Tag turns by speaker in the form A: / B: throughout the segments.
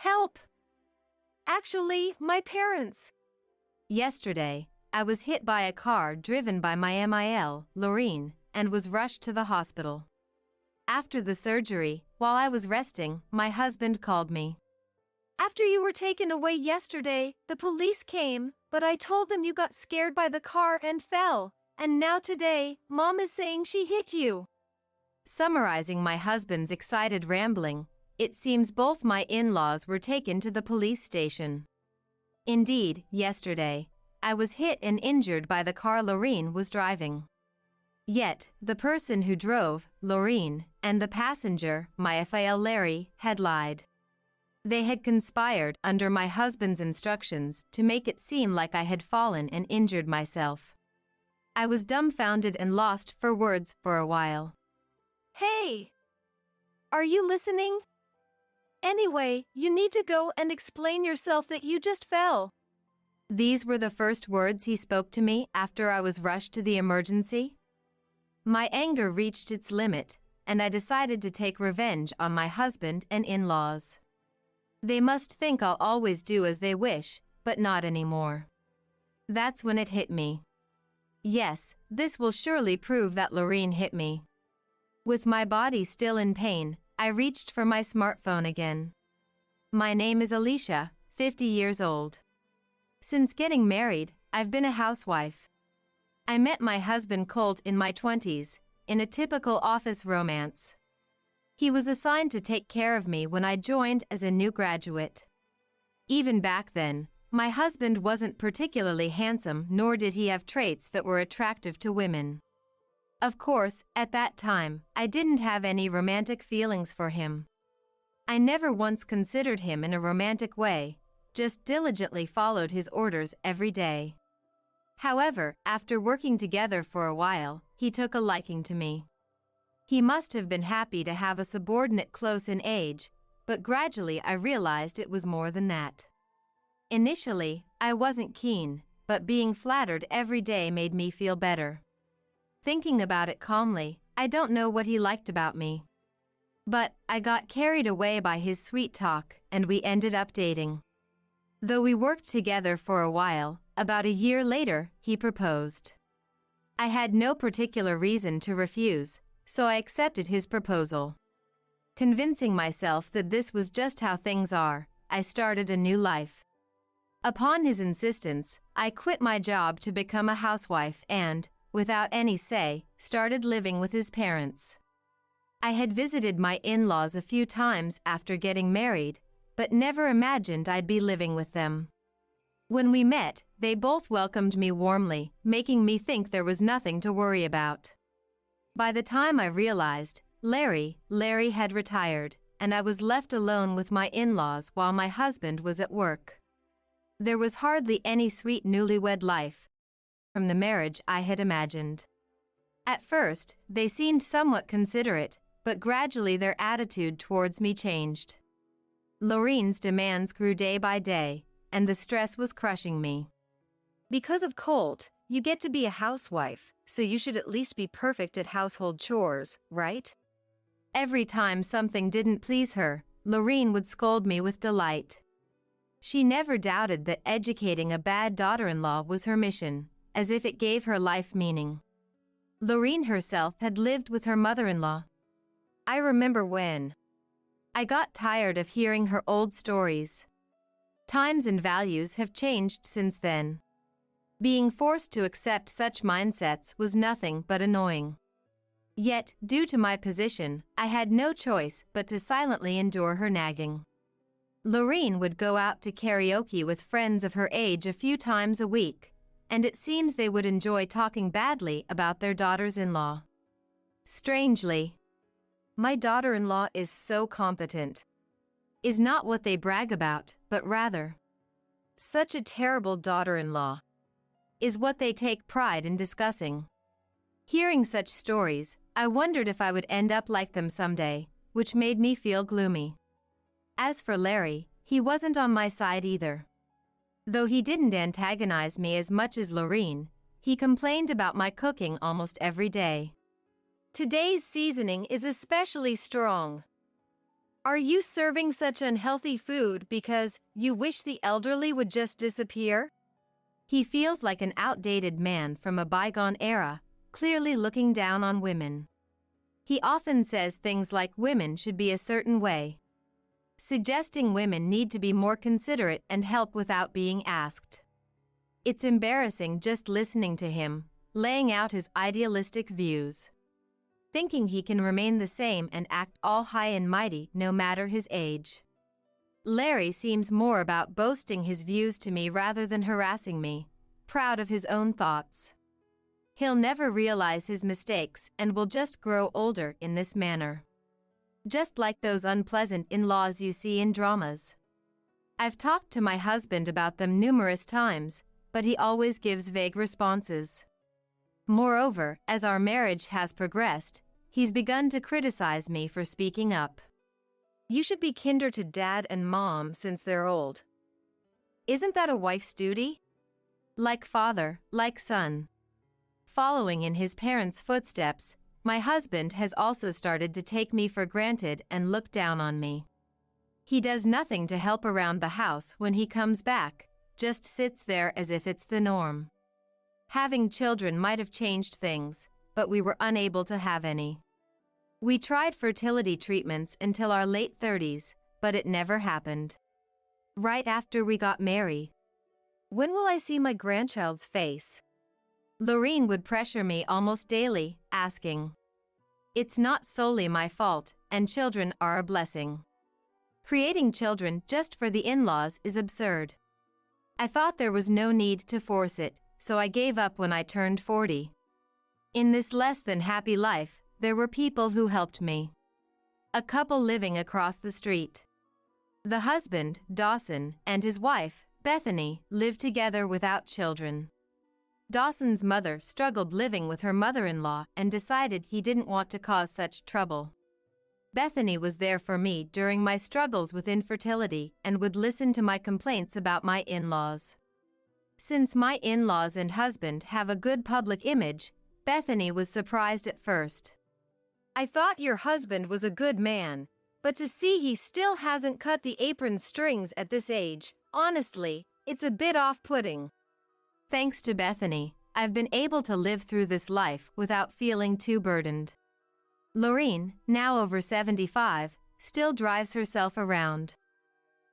A: Help! Actually, my parents. Yesterday, I was hit by a car driven by my MIL, Lorene, and was rushed to the hospital. After the surgery, while I was resting, my husband called me. After you were taken away yesterday, the police came, but I told them you got scared by the car and fell, and now today, Mom is saying she hit you. Summarizing my husband's excited rambling, it seems both my in-laws were taken to the police station. Indeed, yesterday, I was hit and injured by the car Lorene was driving. Yet, the person who drove, Lorene, and the passenger, my FIL Larry, had lied. They had conspired under my husband's instructions to make it seem like I had fallen and injured myself. I was dumbfounded and lost for words for a while. Hey! Are you listening? Anyway, you need to go and explain yourself that you just fell. These were the first words he spoke to me after I was rushed to the emergency. My anger reached its limit, and I decided to take revenge on my husband and in-laws. They must think I'll always do as they wish, but not anymore. That's when it hit me. Yes, this will surely prove that Lorene hit me. With my body still in pain, I reached for my smartphone again. My name is Alicia, 50 years old. Since getting married, I've been a housewife. I met my husband Colt in my 20s, in a typical office romance. He was assigned to take care of me when I joined as a new graduate. Even back then, my husband wasn't particularly handsome, nor did he have traits that were attractive to women. Of course, at that time, I didn't have any romantic feelings for him. I never once considered him in a romantic way, just diligently followed his orders every day. However, after working together for a while, he took a liking to me. He must have been happy to have a subordinate close in age, but gradually I realized it was more than that. Initially, I wasn't keen, but being flattered every day made me feel better. Thinking about it calmly, I don't know what he liked about me. But I got carried away by his sweet talk, and we ended up dating. Though we worked together for a while, about a year later, he proposed. I had no particular reason to refuse, so I accepted his proposal. Convincing myself that this was just how things are, I started a new life. Upon his insistence, I quit my job to become a housewife and, without any say, started living with his parents. I had visited my in-laws a few times after getting married, but never imagined I'd be living with them. When we met, they both welcomed me warmly, making me think there was nothing to worry about. By the time I realized, Larry had retired, and I was left alone with my in-laws while my husband was at work. There was hardly any sweet newlywed life from the marriage I had imagined. At first, they seemed somewhat considerate, but gradually their attitude towards me changed. Lorene's demands grew day by day, and the stress was crushing me. Because of Colt, you get to be a housewife, so you should at least be perfect at household chores, right? Every time something didn't please her, Lorene would scold me with delight. She never doubted that educating a bad daughter-in-law was her mission, as if it gave her life meaning. Lorene herself had lived with her mother-in-law. I remember when I got tired of hearing her old stories. Times and values have changed since then. Being forced to accept such mindsets was nothing but annoying. Yet, due to my position, I had no choice but to silently endure her nagging. Lorene would go out to karaoke with friends of her age a few times a week, and it seems they would enjoy talking badly about their daughters-in-law. Strangely, my daughter-in-law is so competent. Is not what they brag about, but rather, such a terrible daughter-in-law is what they take pride in discussing. Hearing such stories, I wondered if I would end up like them someday, which made me feel gloomy. As for Larry, he wasn't on my side either. Though he didn't antagonize me as much as Lorene, he complained about my cooking almost every day. Today's seasoning is especially strong. Are you serving such unhealthy food because you wish the elderly would just disappear? He feels like an outdated man from a bygone era, clearly looking down on women. He often says things like women should be a certain way, suggesting women need to be more considerate and help without being asked. It's embarrassing just listening to him, laying out his idealistic views, thinking he can remain the same and act all high and mighty no matter his age. Larry seems more about boasting his views to me rather than harassing me, proud of his own thoughts. He'll never realize his mistakes and will just grow older in this manner. Just like those unpleasant in-laws you see in dramas. I've talked to my husband about them numerous times, but he always gives vague responses. Moreover, as our marriage has progressed, he's begun to criticize me for speaking up. You should be kinder to dad and mom since they're old. Isn't that a wife's duty? Like father, like son. Following in his parents' footsteps, my husband has also started to take me for granted and look down on me. He does nothing to help around the house when he comes back, just sits there as if it's the norm. Having children might have changed things, but we were unable to have any. We tried fertility treatments until our late 30s, but it never happened. Right after we got married. When will I see my grandchild's face? Lorene would pressure me almost daily, asking. It's not solely my fault, and children are a blessing. Creating children just for the in-laws is absurd. I thought there was no need to force it, so I gave up when I turned 40. In this less than happy life, there were people who helped me. A couple living across the street. The husband, Dawson, and his wife, Bethany, lived together without children. Dawson's mother struggled living with her mother-in-law and decided he didn't want to cause such trouble. Bethany was there for me during my struggles with infertility and would listen to my complaints about my in-laws. Since my in-laws and husband have a good public image, Bethany was surprised at first. I thought your husband was a good man, but to see he still hasn't cut the apron strings at this age, honestly, it's a bit off-putting. Thanks to Bethany, I've been able to live through this life without feeling too burdened. Lorene, now over 75, still drives herself around.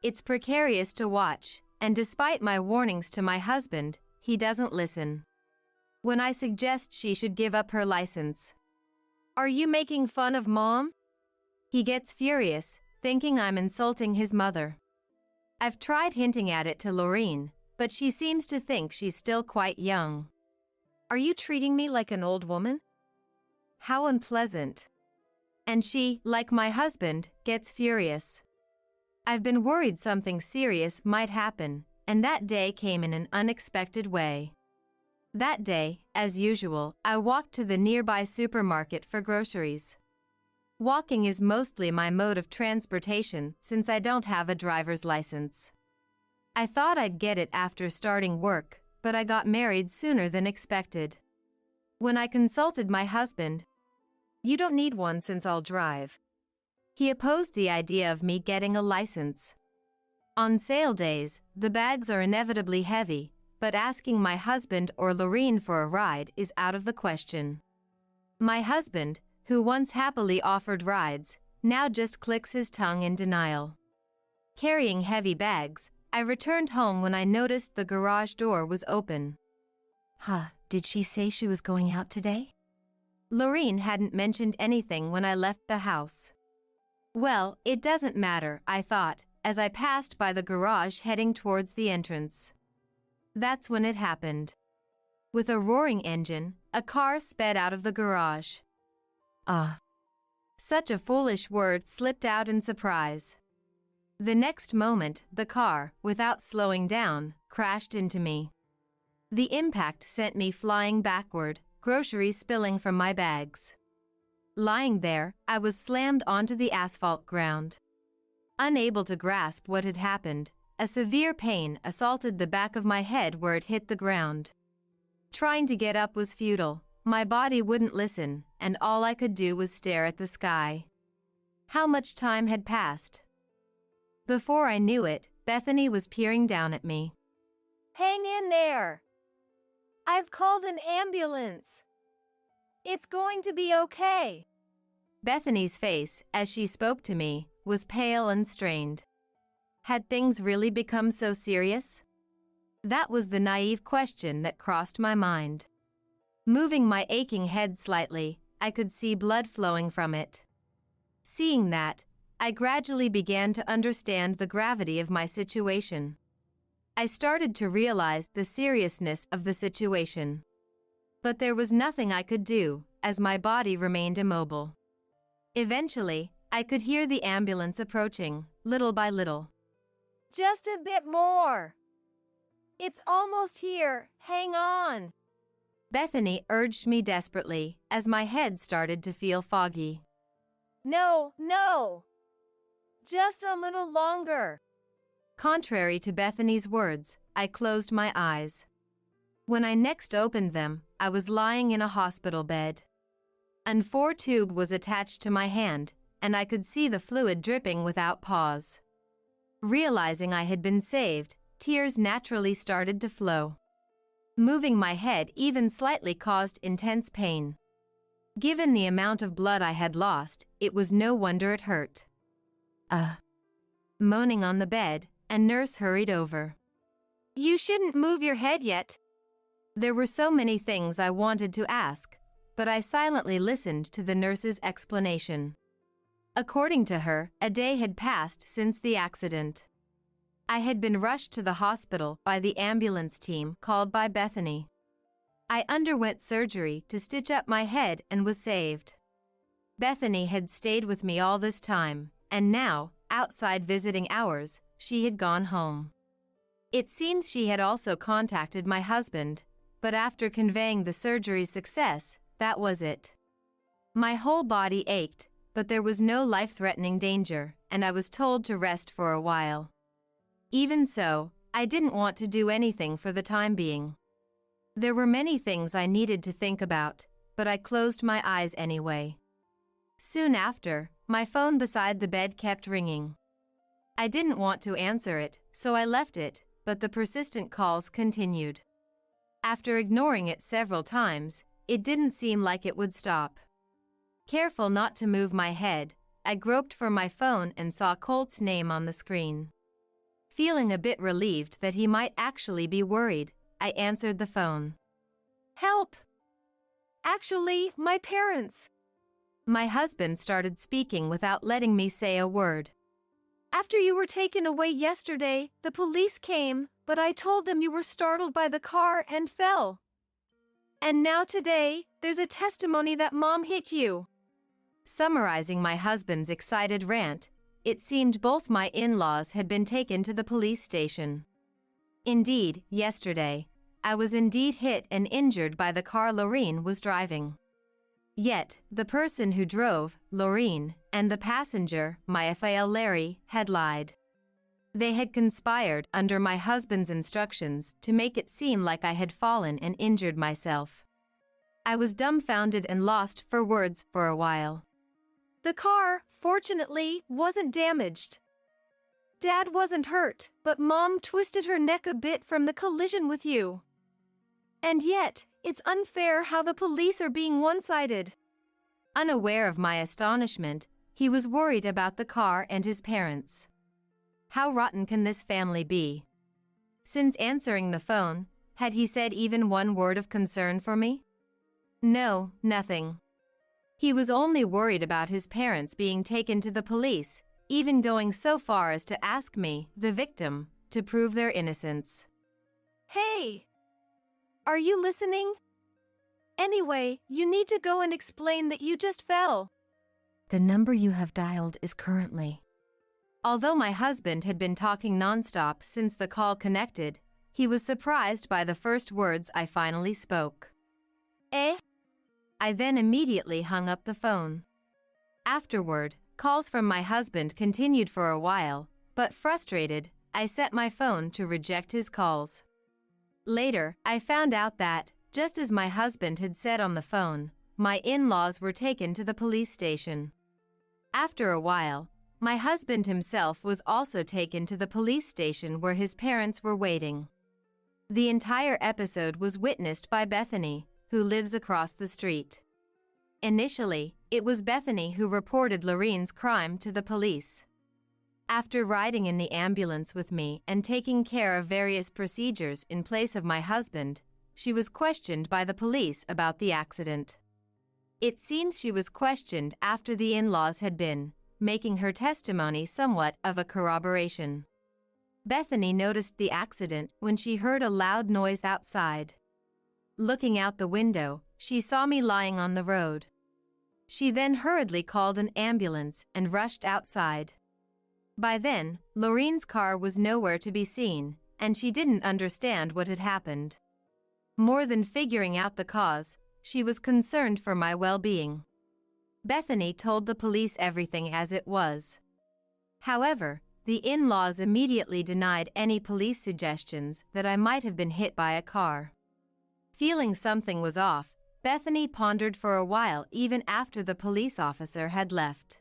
A: It's precarious to watch, and despite my warnings to my husband, he doesn't listen. When I suggest she should give up her license. Are you making fun of Mom? He gets furious, thinking I'm insulting his mother. I've tried hinting at it to Lorene, but she seems to think she's still quite young. Are you treating me like an old woman? How unpleasant. And she, like my husband, gets furious. I've been worried something serious might happen, and that day came in an unexpected way. That day, as usual, I walked to the nearby supermarket for groceries. Walking is mostly my mode of transportation since I don't have a driver's license. I thought I'd get it after starting work, but I got married sooner than expected. When I consulted my husband, "You don't need one since I'll drive." He opposed the idea of me getting a license. On sale days, the bags are inevitably heavy, but asking my husband or Lorene for a ride is out of the question. My husband, who once happily offered rides, now just clicks his tongue in denial. Carrying heavy bags, I returned home when I noticed the garage door was open. Did she say she was going out today? Lorene hadn't mentioned anything when I left the house. Well, it doesn't matter, I thought, as I passed by the garage heading towards the entrance. That's when it happened. With a roaring engine, a car sped out of the garage. Such a foolish word slipped out in surprise. The next moment, the car, without slowing down, crashed into me. The impact sent me flying backward, groceries spilling from my bags. Lying there, I was slammed onto the asphalt ground. Unable to grasp what had happened, a severe pain assaulted the back of my head where it hit the ground. Trying to get up was futile. My body wouldn't listen, and all I could do was stare at the sky. How much time had passed? Before I knew it, Bethany was peering down at me.
B: Hang in there. I've called an ambulance. It's going to be okay.
A: Bethany's face, as she spoke to me, was pale and strained. Had things really become so serious? That was the naive question that crossed my mind. Moving my aching head slightly, I could see blood flowing from it. Seeing that, I gradually began to understand the gravity of my situation. I started to realize the seriousness of the situation. But there was nothing I could do, as my body remained immobile. Eventually, I could hear the ambulance approaching, little by little.
B: Just a bit more. It's almost here. Hang on.
A: Bethany urged me desperately, as my head started to feel foggy.
B: No. Just a little longer.
A: Contrary to Bethany's words, I closed my eyes. When I next opened them, I was lying in a hospital bed. An 4 tube was attached to my hand, and I could see the fluid dripping without pause. Realizing I had been saved, tears naturally started to flow. Moving my head even slightly caused intense pain. Given the amount of blood I had lost, it was no wonder it hurt. Moaning on the bed, a nurse hurried over.
B: You shouldn't move your head yet.
A: There were so many things I wanted to ask, but I silently listened to the nurse's explanation. According to her, a day had passed since the accident. I had been rushed to the hospital by the ambulance team called by Bethany. I underwent surgery to stitch up my head and was saved. Bethany had stayed with me all this time, and now, outside visiting hours, she had gone home. It seems she had also contacted my husband, but after conveying the surgery's success, that was it. My whole body ached, but there was no life-threatening danger, and I was told to rest for a while. Even so, I didn't want to do anything for the time being. There were many things I needed to think about, but I closed my eyes anyway. Soon after, my phone beside the bed kept ringing. I didn't want to answer it, so I left it, but the persistent calls continued. After ignoring it several times, it didn't seem like it would stop. Careful not to move my head, I groped for my phone and saw Colt's name on the screen. Feeling a bit relieved that he might actually be worried, I answered the phone.
B: Help! Actually, my parents.
A: My husband started speaking without letting me say a word.
B: After you were taken away yesterday, the police came, but I told them you were startled by the car and fell. And now today, there's a testimony that Mom hit you.
A: Summarizing my husband's excited rant, it seemed both my in-laws had been taken to the police station. Indeed, yesterday, I was indeed hit and injured by the car Lorene was driving. Yet, the person who drove, Lorene, and the passenger, Myaphael Larry, had lied. They had conspired under my husband's instructions to make it seem like I had fallen and injured myself. I was dumbfounded and lost for words for a while.
B: The car, fortunately, wasn't damaged. Dad wasn't hurt, but Mom twisted her neck a bit from the collision with you. And yet, it's unfair how the police are being one-sided.
A: Unaware of my astonishment, he was worried about the car and his parents. How rotten can this family be? Since answering the phone, had he said even one word of concern for me? No, nothing. He was only worried about his parents being taken to the police, even going so far as to ask me, the victim, to prove their innocence.
B: Hey! Are you listening? Anyway, you need to go and explain that you just fell.
A: The number you have dialed is currently. Although my husband had been talking nonstop since the call connected, he was surprised by the first words I finally spoke.
B: Eh?
A: I then immediately hung up the phone. Afterward, calls from my husband continued for a while, but frustrated, I set my phone to reject his calls. Later, I found out that, just as my husband had said on the phone, my in-laws were taken to the police station. After a while, my husband himself was also taken to the police station where his parents were waiting. The entire episode was witnessed by Bethany, who lives across the street. Initially, it was Bethany who reported Lorraine's crime to the police. After riding in the ambulance with me and taking care of various procedures in place of my husband, she was questioned by the police about the accident. It seems she was questioned after the in-laws had been, making her testimony somewhat of a corroboration. Bethany noticed the accident when she heard a loud noise outside. Looking out the window, she saw me lying on the road. She then hurriedly called an ambulance and rushed outside. By then, Lorraine's car was nowhere to be seen, and she didn't understand what had happened. More than figuring out the cause, she was concerned for my well-being. Bethany told the police everything as it was. However, the in-laws immediately denied any police suggestions that I might have been hit by a car. Feeling something was off, Bethany pondered for a while even after the police officer had left.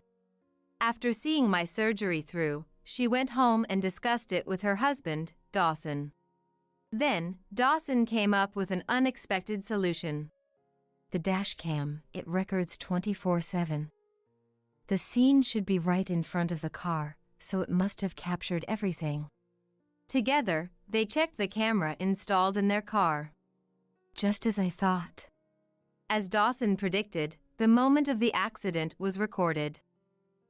A: After seeing my surgery through, she went home and discussed it with her husband, Dawson. Then, Dawson came up with an unexpected solution.
B: The dash cam, it records 24/7. The scene should be right in front of the car, so it must have captured everything.
A: Together, they checked the camera installed in their car.
B: Just as I thought.
A: As Dawson predicted, the moment of the accident was recorded.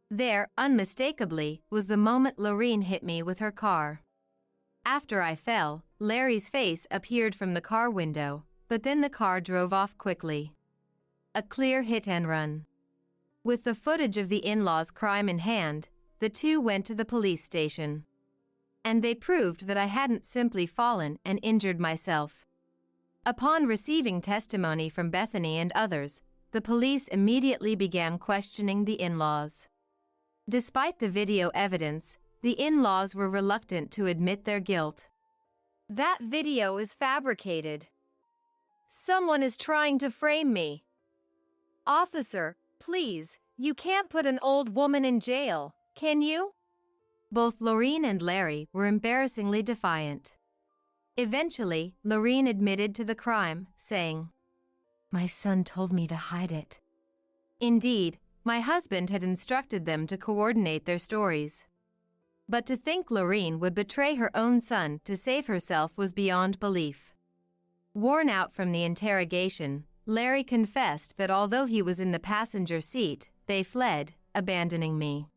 A: There, unmistakably, was the moment Lorraine hit me with her car. After I fell, Larry's face appeared from the car window, but then the car drove off quickly. A clear hit and run. With the footage of the in-laws' crime in hand, the two went to the police station. And they proved that I hadn't simply fallen and injured myself. Upon receiving testimony from Bethany and others, the police immediately began questioning the in-laws. Despite the video evidence, the in-laws were reluctant to admit their guilt.
B: That video is fabricated. Someone is trying to frame me. Officer, please, you can't put an old woman in jail, can you?
A: Both Lorraine and Larry were embarrassingly defiant. Eventually, Lorraine admitted to the crime, saying,
B: "My son told me to hide it."
A: Indeed, my husband had instructed them to coordinate their stories. But to think Lorraine would betray her own son to save herself was beyond belief. Worn out from the interrogation, Larry confessed that although he was in the passenger seat, they fled, abandoning me.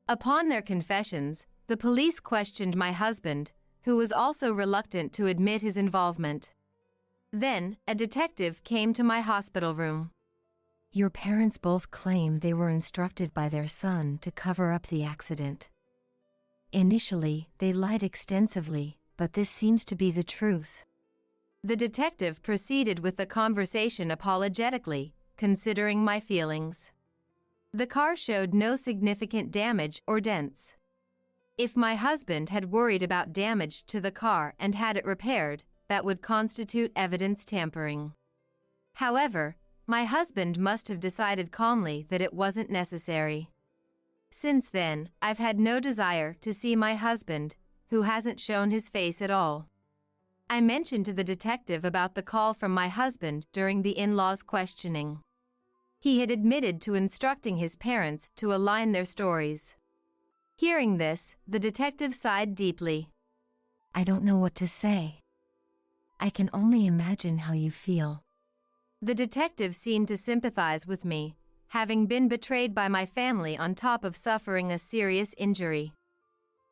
A: Upon their confessions, the police questioned my husband, who was also reluctant to admit his involvement. Then, a detective came to my hospital room.
B: Your parents both claim they were instructed by their son to cover up the accident. Initially, they lied extensively, but this seems to be the truth.
A: The detective proceeded with the conversation apologetically, considering my feelings. The car showed no significant damage or dents. If my husband had worried about damage to the car and had it repaired, that would constitute evidence tampering. However, my husband must have decided calmly that it wasn't necessary. Since then, I've had no desire to see my husband, who hasn't shown his face at all. I mentioned to the detective about the call from my husband during the in-laws' questioning. He had admitted to instructing his parents to align their stories. Hearing this, the detective sighed deeply.
B: I don't know what to say. I can only imagine how you feel.
A: The detective seemed to sympathize with me, having been betrayed by my family on top of suffering a serious injury.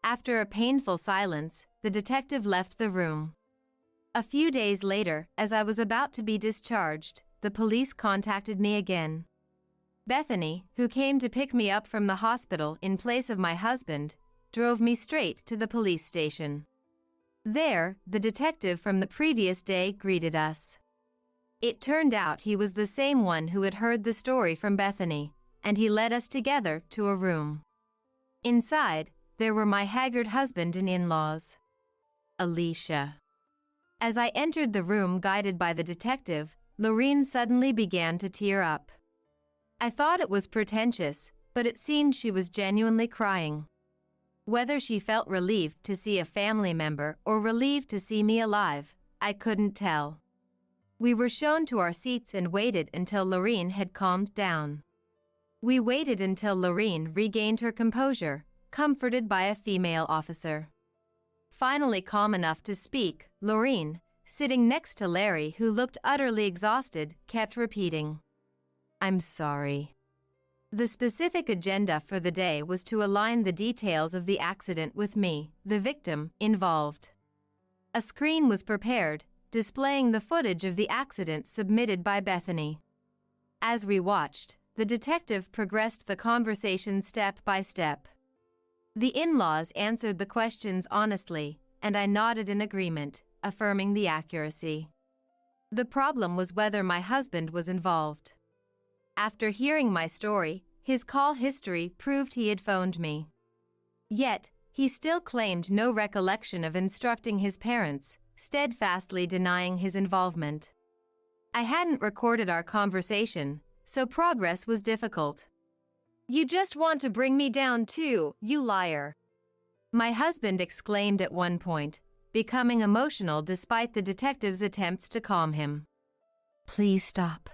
A: After a painful silence, the detective left the room. A few days later, as I was about to be discharged, the police contacted me again. Bethany, who came to pick me up from the hospital in place of my husband, drove me straight to the police station. There, the detective from the previous day greeted us. It turned out he was the same one who had heard the story from Bethany, and he led us together to a room. Inside, there were my haggard husband and in-laws. Alicia. As I entered the room guided by the detective, Lorraine suddenly began to tear up. I thought it was pretentious, but it seemed she was genuinely crying. Whether she felt relieved to see a family member or relieved to see me alive, I couldn't tell. We were shown to our seats and waited until Lorene had calmed down. We waited until Lorene regained her composure, comforted by a female officer. Finally calm enough to speak, Lorene, sitting next to Larry, who looked utterly exhausted, kept repeating, "I'm sorry." The specific agenda for the day was to align the details of the accident with me, the victim, involved. A screen was prepared, displaying the footage of the accident submitted by Bethany. As we watched, the detective progressed the conversation step by step. The in-laws answered the questions honestly, and I nodded in agreement, affirming the accuracy. The problem was whether my husband was involved. After hearing my story, his call history proved he had phoned me. Yet, he still claimed no recollection of instructing his parents, steadfastly denying his involvement. I hadn't recorded our conversation, so progress was difficult.
B: "You just want to bring me down too, you liar,"
A: my husband exclaimed at one point, becoming emotional despite the detective's attempts to calm him.
C: "Please stop.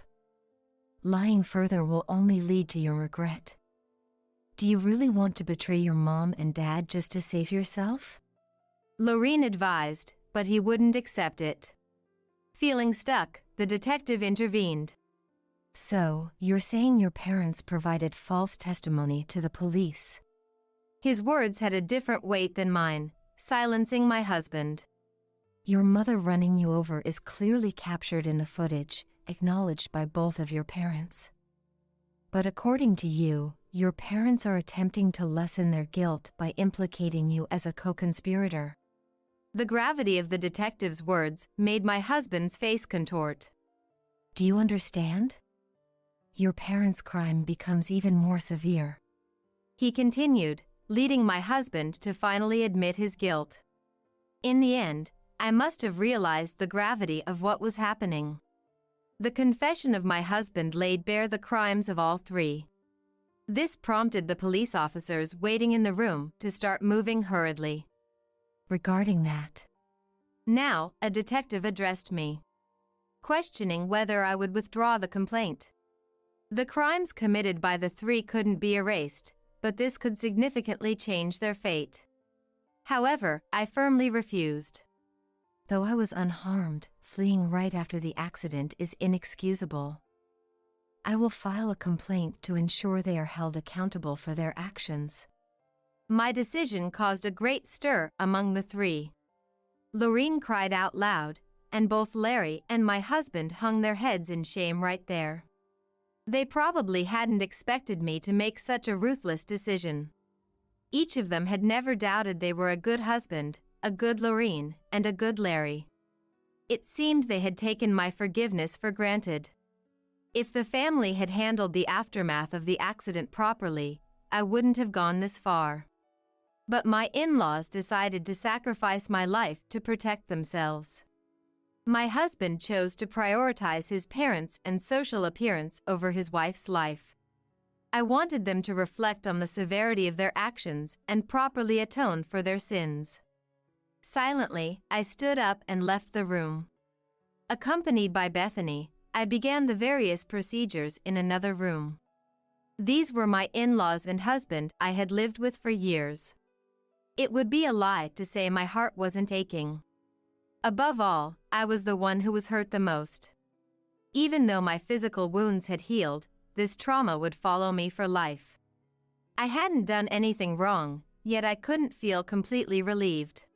C: Lying further will only lead to your regret. Do you really want to betray your mom and dad just to save yourself?"
A: Lorene advised, but he wouldn't accept it. Feeling stuck, the detective intervened.
C: "So, you're saying your parents provided false testimony to the police?"
A: His words had a different weight than mine, silencing my husband.
C: "Your mother running you over is clearly captured in the footage, acknowledged by both of your parents. But according to you, your parents are attempting to lessen their guilt by implicating you as a co-conspirator."
A: The gravity of the detective's words made my husband's face contort.
C: "Do you understand? Your parents' crime becomes even more severe,"
A: he continued, leading my husband to finally admit his guilt. In the end, I must have realized the gravity of what was happening. The confession of my husband laid bare the crimes of all three. This prompted the police officers waiting in the room to start moving hurriedly.
C: "Regarding that,"
A: now a detective addressed me, questioning whether I would withdraw the complaint. The crimes committed by the three couldn't be erased, but this could significantly change their fate. However, I firmly refused.
C: "Though I was unharmed, fleeing right after the accident is inexcusable. I will file a complaint to ensure they are held accountable for their actions."
A: My decision caused a great stir among the three. Lorene cried out loud, and both Larry and my husband hung their heads in shame right there. They probably hadn't expected me to make such a ruthless decision. Each of them had never doubted they were a good husband, a good Lorene, and a good Larry. It seemed they had taken my forgiveness for granted. If the family had handled the aftermath of the accident properly, I wouldn't have gone this far. But my in-laws decided to sacrifice my life to protect themselves. My husband chose to prioritize his parents' and social appearance over his wife's life. I wanted them to reflect on the severity of their actions and properly atone for their sins. Silently, I stood up and left the room. Accompanied by Bethany, I began the various procedures in another room. These were my in-laws and husband I had lived with for years. It would be a lie to say my heart wasn't aching. Above all, I was the one who was hurt the most. Even though my physical wounds had healed, this trauma would follow me for life. I hadn't done anything wrong, yet I couldn't feel completely relieved.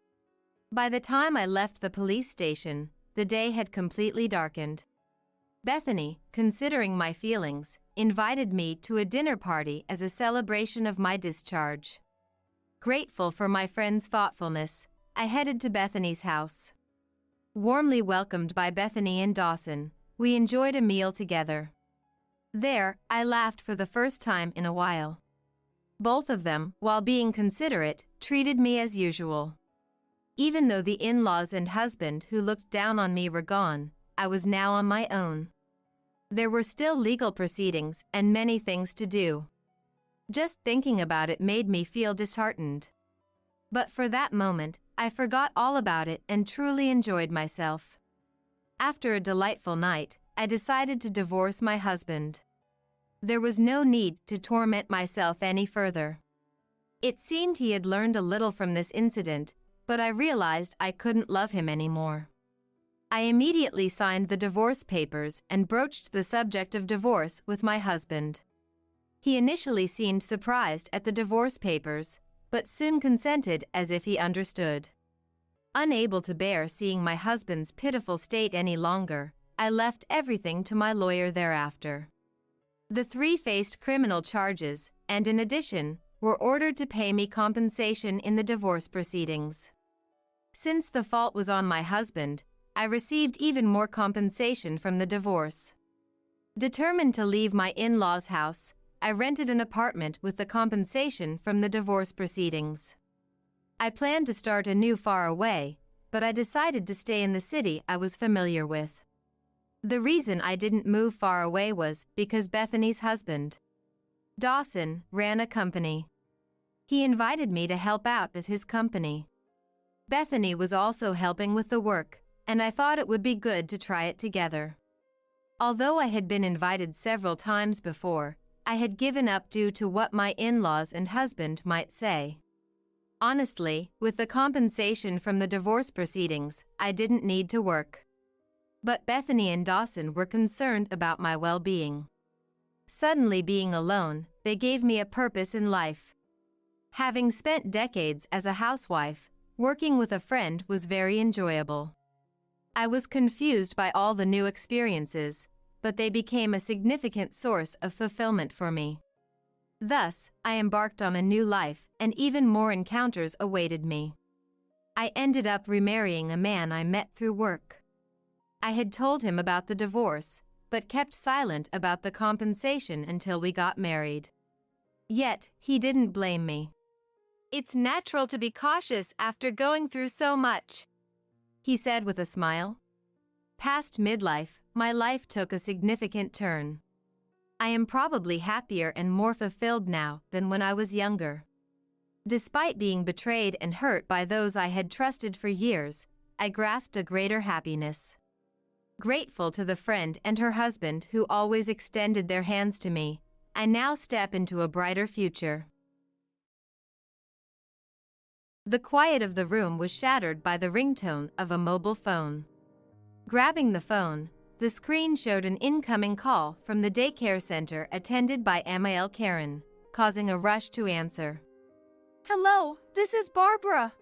A: By the time I left the police station, the day had completely darkened. Bethany, considering my feelings, invited me to a dinner party as a celebration of my discharge. Grateful for my friend's thoughtfulness, I headed to Bethany's house. Warmly welcomed by Bethany and Dawson, we enjoyed a meal together. There, I laughed for the first time in a while. Both of them, while being considerate, treated me as usual. Even though the in-laws and husband who looked down on me were gone, I was now on my own. There were still legal proceedings and many things to do. Just thinking about it made me feel disheartened. But for that moment, I forgot all about it and truly enjoyed myself. After a delightful night, I decided to divorce my husband. There was no need to torment myself any further. It seemed he had learned a little from this incident, but I realized I couldn't love him anymore. I immediately signed the divorce papers and broached the subject of divorce with my husband. He initially seemed surprised at the divorce papers, but soon consented as if he understood. Unable to bear seeing my husband's pitiful state any longer, I left everything to my lawyer thereafter. The three faced criminal charges, and in addition, were ordered to pay me compensation in the divorce proceedings. Since the fault was on my husband, I received even more compensation from the divorce. Determined to leave my in-laws' house, I rented an apartment with the compensation from the divorce proceedings. I planned to start anew far away, but I decided to stay in the city I was familiar with. The reason I didn't move far away was because Bethany's husband, Dawson, ran a company. He invited me to help out at his company. Bethany was also helping with the work, and I thought it would be good to try it together. Although I had been invited several times before, I had given up due to what my in-laws and husband might say. Honestly, with the compensation from the divorce proceedings, I didn't need to work. But Bethany and Dawson were concerned about my well-being. Suddenly being alone, they gave me a purpose in life. Having spent decades as a housewife, working with a friend was very enjoyable. I was confused by all the new experiences, but they became a significant source of fulfillment for me. Thus, I embarked on a new life, and even more encounters awaited me. I ended up remarrying a man I met through work. I had told him about the divorce, but kept silent about the compensation until we got married. Yet, he didn't blame me.
B: It's natural to be cautious after going through so much,
A: he said with a smile. Past midlife, my life took a significant turn. I am probably happier and more fulfilled now than when I was younger. Despite being betrayed and hurt by those I had trusted for years, I grasped a greater happiness. Grateful to the friend and her husband who always extended their hands to me, I now step into a brighter future. The quiet of the room was shattered by the ringtone of a mobile phone. Grabbing the phone, the screen showed an incoming call from the daycare center attended by MIL Karen, causing a rush to answer.
B: Hello, this is Barbara.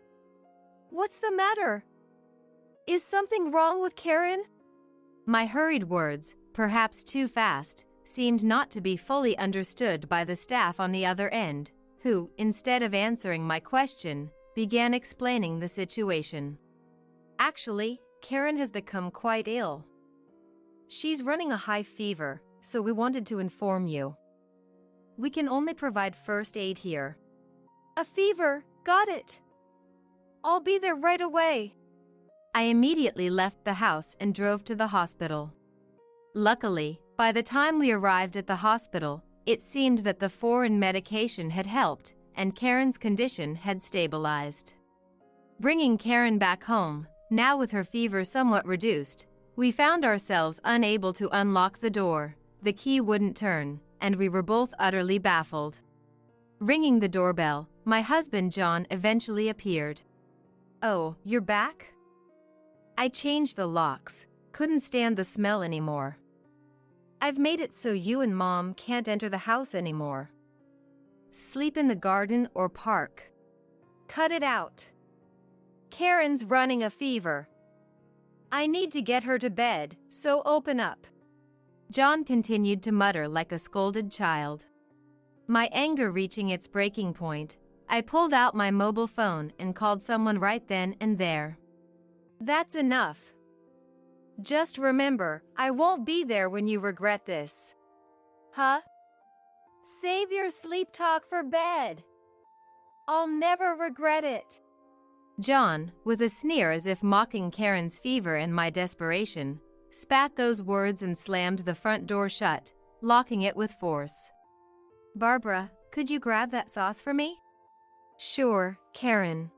B: What's the matter? Is something wrong with Karen?
A: My hurried words, perhaps too fast, seemed not to be fully understood by the staff on the other end, who, instead of answering my question, began explaining the situation.
B: Actually, Karen has become quite ill. She's running a high fever, so we wanted to inform you. We can only provide first aid here. A fever, got it. I'll be there right away.
A: I immediately left the house and drove to the hospital. Luckily, by the time we arrived at the hospital, it seemed that the foreign medication had helped, and Karen's condition had stabilized. Bringing Karen back home, now with her fever somewhat reduced, we found ourselves unable to unlock the door, the key wouldn't turn, and we were both utterly baffled. Ringing the doorbell, my husband John eventually appeared.
B: Oh, you're back? I changed the locks, couldn't stand the smell anymore. I've made it so you and Mom can't enter the house anymore. Sleep in the garden or park. Cut it out. Karen's running a fever. I need to get her to bed, so open up.
A: John continued to mutter like a scolded child. My anger reaching its breaking point, I pulled out my mobile phone and called someone right then and there.
B: That's enough. Just remember, I won't be there when you regret this. Huh? Save your sleep talk for bed. I'll never regret it.
A: John, with a sneer as if mocking Karen's fever and my desperation, spat those words and slammed the front door shut, locking it with force.
B: Barbara,
A: Could you grab that sauce for me?
B: Sure, Karen.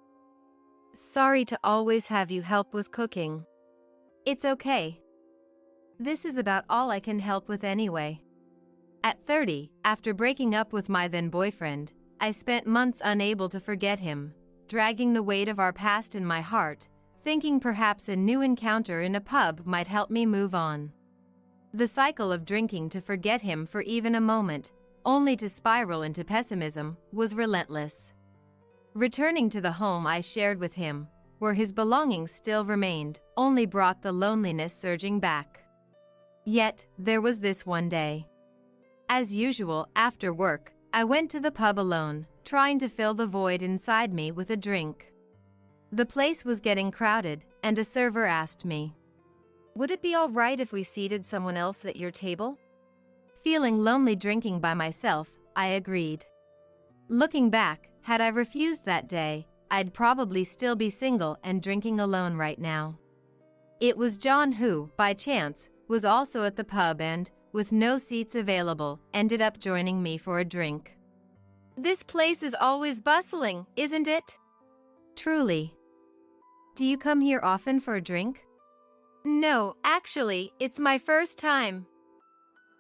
B: Sorry to always have you help with cooking.
A: It's okay. This is about all I can help with anyway. At 30, after breaking up with my then boyfriend, I spent months unable to forget him, dragging the weight of our past in my heart, thinking perhaps a new encounter in a pub might help me move on. The cycle of drinking to forget him for even a moment, only to spiral into pessimism, was relentless. Returning to the home I shared with him, where his belongings still remained, only brought the loneliness surging back. Yet, there was this one day. As usual, after work, I went to the pub alone, trying to fill the void inside me with a drink. The place was getting crowded, and a server asked me,
B: "Would it be all right if we seated someone else at your table?"
A: Feeling lonely drinking by myself, I agreed. Looking back, had I refused that day, I'd probably still be single and drinking alone right now. It was John who, by chance, was also at the pub and, with no seats available, ended up joining me for a drink.
B: "This place is always bustling, isn't it?"
A: Truly. Do you come here often for a drink?
B: "No, actually, it's my first time.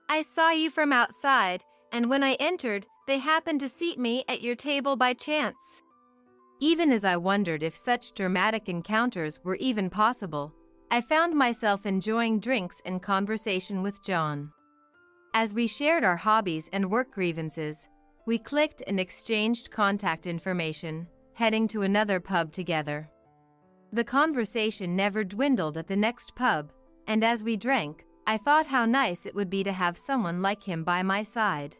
B: I saw you from outside, and when I entered, they happened to seat me at your table by chance."
A: Even as I wondered if such dramatic encounters were even possible, I found myself enjoying drinks and conversation with John. As we shared our hobbies and work grievances, we clicked and exchanged contact information, heading to another pub together. The conversation never dwindled at the next pub, and as we drank, I thought how nice it would be to have someone like him by my side.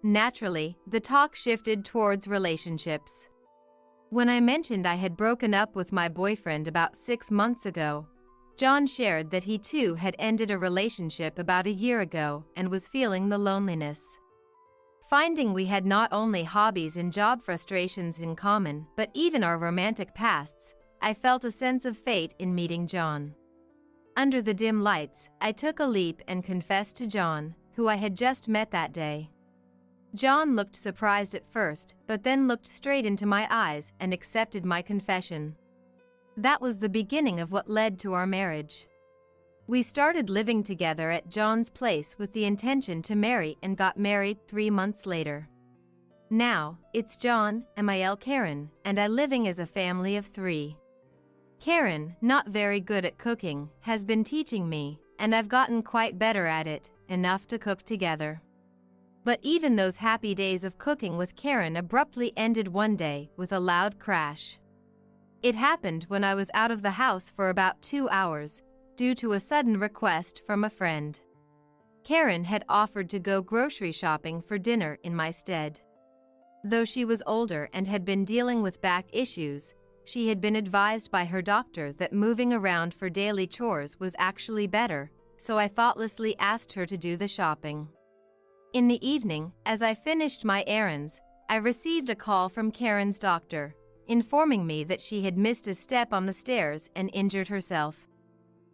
A: Naturally, the talk shifted towards relationships. When I mentioned I had broken up with my boyfriend about 6 months ago, John shared that he too had ended a relationship about a year ago and was feeling the loneliness. Finding we had not only hobbies and job frustrations in common, but even our romantic pasts, I felt a sense of fate in meeting John. Under the dim lights, I took a leap and confessed to John, who I had just met that day. John looked surprised at first, but then looked straight into my eyes and accepted my confession. That was the beginning of what led to our marriage. We started living together at John's place with the intention to marry and got married 3 months later. Now, it's John, Emil, Karen, and I living as a family of 3. Karen, not very good at cooking, has been teaching me, and I've gotten quite better at it, enough to cook together. But even those happy days of cooking with Karen abruptly ended one day with a loud crash. It happened when I was out of the house for about 2 hours, due to a sudden request from a friend. Karen had offered to go grocery shopping for dinner in my stead. Though she was older and had been dealing with back issues, she had been advised by her doctor that moving around for daily chores was actually better, so I thoughtlessly asked her to do the shopping. In the evening, as I finished my errands, I received a call from Karen's doctor, informing me that she had missed a step on the stairs and injured herself.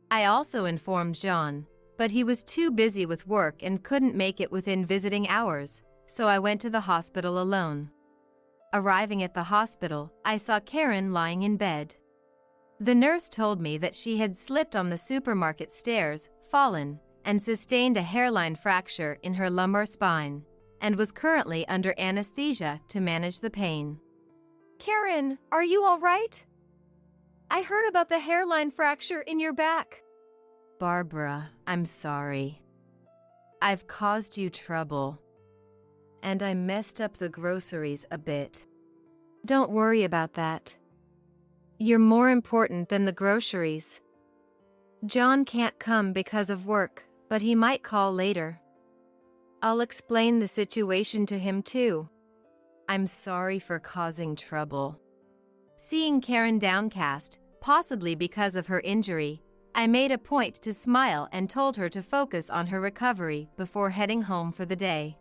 A: I also informed John, but he was too busy with work and couldn't make it within visiting hours, so I went to the hospital alone. Arriving at the hospital, I saw Karen lying in bed. The nurse told me that she had slipped on the supermarket stairs, fallen, and sustained a hairline fracture in her lumbar spine, and was currently under anesthesia to manage the pain.
B: "Karen, are you all right? I heard about the hairline fracture in your back."
C: Barbara, I'm sorry. I've caused you trouble. And I messed up the groceries a bit.
B: "Don't worry about that. You're more important than the groceries. John can't come because of work, but he might call later. I'll explain the situation to him too."
C: I'm sorry for causing trouble.
A: Seeing Karen downcast, possibly because of her injury, I made a point to smile and told her to focus on her recovery before heading home for the day.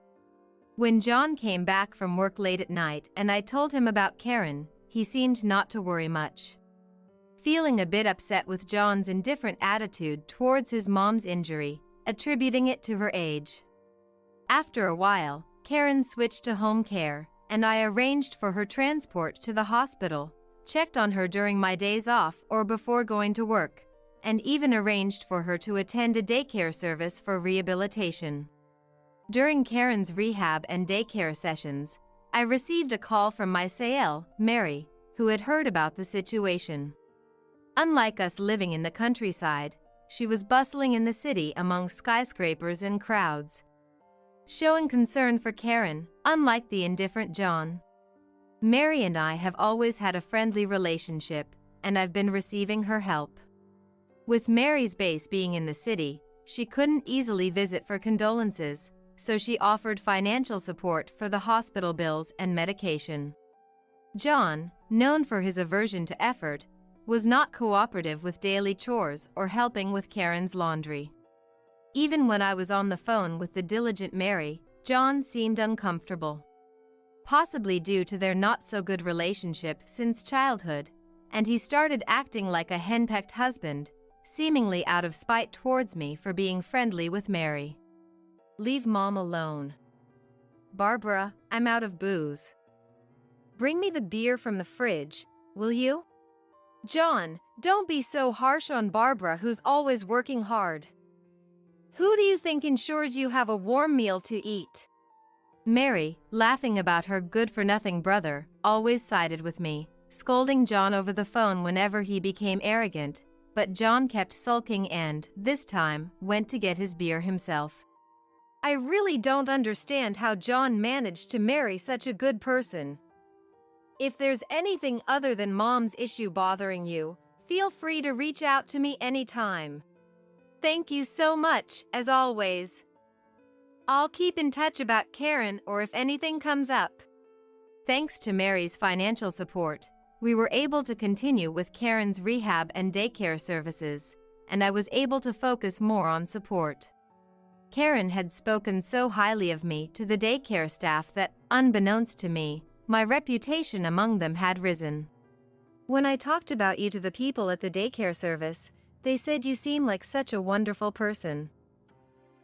A: When John came back from work late at night and I told him about Karen, he seemed not to worry much. Feeling a bit upset with John's indifferent attitude towards his mom's injury, attributing it to her age. After a while, Karen switched to home care, and I arranged for her transport to the hospital, checked on her during my days off or before going to work, and even arranged for her to attend a daycare service for rehabilitation. During Karen's rehab and daycare sessions, I received a call from my Sayel, Mary, who had heard about the situation. Unlike us living in the countryside, she was bustling in the city among skyscrapers and crowds, showing concern for Karen, unlike the indifferent John. Mary and I have always had a friendly relationship, and I've been receiving her help. With Mary's base being in the city, she couldn't easily visit for condolences, so she offered financial support for the hospital bills and medication. John, known for his aversion to effort, was not cooperative with daily chores or helping with Karen's laundry. Even when I was on the phone with the diligent Mary, John seemed uncomfortable. Possibly due to their not-so-good relationship since childhood, and he started acting like a henpecked husband, seemingly out of spite towards me for being friendly with Mary. "Leave Mom alone. Barbara, I'm out of booze. Bring me the beer from the fridge, will you?"
B: John, don't be so harsh on Barbara, who's always working hard. Who do you think ensures you have a warm meal to eat?
A: Mary, laughing about her good-for-nothing brother, always sided with me, scolding John over the phone whenever he became arrogant, but John kept sulking and, this time, went to get his beer himself.
B: I really don't understand how John managed to marry such a good person. If there's anything other than Mom's issue bothering you, feel free to reach out to me anytime. Thank you so much, as always. I'll keep in touch about Karen or if anything comes up.
A: Thanks to Mary's financial support, we were able to continue with Karen's rehab and daycare services, and I was able to focus more on support. Karen had spoken so highly of me to the daycare staff that, unbeknownst to me, my reputation among them had risen.
B: When I talked about you to the people at the daycare service, they said you seem like such a wonderful person.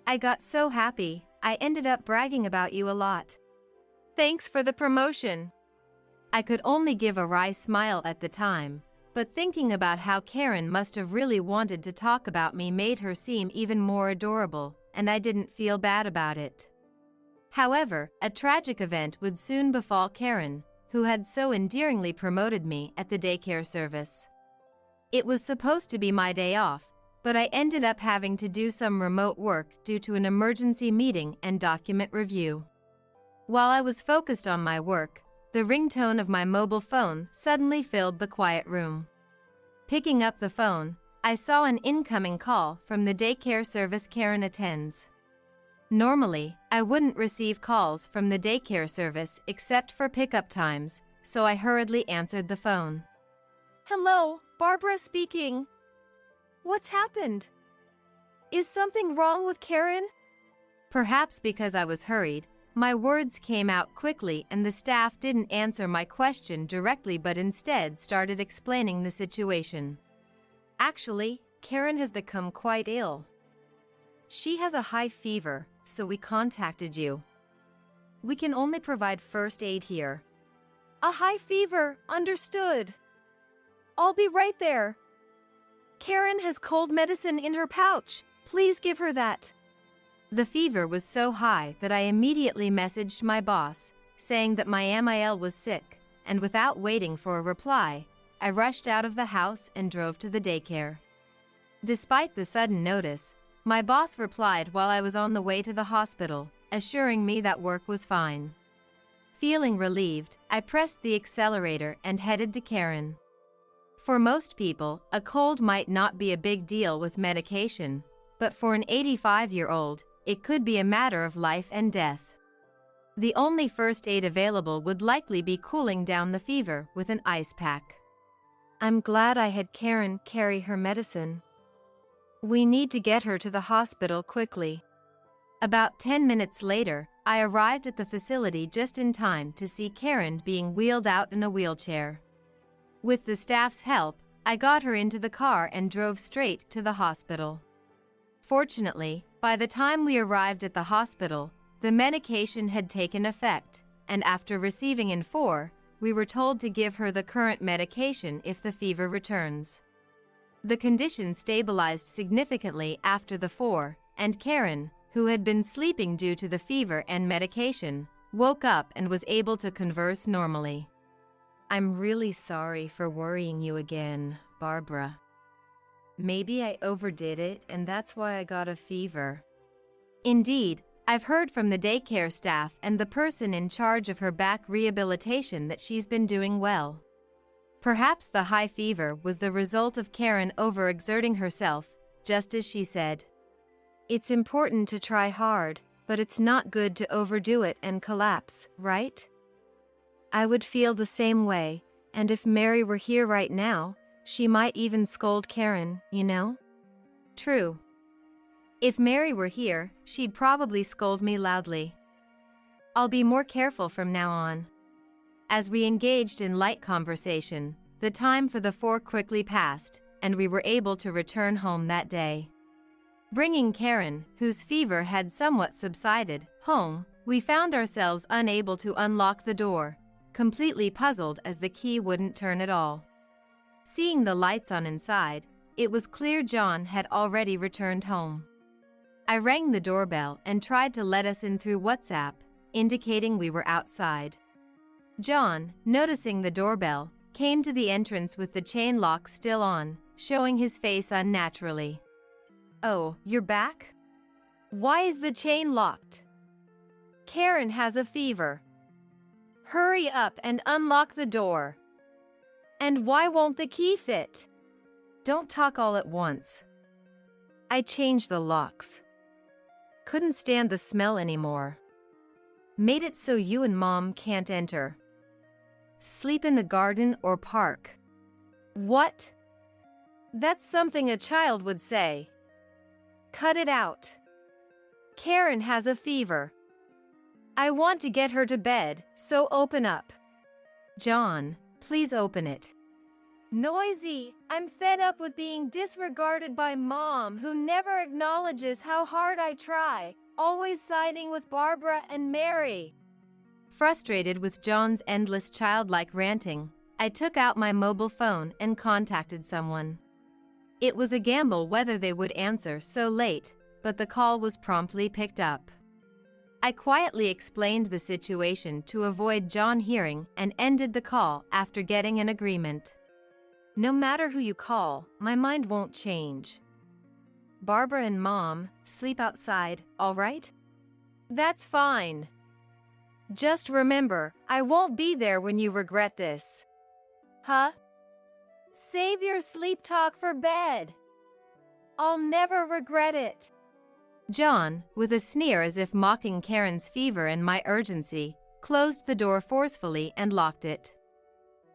A: I got so happy, I ended up bragging about you a lot.
B: Thanks for the promotion.
A: I could only give a wry smile at the time, but thinking about how Karen must have really wanted to talk about me made her seem even more adorable, and I didn't feel bad about it. However, a tragic event would soon befall Karen, who had so endearingly promoted me at the daycare service. It was supposed to be my day off, but I ended up having to do some remote work due to an emergency meeting and document review. While I was focused on my work, the ringtone of my mobile phone suddenly filled the quiet room. Picking up the phone, I saw an incoming call from the daycare service Karen attends. Normally, I wouldn't receive calls from the daycare service except for pickup times, so I hurriedly answered the phone.
B: Hello, Barbara speaking. What's happened? Is something wrong with Karen?
A: Perhaps because I was hurried, my words came out quickly and the staff didn't answer my question directly but instead started explaining the situation.
B: Actually, Karen has become quite ill. She has a high fever, so we contacted you. We can only provide first aid here. A high fever, understood. I'll be right there. Karen has cold medicine in her pouch. Please give her that.
A: The fever was so high that I immediately messaged my boss, saying that my MIL was sick, and without waiting for a reply, I rushed out of the house and drove to the daycare. Despite the sudden notice, my boss replied while I was on the way to the hospital, assuring me that work was fine. Feeling relieved, I pressed the accelerator and headed to Karen. For most people, a cold might not be a big deal with medication, but for an 85-year-old, it could be a matter of life and death. The only first aid available would likely be cooling down the fever with an ice pack.
B: I'm glad I had Karen carry her medicine. We need to get her to the hospital quickly.
A: About 10 minutes later, I arrived at the facility just in time to see Karen being wheeled out in a wheelchair. With the staff's help, I got her into the car and drove straight to the hospital. Fortunately, by the time we arrived at the hospital, The medication had taken effect, and after receiving in 4, we were told to give her the current medication if the fever returns. The condition stabilized significantly after the 4, and Karen, who had been sleeping due to the fever and medication, woke up and was able to converse normally.
C: I'm really sorry for worrying you again, Barbara. Maybe I overdid it and that's why I got a fever.
A: Indeed, I've heard from the daycare staff and the person in charge of her back rehabilitation that she's been doing well. Perhaps the high fever was the result of Karen overexerting herself, just as she said.
C: It's important to try hard, but it's not good to overdo it and collapse, right? I would feel the same way, and if Mary were here right now, she might even scold Karen, you know?
A: True. If Mary were here, she'd probably scold me loudly. I'll be more careful from now on. As we engaged in light conversation, the time for the 4 quickly passed, and we were able to return home that day. Bringing Karen, whose fever had somewhat subsided, home, we found ourselves unable to unlock the door, completely puzzled as the key wouldn't turn at all. Seeing the lights on inside, it was clear John had already returned home. I rang the doorbell and tried to let us in through WhatsApp, indicating we were outside. John, noticing the doorbell, came to the entrance with the chain lock still on, showing his face unnaturally.
B: Oh, you're back? Why is the chain locked? Karen has a fever. Hurry up and unlock the door. And why won't the key fit?
C: Don't talk all at once. I changed the locks. Couldn't stand the smell anymore. Made it so you and Mom can't enter. Sleep in the garden or park.
B: What? That's something a child would say. Cut it out. Karen has a fever. I want to get her to bed, so open up.
C: John, please open it.
B: Noisy, I'm fed up with being disregarded by Mom, who never acknowledges how hard I try, always siding with Barbara and Mary.
A: Frustrated with John's endless childlike ranting, I took out my mobile phone and contacted someone. It was a gamble whether they would answer so late, but the call was promptly picked up. I quietly explained the situation to avoid John hearing and ended the call after getting an agreement.
C: No matter who you call, my mind won't change. Barbara and Mom sleep outside, all right?
B: That's fine. Just remember, I won't be there when you regret this. Huh? Save your sleep talk for bed. I'll never regret it.
A: John, with a sneer as if mocking Karen's fever and my urgency, closed the door forcefully and locked it.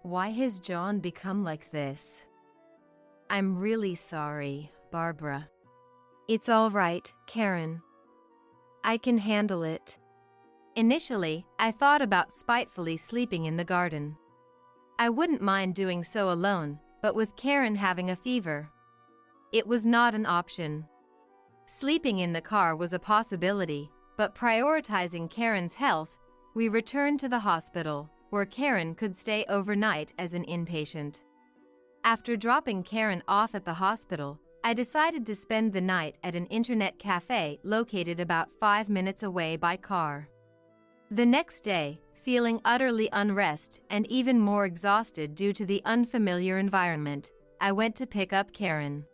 C: Why has John become like this? I'm really sorry, Barbara. It's all right, Karen. I can handle it.
A: Initially, I thought about spitefully sleeping in the garden. I wouldn't mind doing so alone, but with Karen having a fever, it was not an option. Sleeping in the car was a possibility, but prioritizing Karen's health, we returned to the hospital, where Karen could stay overnight as an inpatient. After dropping Karen off at the hospital, I decided to spend the night at an internet cafe located about 5 minutes away by car. The next day, feeling utterly unrest and even more exhausted due to the unfamiliar environment, I went to pick up Karen.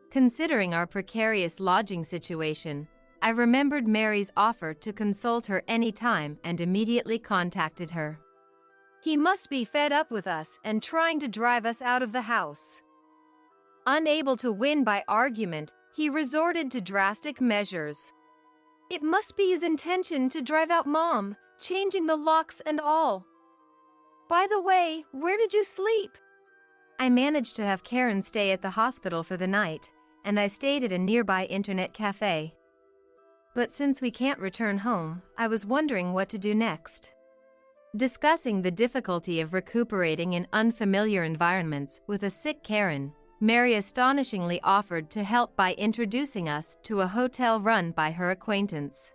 A: Considering our precarious lodging situation, I remembered Mary's offer to consult her anytime and immediately contacted her.
B: He must be fed up with us and trying to drive us out of the house. Unable to win by argument, he resorted to drastic measures. It must be his intention to drive out Mom, changing the locks and all. By the way, where did you sleep?
A: I managed to have Karen stay at the hospital for the night, and I stayed at a nearby internet cafe. But since we can't return home, I was wondering what to do next. Discussing the difficulty of recuperating in unfamiliar environments with a sick Karen, Mary astonishingly offered to help by introducing us to a hotel run by her acquaintance.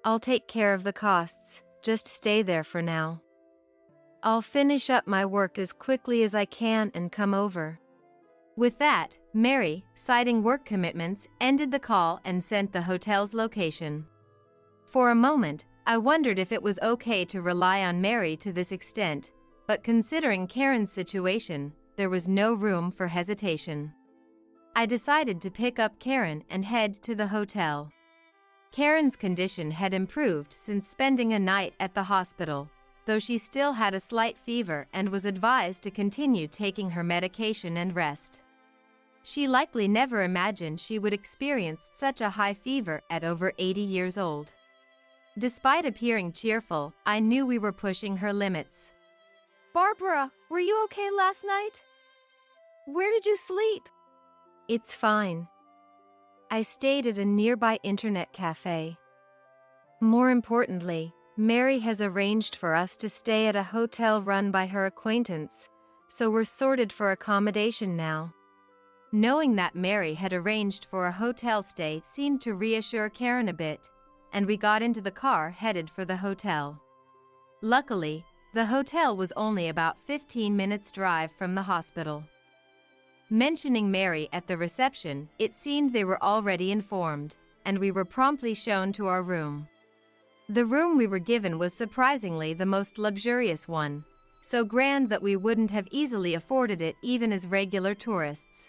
B: I'll take care of the costs, just stay there for now. I'll finish up my work as quickly as I can and come over.
A: With that, Mary, citing work commitments, ended the call and sent the hotel's location. For a moment, I wondered if it was okay to rely on Mary to this extent, but considering Karen's situation, there was no room for hesitation. I decided to pick up Karen and head to the hotel. Karen's condition had improved since spending a night at the hospital, though she still had a slight fever and was advised to continue taking her medication and rest. She likely never imagined she would experience such a high fever at over 80 years old. Despite appearing cheerful, I knew we were pushing her limits.
B: Barbara, were you okay last night? Where did you sleep?
C: It's fine. I stayed at a nearby internet cafe. More importantly, Mary has arranged for us to stay at a hotel run by her acquaintance, so we're sorted for accommodation now.
A: Knowing that Mary had arranged for a hotel stay seemed to reassure Karen a bit, and we got into the car headed for the hotel. Luckily, the hotel was only about 15 minutes' drive from the hospital. Mentioning Mary at the reception, it seemed they were already informed, and we were promptly shown to our room. The room we were given was surprisingly the most luxurious one, so grand that we wouldn't have easily afforded it even as regular tourists.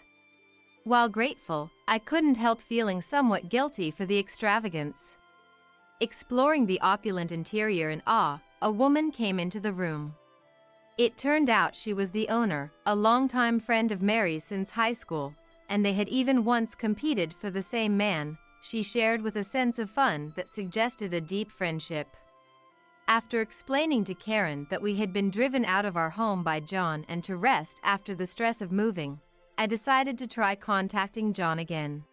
A: While grateful, I couldn't help feeling somewhat guilty for the extravagance. Exploring the opulent interior in awe, a woman came into the room. It turned out she was the owner, a longtime friend of Mary's since high school, and they had even once competed for the same man, she shared with a sense of fun that suggested a deep friendship. After explaining to Karen that we had been driven out of our home by John and to rest after the stress of moving, I decided to try contacting John again.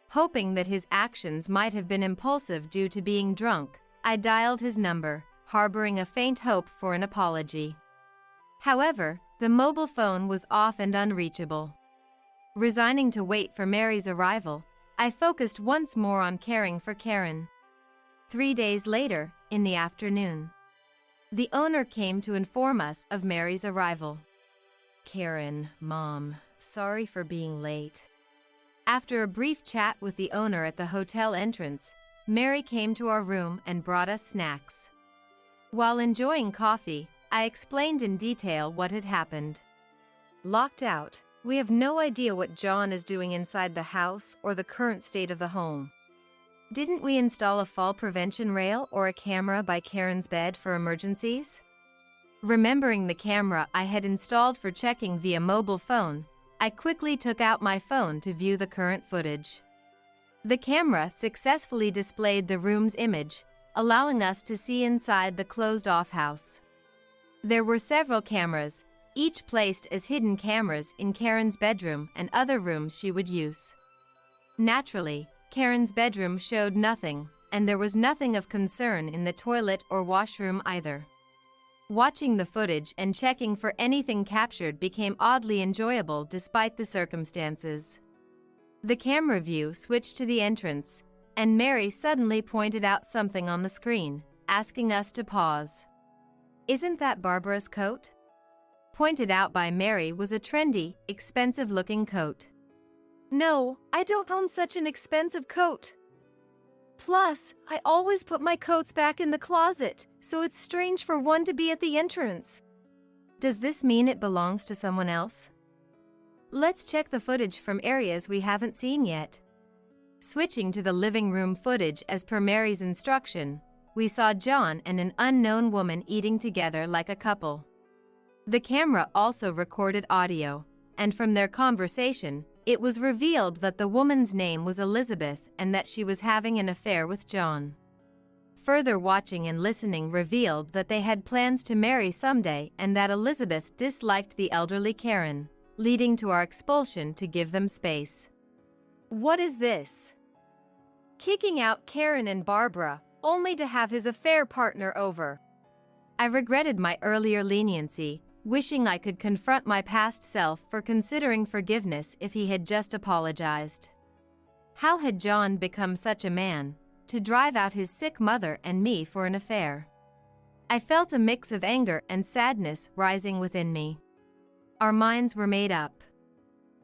A: Hoping that his actions might have been impulsive due to being drunk, I dialed his number, harboring a faint hope for an apology. However, the mobile phone was off and unreachable. Resigning to wait for Mary's arrival, I focused once more on caring for Karen. 3 days later, in the afternoon, the owner came to inform us of Mary's arrival.
C: Karen, Mom, sorry for being late.
A: After a brief chat with the owner at the hotel entrance, Mary came to our room and brought us snacks. While enjoying coffee, I explained in detail what had happened.
B: Locked out. We have no idea what John is doing inside the house or the current state of the home.
A: Didn't we install a fall prevention rail or a camera by Karen's bed for emergencies? Remembering the camera I had installed for checking via mobile phone, I quickly took out my phone to view the current footage. The camera successfully displayed the room's image, allowing us to see inside the closed-off house. There were several cameras, each placed as hidden cameras in Karen's bedroom and other rooms she would use. Naturally, Karen's bedroom showed nothing, and there was nothing of concern in the toilet or washroom either. Watching the footage and checking for anything captured became oddly enjoyable despite the circumstances. The camera view switched to the entrance, and Mary suddenly pointed out something on the screen, asking us to pause. "Isn't that Barbara's coat?" Pointed out by Mary was a trendy, expensive-looking coat.
B: No, I don't own such an expensive coat. Plus, I always put my coats back in the closet, so it's strange for one to be at the entrance.
A: Does this mean it belongs to someone else? Let's check the footage from areas we haven't seen yet. Switching to the living room footage as per Mary's instruction, we saw John and an unknown woman eating together like a couple. The camera also recorded audio, and from their conversation, it was revealed that the woman's name was Elizabeth and that she was having an affair with John. Further watching and listening revealed that they had plans to marry someday and that Elizabeth disliked the elderly Karen, leading to our expulsion to give them space.
B: What is this? Kicking out Karen and Barbara, only to have his affair partner over.
A: I regretted my earlier leniency, wishing I could confront my past self for considering forgiveness if he had just apologized. How had John become such a man, to drive out his sick mother and me for an affair. I felt a mix of anger and sadness rising within me. Our minds were made up.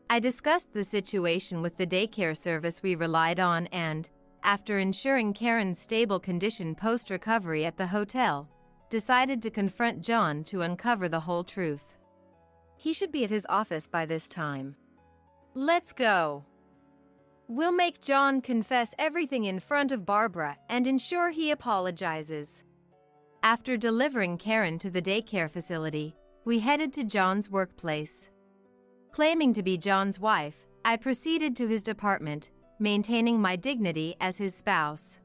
A: I discussed the situation with the daycare service we relied on and, after ensuring Karen's stable condition post-recovery at the hotel, decided to confront John to uncover the whole truth.
B: He should be at his office by this time. Let's go. We'll make John confess everything in front of Barbara and ensure he apologizes.
A: After delivering Karen to the daycare facility, we headed to John's workplace. Claiming to be John's wife, I proceeded to his department, maintaining my dignity as his spouse.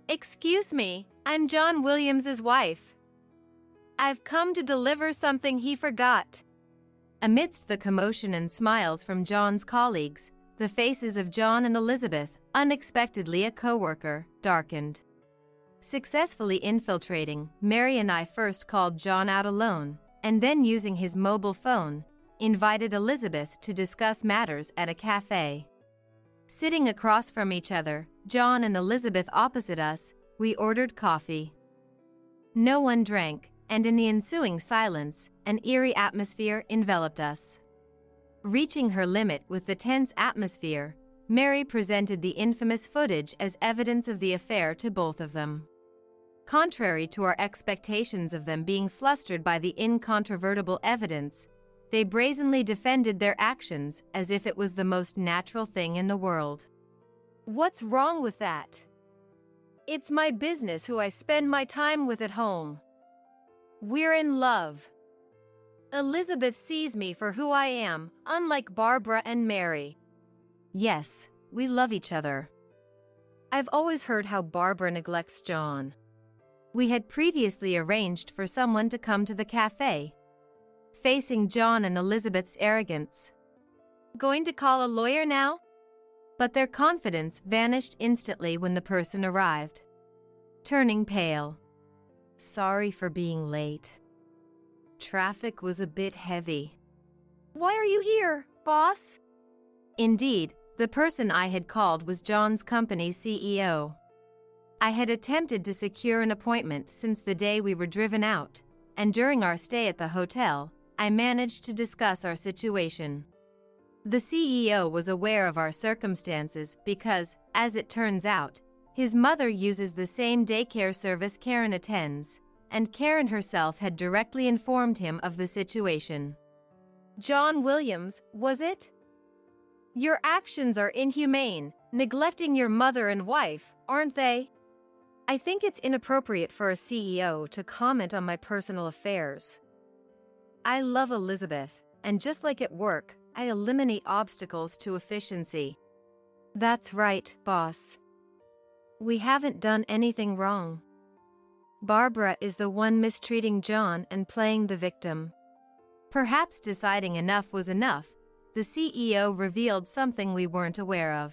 B: Excuse me, I'm John Williams's wife. I've come to deliver something he forgot.
A: Amidst the commotion and smiles from John's colleagues, the faces of John and Elizabeth, unexpectedly a coworker, darkened. Successfully infiltrating, Mary and I first called John out alone, and then using his mobile phone, invited Elizabeth to discuss matters at a cafe. Sitting across from each other, John and Elizabeth opposite us, we ordered coffee. No one drank, and in the ensuing silence, an eerie atmosphere enveloped us. Reaching her limit with the tense atmosphere, Mary presented the infamous footage as evidence of the affair to both of them. Contrary to our expectations of them being flustered by the incontrovertible evidence, they brazenly defended their actions as if it was the most natural thing in the world.
B: What's wrong with that? It's my business who I spend my time with at home. We're in love. Elizabeth sees me for who I am, unlike Barbara and Mary.
A: Yes, we love each other.
B: I've always heard how Barbara neglects John.
A: We had previously arranged for someone to come to the cafe. Facing John and Elizabeth's arrogance.
B: Going to call a lawyer now?
A: But their confidence vanished instantly when the person arrived. Turning pale. Sorry for being late. Traffic was a bit heavy.
B: Why are you here, boss?
A: Indeed, the person I had called was John's company's CEO. I had attempted to secure an appointment since the day we were driven out, and during our stay at the hotel, I managed to discuss our situation. The CEO was aware of our circumstances because, as it turns out, his mother uses the same daycare service Karen attends, and Karen herself had directly informed him of the situation.
B: John Williams, was it? Your actions are inhumane, neglecting your mother and wife, aren't they? I think it's inappropriate for a CEO to comment on my personal affairs. I love Elizabeth, and just like at work, I eliminate obstacles to efficiency.
C: That's right, boss. We haven't done anything wrong. Barbara is the one mistreating John and playing the victim.
A: Perhaps deciding enough was enough, the CEO revealed something we weren't aware of.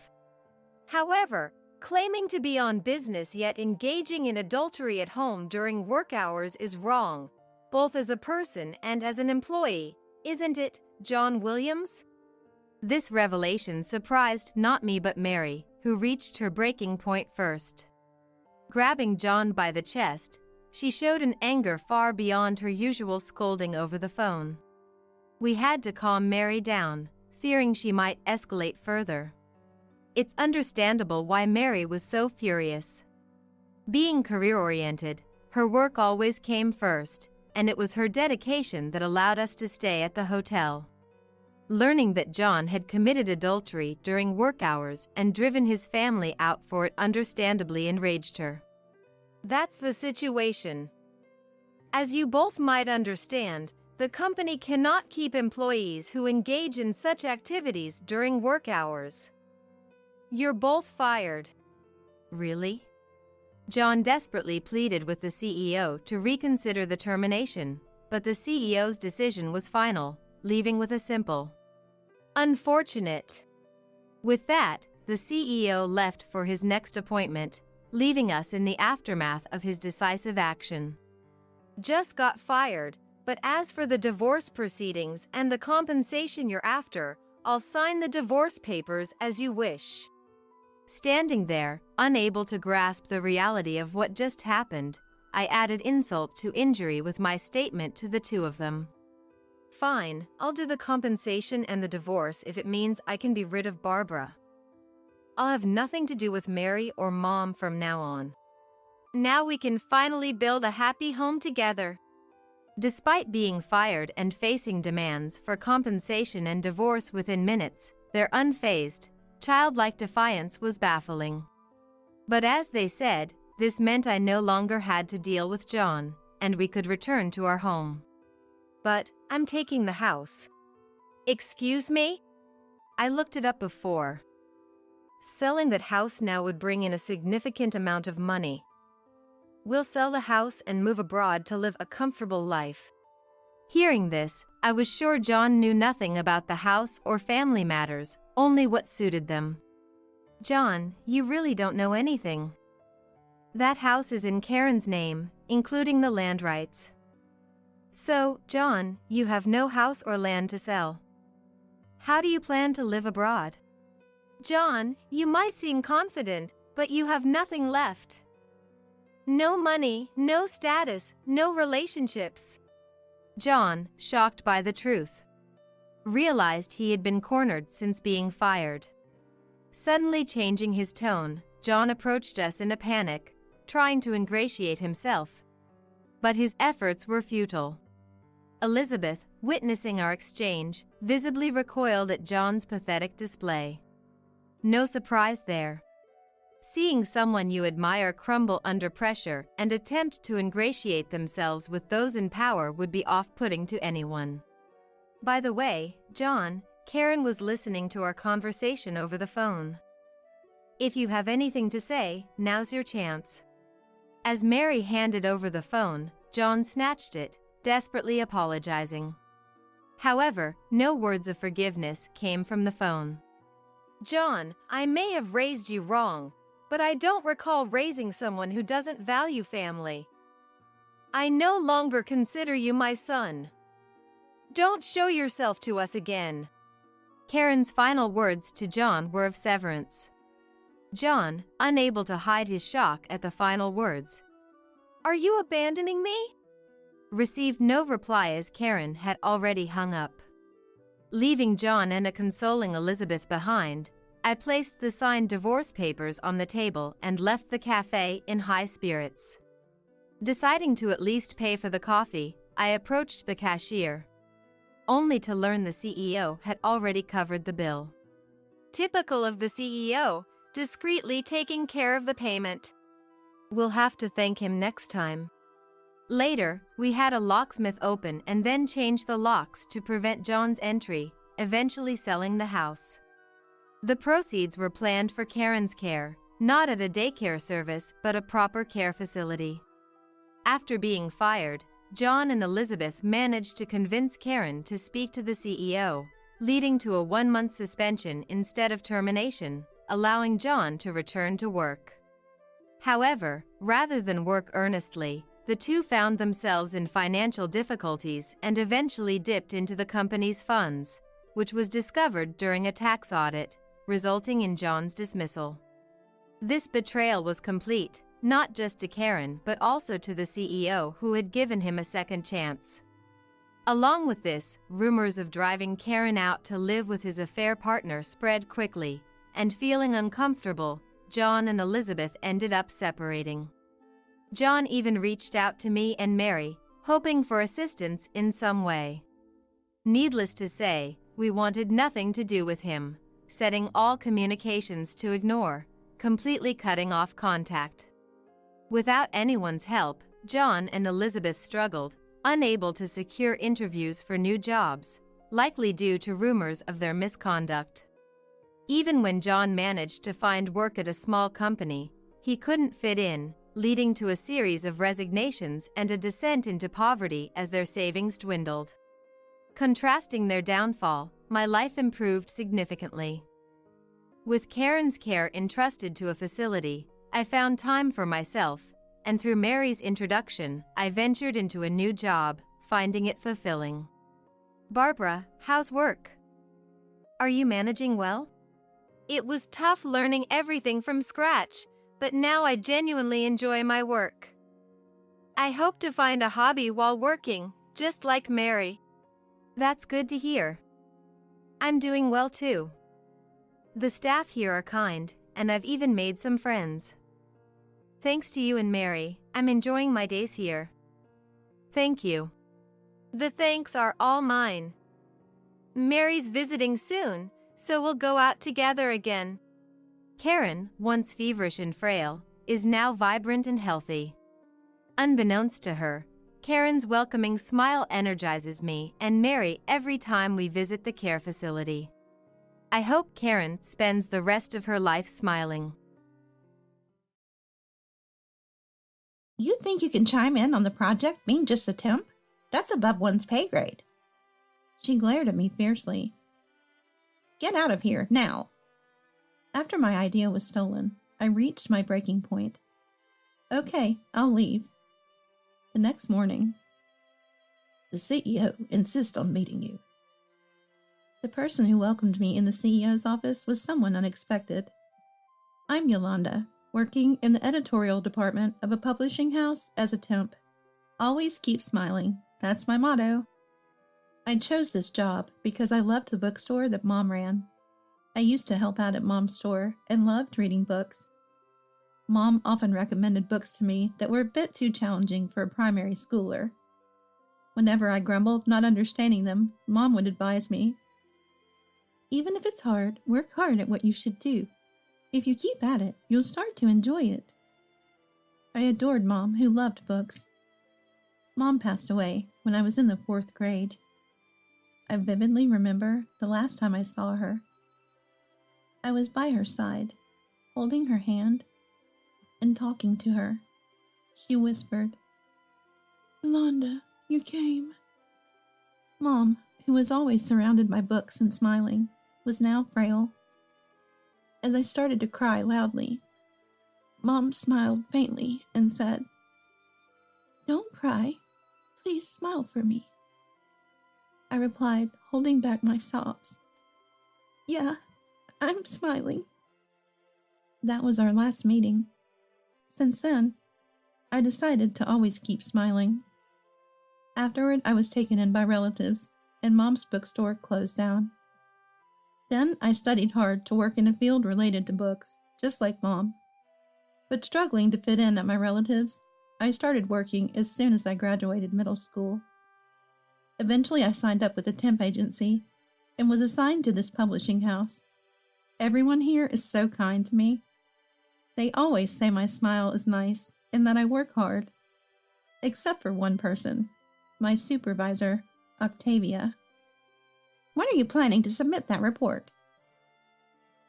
B: However, claiming to be on business yet engaging in adultery at home during work hours is wrong, both as a person and as an employee, isn't it, John Williams?
A: This revelation surprised not me but Mary, who reached her breaking point first. Grabbing John by the chest, she showed an anger far beyond her usual scolding over the phone. We had to calm Mary down, fearing she might escalate further. It's understandable why Mary was so furious. Being career-oriented, her work always came first, and it was her dedication that allowed us to stay at the hotel. Learning that John had committed adultery during work hours and driven his family out for it understandably enraged her.
B: That's the situation. As you both might understand, the company cannot keep employees who engage in such activities during work hours. You're both fired.
A: Really? John desperately pleaded with the CEO to reconsider the termination, but the CEO's decision was final, leaving with a simple,
B: "Unfortunate."
A: With that, the CEO left for his next appointment, leaving us in the aftermath of his decisive action.
B: Just got fired, but as for the divorce proceedings and the compensation you're after, I'll sign the divorce papers as you wish.
A: Standing there, unable to grasp the reality of what just happened, I added insult to injury with my statement to the two of them.
B: Fine, I'll do the compensation and the divorce if it means I can be rid of Barbara. I'll have nothing to do with Mary or Mom from now on. Now we can finally build a happy home together.
A: Despite being fired and facing demands for compensation and divorce within minutes, their unfazed, childlike defiance was baffling. But as they said, this meant I no longer had to deal with John, and we could return to our home.
B: But I'm taking the house. Excuse me?
A: I looked it up before.
B: Selling that house now would bring in a significant amount of money. We'll sell the house and move abroad to live a comfortable life.
A: Hearing this, I was sure John knew nothing about the house or family matters, only what suited them.
B: John, you really don't know anything.
A: That house is in Karen's name, including the land rights.
B: So, John, you have no house or land to sell.
A: How do you plan to live abroad?
B: John, you might seem confident, but you have nothing left. No money, no status, no relationships.
A: John, shocked by the truth, realized he had been cornered since being fired. Suddenly changing his tone, John approached us in a panic, trying to ingratiate himself. But his efforts were futile. Elizabeth, witnessing our exchange, visibly recoiled at John's pathetic display. No surprise there. Seeing someone you admire crumble under pressure and attempt to ingratiate themselves with those in power would be off-putting to anyone.
B: By the way, John, Karen was listening to our conversation over the phone. If you have anything to say, now's your chance.
A: As Mary handed over the phone, John snatched it, desperately apologizing. However, no words of forgiveness came from the phone.
B: John, I may have raised you wrong, but I don't recall raising someone who doesn't value family. I no longer consider you my son. Don't show yourself to us again.
A: Karen's final words to John were of severance. John, unable to hide his shock at the final words,
B: "Are you abandoning me?"
A: received no reply as Karen had already hung up. Leaving John and a consoling Elizabeth behind, I placed the signed divorce papers on the table and left the cafe in high spirits. Deciding to at least pay for the coffee, I approached the cashier, only to learn the CEO had already covered the bill.
B: Typical of the CEO, discreetly taking care of the payment.
A: We'll have to thank him next time. Later, we had a locksmith open and then change the locks to prevent John's entry, eventually selling the house. The proceeds were planned for Karen's care, not at a daycare service but a proper care facility. After being fired, John and Elizabeth managed to convince Karen to speak to the CEO, leading to a 1-month suspension instead of termination, allowing John to return to work. However, rather than work earnestly, the two found themselves in financial difficulties and eventually dipped into the company's funds, which was discovered during a tax audit, resulting in John's dismissal. This betrayal was complete, not just to Karen but also to the CEO who had given him a second chance. Along with this, rumors of driving Karen out to live with his affair partner spread quickly, and feeling uncomfortable, John and Elizabeth ended up separating. John even reached out to me and Mary, hoping for assistance in some way. Needless to say, we wanted nothing to do with him, setting all communications to ignore, completely cutting off contact. Without anyone's help, John and Elizabeth struggled, unable to secure interviews for new jobs, likely due to rumors of their misconduct. Even when John managed to find work at a small company, he couldn't fit in, leading to a series of resignations and a descent into poverty as their savings dwindled. Contrasting their downfall, my life improved significantly. With Karen's care entrusted to a facility, I found time for myself, and through Mary's introduction, I ventured into a new job, finding it fulfilling.
B: Barbara, how's work? Are you managing well? It was tough learning everything from scratch, but now I genuinely enjoy my work. I hope to find a hobby while working, just like Mary.
A: That's good to hear. I'm doing well too. The staff here are kind, and I've even made some friends. Thanks to you and Mary, I'm enjoying my days here. Thank you.
B: The thanks are all mine. Mary's visiting soon, so we'll go out together again.
A: Karen, once feverish and frail, is now vibrant and healthy. Unbeknownst to her, Karen's welcoming smile energizes me and Mary every time we visit the care facility. I hope Karen spends the rest of her life smiling.
D: You think you can chime in on the project being just a temp? That's above one's pay grade. She glared at me fiercely. Get out of here, now. After my idea was stolen, I reached my breaking point. Okay, I'll leave. The next morning, the CEO insists on meeting you. The person who welcomed me in the CEO's office was someone unexpected. I'm Yolanda, working in the editorial department of a publishing house as a temp. Always keep smiling. That's my motto. I chose this job because I loved the bookstore that Mom ran. I used to help out at Mom's store and loved reading books. Mom often recommended books to me that were a bit too challenging for a primary schooler. Whenever I grumbled not understanding them, Mom would advise me, even if it's hard, work hard at what you should do. If you keep at it, you'll start to enjoy it. I adored Mom, who loved books. Mom passed away when I was in the 4th grade. I vividly remember the last time I saw her. I was by her side, holding her hand and talking to her. She whispered, "Yolanda, you came." Mom, who was always surrounded by books and smiling, was now frail. As I started to cry loudly, Mom smiled faintly and said, "Don't cry. Please smile for me." I replied, holding back my sobs, "Yeah, I'm smiling." That was our last meeting. Since then, I decided to always keep smiling. Afterward, I was taken in by relatives, and Mom's bookstore closed down. Then I studied hard to work in a field related to books, just like Mom. But struggling to fit in at my relatives, I started working as soon as I graduated middle school. Eventually, I signed up with a temp agency and was assigned to this publishing house. Everyone here is so kind to me. They always say my smile is nice and that I work hard. Except for one person, my supervisor, Octavia. When are you planning to submit that report?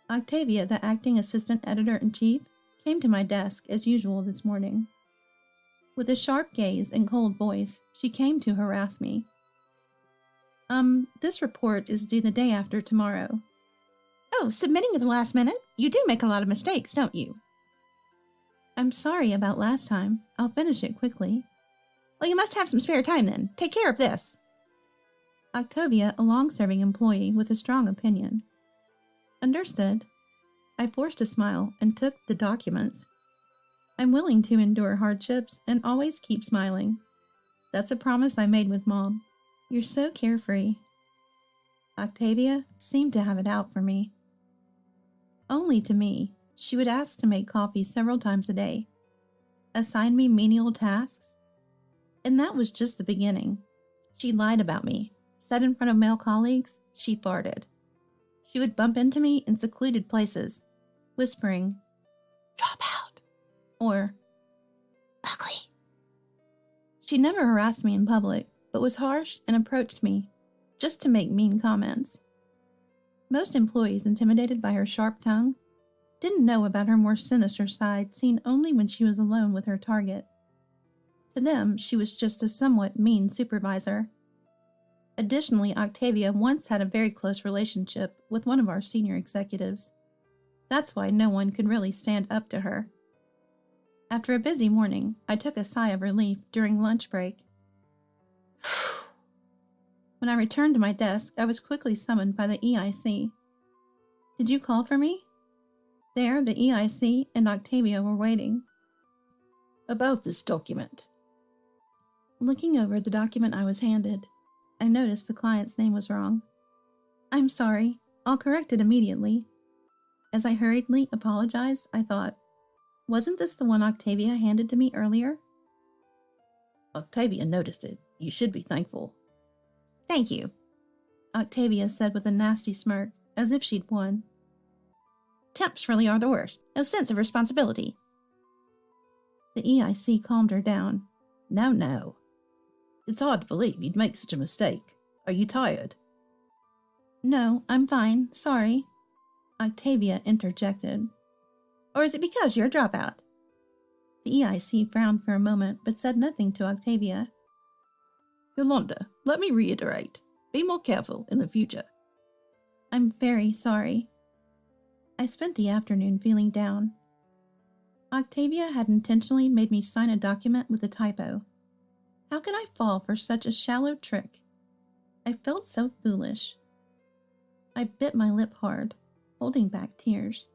D: Octavia, the acting assistant editor-in-chief, came to my desk as usual this morning. With a sharp gaze and cold voice, she came to harass me. This report is due the day after tomorrow." "Oh, submitting at the last minute? You do make a lot of mistakes, don't you?" "I'm sorry about last time. I'll finish it quickly." "Well, you must have some spare time then. Take care of this." Octavia, a long-serving employee with a strong opinion. Understood. I forced a smile and took the documents. I'm willing to endure hardships and always keep smiling. That's a promise I made with Mom. You're so carefree. Octavia seemed to have it out for me. Only to me, she would ask to make coffee several times a day, assign me menial tasks, and that was just the beginning. She lied about me, said in front of male colleagues she farted. She would bump into me in secluded places, whispering, "Drop out," or "Ugly." She never harassed me in public, but was harsh and approached me just to make mean comments. Most employees, intimidated by her sharp tongue, didn't know about her more sinister side seen only when she was alone with her target. To them, she was just a somewhat mean supervisor. Additionally, Octavia once had a very close relationship with one of our senior executives. That's why no one could really stand up to her. After a busy morning, I took a sigh of relief during lunch break. When I returned to my desk, I was quickly summoned by the EIC. "Did you call for me?" There, the EIC and Octavia were waiting.
E: About this document.
D: Looking over the document I was handed, I noticed the client's name was wrong. I'm sorry, I'll correct it immediately. As I hurriedly apologized, I thought, wasn't this the one Octavia handed to me earlier?
E: Octavia noticed it. You should be thankful.
D: Thank you, Octavia said with a nasty smirk, as if she'd won. Temps really are the worst. No sense of responsibility. The EIC calmed her down.
E: No. It's hard to believe you'd make such a mistake. Are you tired?
D: No, I'm fine. Sorry. Octavia interjected. Or is it because you're a dropout? The EIC frowned for a moment, but said nothing to Octavia.
E: Yolanda, let me reiterate. Be more careful in the future.
D: I'm very sorry. I spent the afternoon feeling down. Octavia had intentionally made me sign a document with a typo. How could I fall for such a shallow trick? I felt so foolish. I bit my lip hard, holding back tears.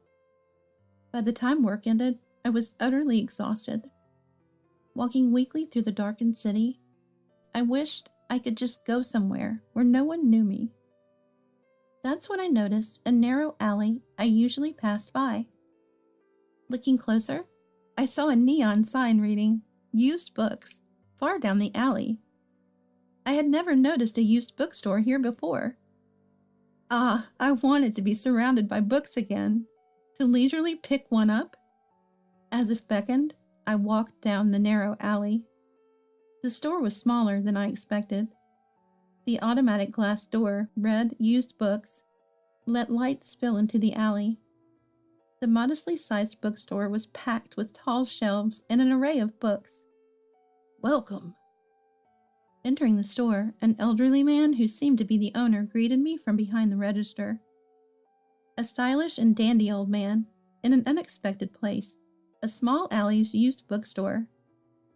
D: By the time work ended, I was utterly exhausted. Walking weakly through the darkened city, I wished I could just go somewhere where no one knew me. That's when I noticed a narrow alley I usually passed by. Looking closer, I saw a neon sign reading, "Used Books," far down the alley. I had never noticed a used bookstore here before. I wanted to be surrounded by books again, to leisurely pick one up. As if beckoned, I walked down the narrow alley. The store was smaller than I expected. The automatic glass door read "Used Books," let light spill into the alley. The modestly sized bookstore was packed with tall shelves and an array of books.
E: Welcome.
D: Entering the store, an elderly man who seemed to be the owner greeted me from behind the register. A stylish and dandy old man, in an unexpected place, a small alley's used bookstore.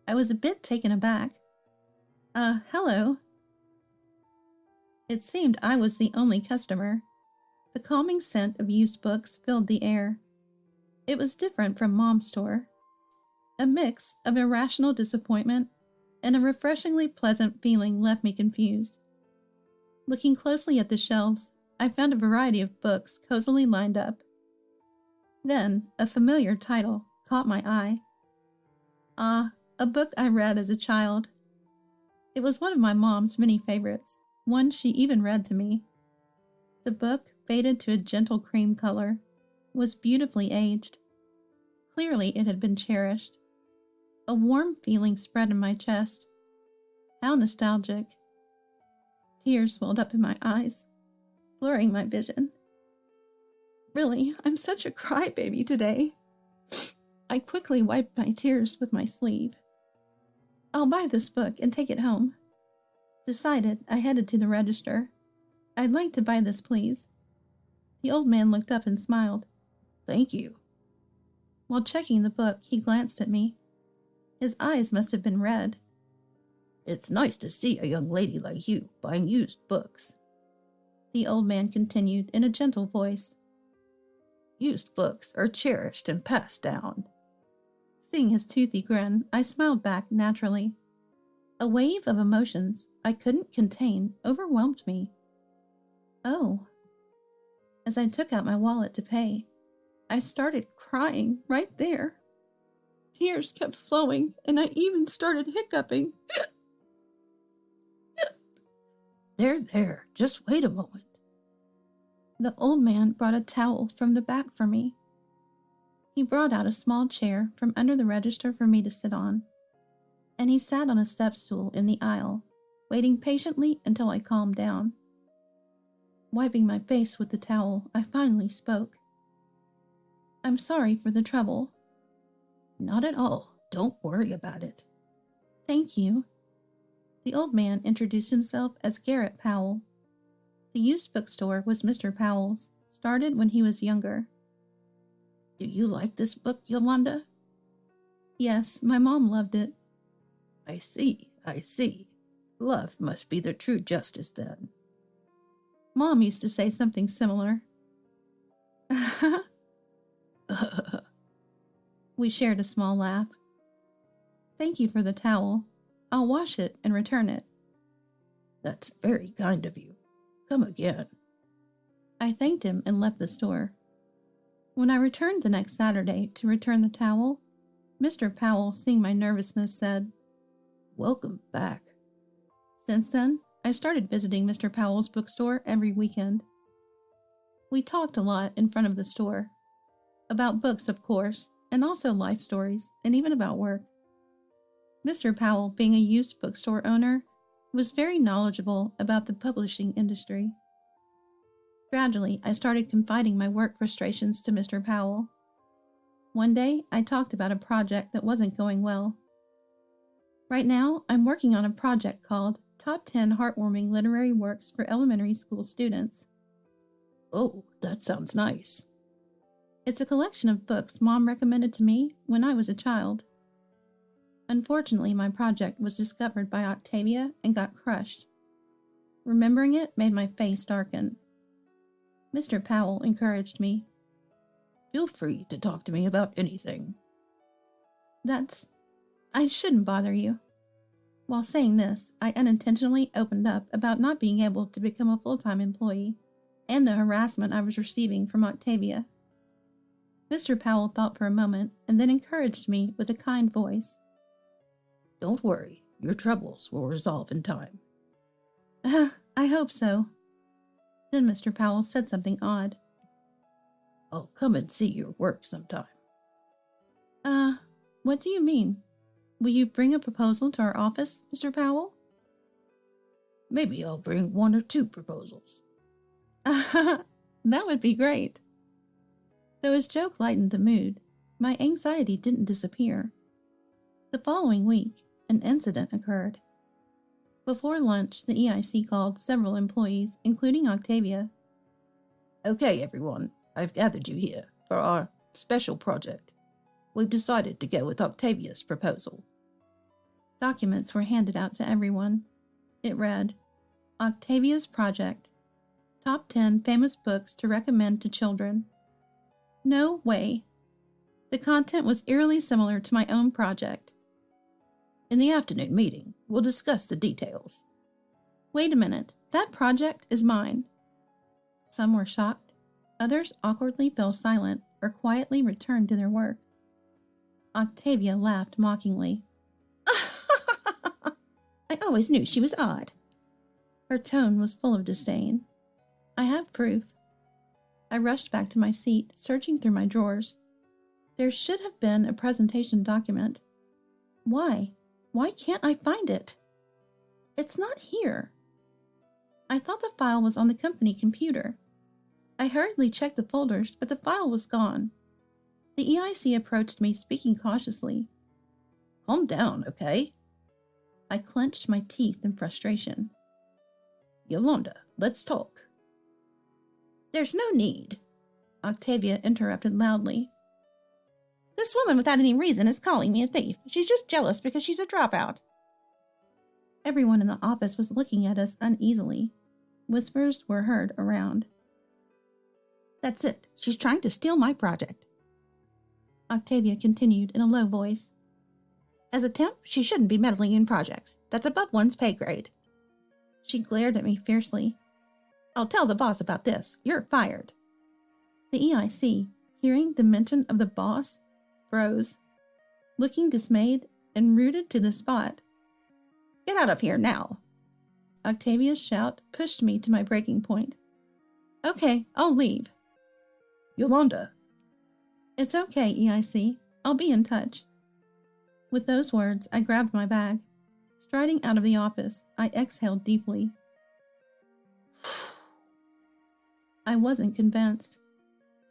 D: I was a bit taken aback. Hello. It seemed I was the only customer. The calming scent of used books filled the air. It was different from Mom's store. A mix of irrational disappointment and a refreshingly pleasant feeling left me confused. Looking closely at the shelves, I found a variety of books cozily lined up. Then, a familiar title caught my eye. A book I read as a child. It was one of my mom's many favorites, one she even read to me. The book, faded to a gentle cream color, was beautifully aged. Clearly it had been cherished. A warm feeling spread in my chest. How nostalgic. Tears welled up in my eyes, blurring my vision. Really, I'm such a crybaby today. I quickly wiped my tears with my sleeve. I'll buy this book and take it home. Decided, I headed to the register. I'd like to buy this, please. The old man looked up and smiled.
E: Thank you.
D: While checking the book, he glanced at me. His eyes must have been red.
E: It's nice to see a young lady like you buying used books.
D: The old man continued in a gentle voice.
E: Used books are cherished and passed down.
D: Seeing his toothy grin, I smiled back naturally. A wave of emotions I couldn't contain overwhelmed me. Oh. As I took out my wallet to pay, I started crying right there. Tears kept flowing, and I even started hiccuping.
E: There, just wait a moment.
D: The old man brought a towel from the back for me. He brought out a small chair from under the register for me to sit on, and he sat on a step stool in the aisle, waiting patiently until I calmed down. Wiping my face with the towel, I finally spoke. I'm sorry for the trouble.
E: Not at all. Don't worry about it.
D: Thank you. The old man introduced himself as Garrett Powell. The used bookstore was Mr. Powell's, started when he was younger.
E: Do you like this book, Yolanda?
D: Yes, my mom loved it.
E: I see. Love must be the true justice then.
D: Mom used to say something similar. We shared a small laugh. Thank you for the towel. I'll wash it and return it.
E: That's very kind of you. Come again.
D: I thanked him and left the store. When I returned the next Saturday to return the towel, Mr. Powell, seeing my nervousness, said,
E: Welcome back.
D: Since then, I started visiting Mr. Powell's bookstore every weekend. We talked a lot in front of the store. About books, of course, and also life stories, and even about work. Mr. Powell, being a used bookstore owner, was very knowledgeable about the publishing industry. Gradually, I started confiding my work frustrations to Mr. Powell. One day, I talked about a project that wasn't going well. Right now, I'm working on a project called Top 10 Heartwarming Literary Works for Elementary School Students.
E: Oh, that sounds nice.
D: It's a collection of books Mom recommended to me when I was a child. Unfortunately, my project was discovered by Octavia and got crushed. Remembering it made my face darken. Mr. Powell encouraged me.
E: Feel free to talk to me about anything.
D: I shouldn't bother you. While saying this, I unintentionally opened up about not being able to become a full-time employee and the harassment I was receiving from Octavia. Mr. Powell thought for a moment and then encouraged me with a kind voice.
E: Don't worry, your troubles will resolve in time.
D: I hope so. Then Mr. Powell said something odd.
E: I'll come and see your work sometime.
D: What do you mean? Will you bring a proposal to our office, Mr. Powell?
E: Maybe I'll bring 1 or 2 proposals.
D: That would be great. Though his joke lightened the mood, my anxiety didn't disappear. The following week, an incident occurred. Before lunch, the EIC called several employees, including Octavia.
E: Okay, everyone, I've gathered you here for our special project. We've decided to go with Octavia's proposal.
D: Documents were handed out to everyone. It read, Octavia's Project. Top 10 famous books to recommend to children. No way. The content was eerily similar to my own project.
E: In the afternoon meeting, we'll discuss the details.
D: Wait a minute, that project is mine. Some were shocked. Others awkwardly fell silent or quietly returned to their work. Octavia laughed mockingly. I always knew she was odd. Her tone was full of disdain. I have proof. I rushed back to my seat, searching through my drawers. There should have been a presentation document. Why? Why can't I find it? It's not here. I thought the file was on the company computer. I hurriedly checked the folders, but the file was gone. The EIC approached me, speaking cautiously.
E: Calm down, okay?
D: I clenched my teeth in frustration.
E: Yolanda, let's talk.
D: There's no need, Octavia interrupted loudly. This woman without any reason is calling me a thief. She's just jealous because she's a dropout. Everyone in the office was looking at us uneasily. Whispers were heard around. That's it. She's trying to steal my project. Octavia continued in a low voice. As a temp, she shouldn't be meddling in projects. That's above one's pay grade. She glared at me fiercely. I'll tell the boss about this. You're fired. The EIC, hearing the mention of the boss, froze, looking dismayed and rooted to the spot. Get out of here now. Octavia's shout pushed me to my breaking point. Okay, I'll leave.
E: Yolanda.
D: It's okay, EIC. I'll be in touch. With those words, I grabbed my bag. Striding out of the office, I exhaled deeply. I wasn't convinced.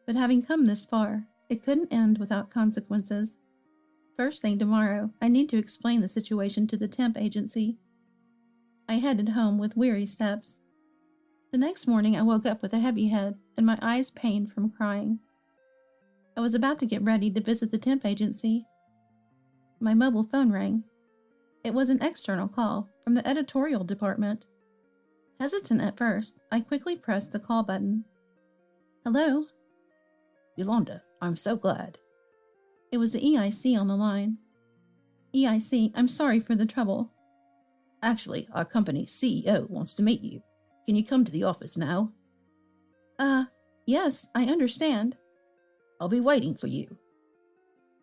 D: But having come this far, it couldn't end without consequences. First thing tomorrow, I need to explain the situation to the temp agency. I headed home with weary steps. The next morning, I woke up with a heavy head and my eyes pained from crying. I was about to get ready to visit the temp agency. My mobile phone rang. It was an external call from the editorial department. Hesitant at first, I quickly pressed the call button. Hello?
E: Yolanda, I'm so glad.
D: It was the EIC on the line. EIC, I'm sorry for the trouble.
E: Actually, our company's CEO wants to meet you. Can you come to the office now?
D: Yes, I understand.
E: I'll be waiting for you.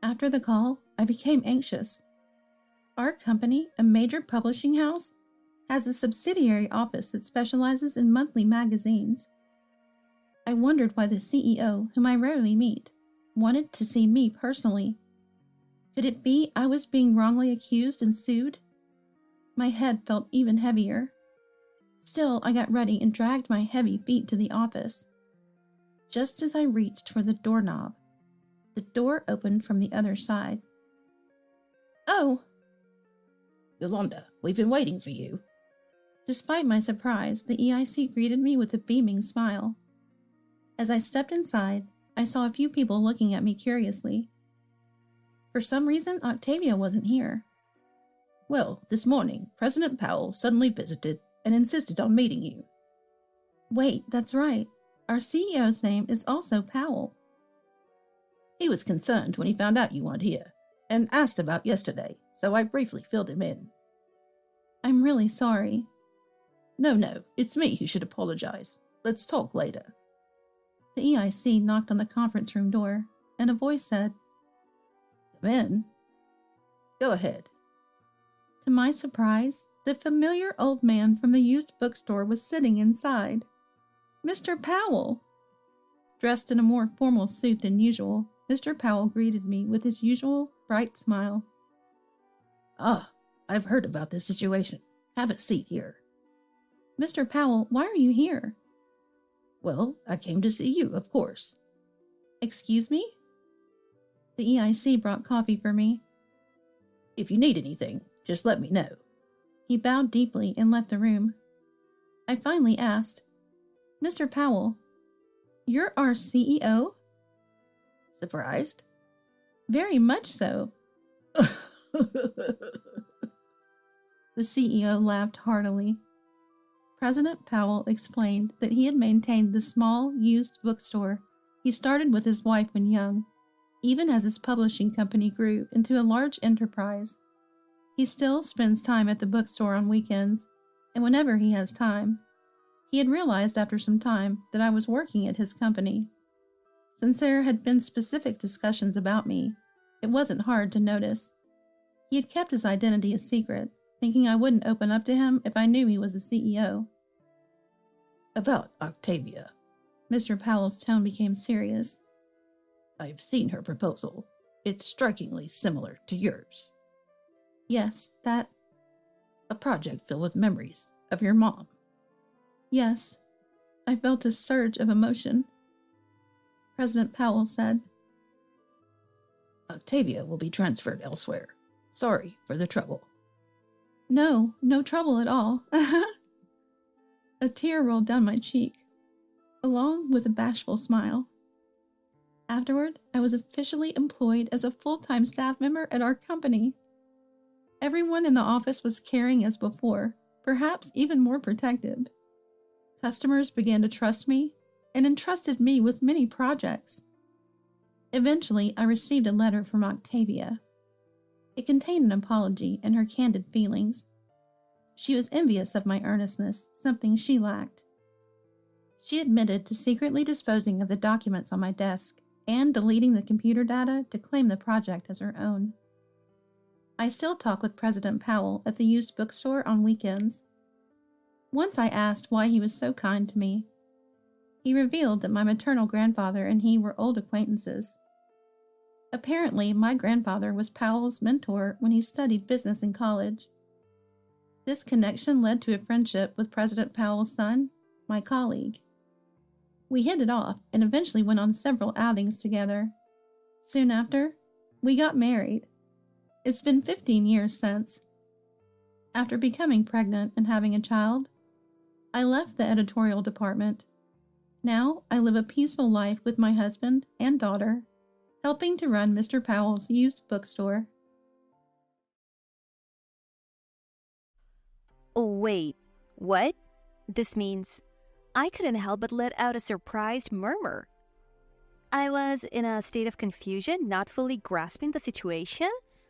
D: After the call, I became anxious. Our company, a major publishing house, has a subsidiary office that specializes in monthly magazines. I wondered why the CEO, whom I rarely meet, wanted to see me personally. Could it be I was being wrongly accused and sued? My head felt even heavier. Still, I got ready and dragged my heavy feet to the office. Just as I reached for the doorknob, the door opened from the other side. Oh!
E: Yolanda, we've been waiting for you.
D: Despite my surprise, the EIC greeted me with a beaming smile. As I stepped inside, I saw a few people looking at me curiously. For some reason, Octavia wasn't here.
E: Well, this morning, President Powell suddenly visited and insisted on meeting you.
D: Wait, that's right. Our CEO's name is also Powell.
E: He was concerned when he found out you weren't here, and asked about yesterday, so I briefly filled him in.
D: I'm really sorry.
E: No, it's me who should apologize. Let's talk later.
D: The EIC knocked on the conference room door, and a voice said,
E: Come in. Go ahead.
D: To my surprise, the familiar old man from the used bookstore was sitting inside. Mr. Powell! Dressed in a more formal suit than usual, Mr. Powell greeted me with his usual bright smile.
E: I've heard about this situation. Have a seat here.
D: Mr. Powell, why are you here?
E: Well, I came to see you, of course.
D: Excuse me? The EIC brought coffee for me.
E: If you need anything, just let me know.
D: He bowed deeply and left the room. I finally asked, Mr. Powell, you're our CEO?
E: Surprised?
D: Very much so. The CEO laughed heartily. President Powell explained that he had maintained the small, used bookstore he started with his wife when young, even as his publishing company grew into a large enterprise. He still spends time at the bookstore on weekends, and whenever he has time. He had realized after some time that I was working at his company. Since there had been specific discussions about me, it wasn't hard to notice. He had kept his identity a secret, thinking I wouldn't open up to him if I knew he was the CEO.
E: About Octavia.
D: Mr. Powell's tone became serious.
E: I've seen her proposal. It's strikingly similar to yours.
D: Yes, that...
E: A project filled with memories of your mom.
D: Yes. I felt a surge of emotion. President Powell said,
E: Octavia will be transferred elsewhere. Sorry for the trouble.
D: No trouble at all. A tear rolled down my cheek, along with a bashful smile. Afterward, I was officially employed as a full-time staff member at our company. Everyone in the office was caring as before, perhaps even more protective. Customers began to trust me and entrusted me with many projects. Eventually, I received a letter from Octavia. It contained an apology and her candid feelings. She was envious of my earnestness, something she lacked. She admitted to secretly disposing of the documents on my desk and deleting the computer data to claim the project as her own. I still talk with President Powell at the used bookstore on weekends. Once I asked why he was so kind to me. He revealed that my maternal grandfather and he were old acquaintances. Apparently, my grandfather was Powell's mentor when he studied business in college. This connection led to a friendship with President Powell's son, my colleague. We hit it off and eventually went on several outings together. Soon after, we got married. It's been 15 years since. After becoming pregnant and having a child, I left the editorial department. Now I live a peaceful life with my husband and daughter, helping to run Mr. Powell's used bookstore.
F: Oh, wait, what? This means I couldn't help but let out a surprised murmur. I was in a state of confusion, not fully grasping the situation,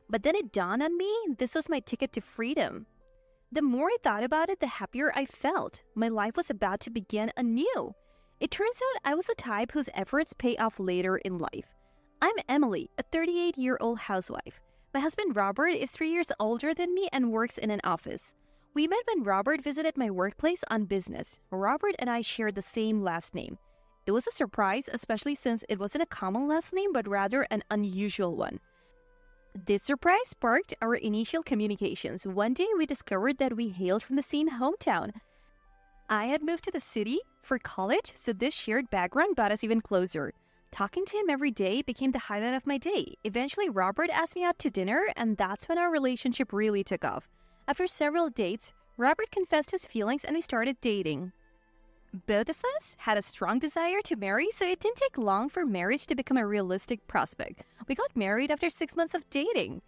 F: but then it dawned on me this was my ticket to freedom. The more I thought about it, the happier I felt. My life was about to begin anew. It turns out I was the type whose efforts pay off later in life. I'm Emily, a 38-year-old housewife. My husband Robert is 3 years older than me and works in an office. We met when Robert visited my workplace on business. Robert and I shared the same last name. It was a surprise, especially since it wasn't a common last name, but rather an unusual one. This surprise sparked our initial communications. One day, we discovered that we hailed from the same hometown. I had moved to the city for college, so this shared background brought us even closer. Talking to him every day became the highlight of my day. Eventually, Robert asked me out to dinner, and that's when our relationship really took off. After several dates, Robert confessed his feelings and we started dating. Both of us had a strong desire to marry, so it didn't take long for marriage to become a realistic prospect. We got married after 6 months of dating.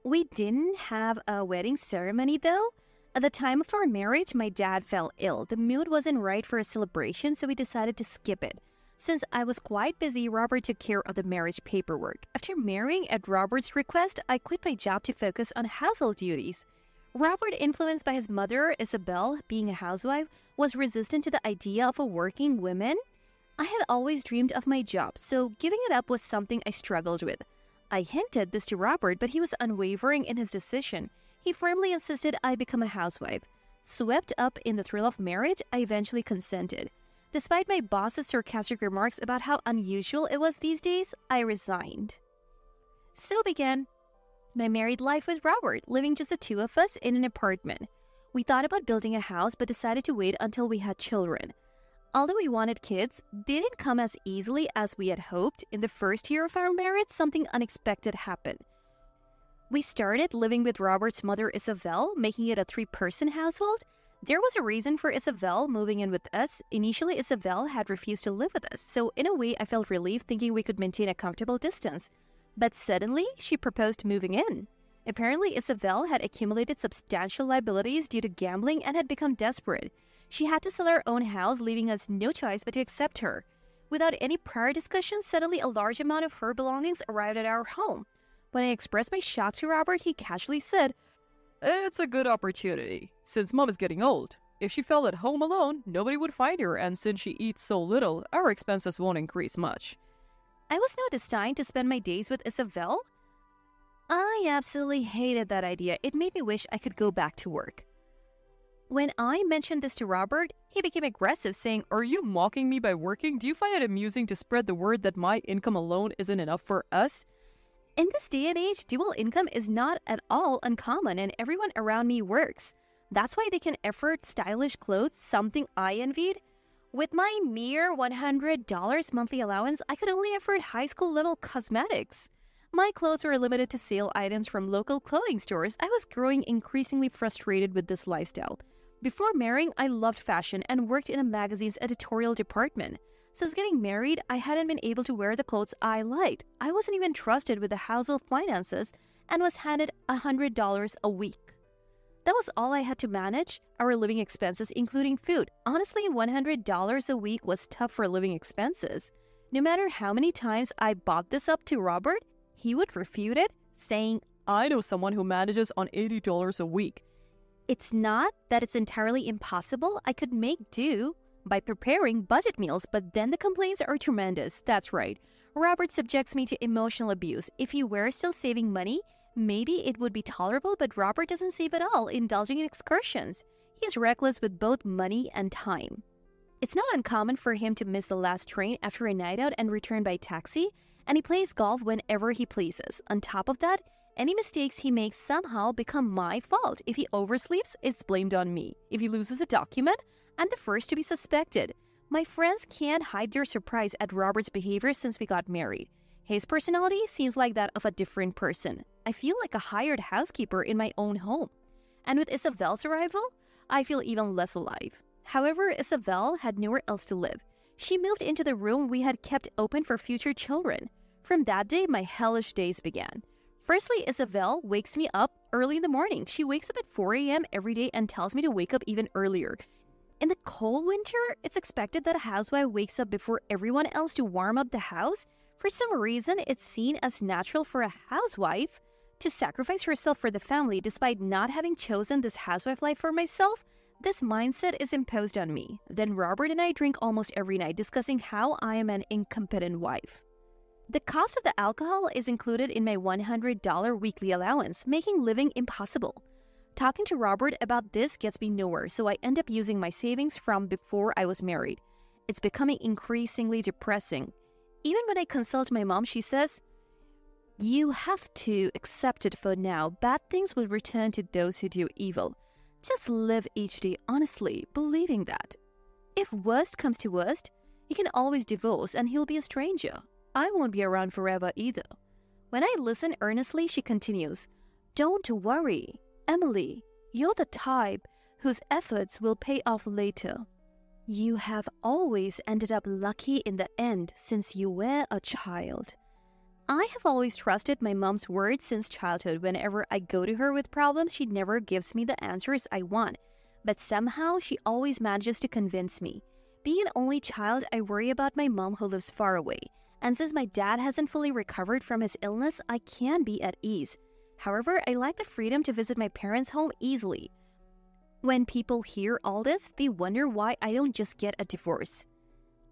F: We didn't have a wedding ceremony, though. At the time of our marriage, my dad fell ill. The mood wasn't right for a celebration, so we decided to skip it. Since I was quite busy, Robert took care of the marriage paperwork. After marrying at Robert's request, I quit my job to focus on household duties. Robert, influenced by his mother, Isabel, being a housewife, was resistant to the idea of a working woman. I had always dreamed of my job, so giving it up was something I struggled with. I hinted this to Robert, but he was unwavering in his decision. He firmly insisted I become a housewife. Swept up in the thrill of marriage, I eventually consented. Despite my boss's sarcastic remarks about how unusual it was these days, I resigned. So began my married life with Robert, living just the two of us in an apartment. We thought about building a house but decided to wait until we had children. Although we wanted kids, they didn't come as easily as we had hoped. In the first year of our marriage, something unexpected happened. We started living with Robert's mother, Isabel, making it a 3-person household. There was a reason for Isabel moving in with us. Initially, Isabel had refused to live with us, so in a way I felt relieved thinking we could maintain a comfortable distance. But suddenly, she proposed moving in. Apparently, Isabel had accumulated substantial liabilities due to gambling and had become desperate. She had to sell her own house, leaving us no choice but to accept her. Without any prior discussion, suddenly a large amount of her belongings arrived at our home. When I expressed my shock to Robert, he casually said,
G: "It's a good opportunity, since Mom is getting old. If she fell at home alone, nobody would find her, and since she eats so little, our expenses won't increase much."
F: I was now destined to spend my days with Isabel. I absolutely hated that idea. It made me wish I could go back to work. When I mentioned this to Robert, he became aggressive, saying,
G: "Are you mocking me by working? Do you find it amusing to spread the word that my income alone isn't enough for us?"
F: In this day and age, dual income is not at all uncommon and everyone around me works. That's why they can afford stylish clothes, something I envied. With my mere $100 monthly allowance, I could only afford high school level cosmetics. My clothes were limited to sale items from local clothing stores. I was growing increasingly frustrated with this lifestyle. Before marrying, I loved fashion and worked in a magazine's editorial department. Since getting married, I hadn't been able to wear the clothes I liked. I wasn't even trusted with the household finances and was handed $100 a week. That was all I had to manage, our living expenses, including food. Honestly, $100 a week was tough for living expenses. No matter how many times I brought this up to Robert, he would refute it, saying,
G: "I know someone who manages on $80 a week."
F: It's not that it's entirely impossible. I could make do by preparing budget meals, but then the complaints are tremendous. That's right. Robert subjects me to emotional abuse. If he were still saving money, maybe it would be tolerable, but Robert doesn't save at all, indulging in excursions. He's reckless with both money and time. It's not uncommon for him to miss the last train after a night out and return by taxi, and he plays golf whenever he pleases. On top of that, any mistakes he makes somehow become my fault. If he oversleeps, it's blamed on me. If he loses a document, I'm the first to be suspected. My friends can't hide their surprise at Robert's behavior since we got married. His personality seems like that of a different person. I feel like a hired housekeeper in my own home. And with Isabel's arrival, I feel even less alive. However, Isabel had nowhere else to live. She moved into the room we had kept open for future children. From that day, my hellish days began. Firstly, Isabel wakes me up early in the morning. She wakes up at 4 a.m. every day and tells me to wake up even earlier. In the cold winter, it's expected that a housewife wakes up before everyone else to warm up the house. For some reason, it's seen as natural for a housewife to sacrifice herself for the family despite not having chosen this housewife life for myself. This mindset is imposed on me. Then Robert and I drink almost every night, discussing how I am an incompetent wife. The cost of the alcohol is included in my $100 weekly allowance, making living impossible. Talking to Robert about this gets me nowhere, so I end up using my savings from before I was married. It's becoming increasingly depressing. Even when I consult my mom, she says, "You have to accept it for now. Bad things will return to those who do evil. Just live each day honestly, believing that. If worst comes to worst, you can always divorce and he'll be a stranger. I won't be around forever either." When I listen earnestly, she continues, "Don't worry, Emily. You're the type whose efforts will pay off later. You have always ended up lucky in the end since you were a child." I have always trusted my mom's words since childhood. Whenever I go to her with problems, she never gives me the answers I want. But somehow, she always manages to convince me. Being an only child, I worry about my mom who lives far away. And since my dad hasn't fully recovered from his illness, I can be at ease. However, I like the freedom to visit my parents' home easily. When people hear all this, they wonder why I don't just get a divorce.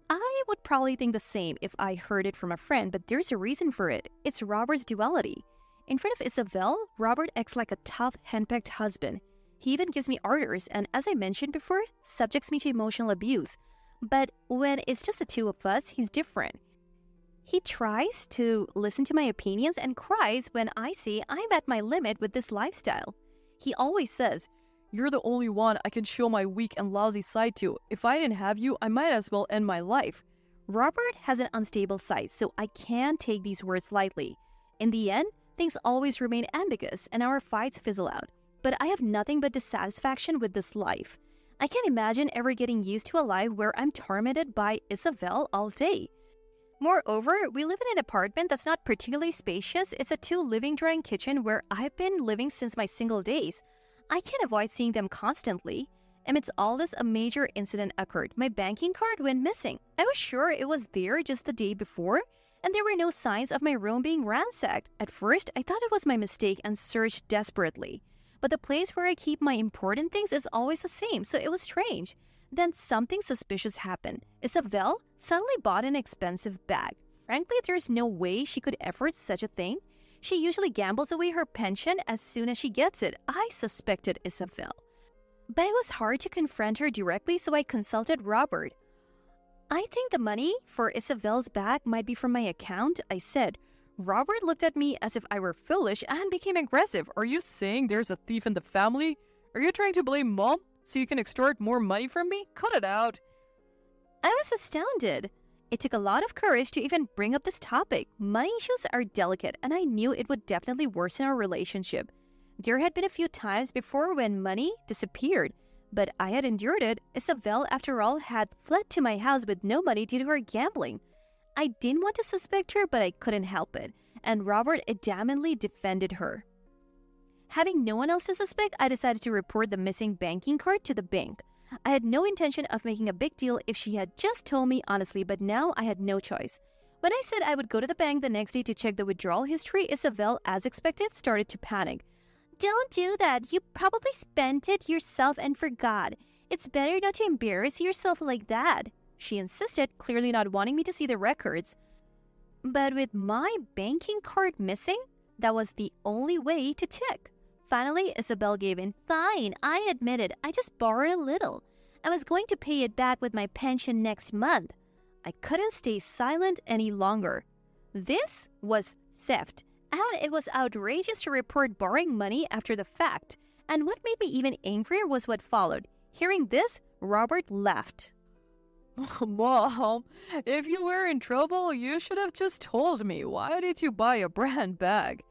F: I would probably think the same if I heard it from a friend, but there's a reason for it. It's Robert's duality. In front of Isabel, Robert acts like a tough, henpecked husband. He even gives me orders and, as I mentioned before, subjects me to emotional abuse. But when it's just the two of us, he's different. He tries to listen to my opinions and cries when I say I'm at my limit with this lifestyle. He always says,
G: "You're the only one I can show my weak and lousy side to. If I didn't have you, I might as well end my life."
F: Robert has an unstable side, so I can't take these words lightly. In the end, things always remain ambiguous and our fights fizzle out. But I have nothing but dissatisfaction with this life. I can't imagine ever getting used to a life where I'm tormented by Isabel all day. Moreover, we live in an apartment that's not particularly spacious. It's a 2 living drawing kitchen where I've been living since my single days. I can't avoid seeing them constantly. Amidst all this, a major incident occurred. My banking card went missing. I was sure it was there just the day before, and there were no signs of my room being ransacked. At first, I thought it was my mistake and searched desperately. But the place where I keep my important things is always the same, so it was strange. Then something suspicious happened. Isabel suddenly bought an expensive bag. Frankly, there's no way she could afford such a thing. She usually gambles away her pension as soon as she gets it. I suspected Isabel. But it was hard to confront her directly, so I consulted Robert. "I think the money for Isabel's bag might be from my account," I said. Robert looked at me as if I were foolish and became aggressive.
G: "Are you saying there's a thief in the family? Are you trying to blame Mom so you can extort more money from me? Cut it out."
F: I was astounded. It took a lot of courage to even bring up this topic. Money issues are delicate, and I knew it would definitely worsen our relationship. There had been a few times before when money disappeared, but I had endured it. Isabel, after all, had fled to my house with no money due to her gambling. I didn't want to suspect her, but I couldn't help it, and Robert adamantly defended her. Having no one else to suspect, I decided to report the missing banking card to the bank. I had no intention of making a big deal if she had just told me honestly, but now I had no choice. When I said I would go to the bank the next day to check the withdrawal history, Isabel, as expected, started to panic. "Don't do that. You probably spent it yourself and forgot. It's better not to embarrass yourself like that," she insisted, clearly not wanting me to see the records. But with my banking card missing, that was the only way to check. Finally, Isabel gave in. "Fine, I admit it. I just borrowed a little. I was going to pay it back with my pension next month." I couldn't stay silent any longer. This was theft, and it was outrageous to report borrowing money after the fact. And what made me even angrier was what followed. Hearing this, Robert laughed.
G: "Mom, if you were in trouble, you should have just told me. Why did you buy a brand bag?"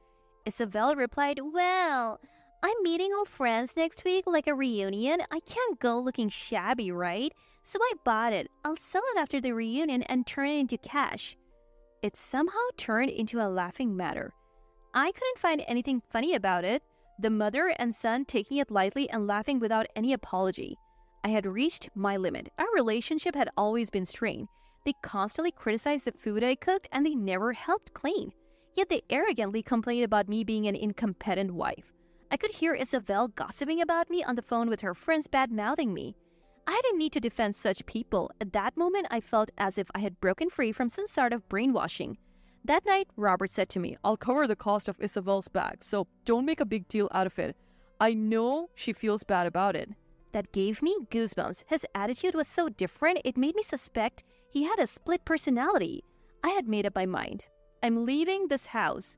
F: Isabel replied, "Well, I'm meeting old friends next week, like a reunion. I can't go looking shabby, right? So I bought it. I'll sell it after the reunion and turn it into cash." It somehow turned into a laughing matter. I couldn't find anything funny about it. The mother and son taking it lightly and laughing without any apology. I had reached my limit. Our relationship had always been strained. They constantly criticized the food I cooked and they never helped clean. Yet they arrogantly complained about me being an incompetent wife. I could hear Isabel gossiping about me on the phone with her friends bad-mouthing me. I didn't need to defend such people. At that moment, I felt as if I had broken free from some sort of brainwashing. That night, Robert said to me,
G: I'll cover the cost of Isabel's bag, so don't make a big deal out of it. I know she feels bad about it.
F: That gave me goosebumps. His attitude was so different, it made me suspect he had a split personality. I had made up my mind. I'm leaving this house.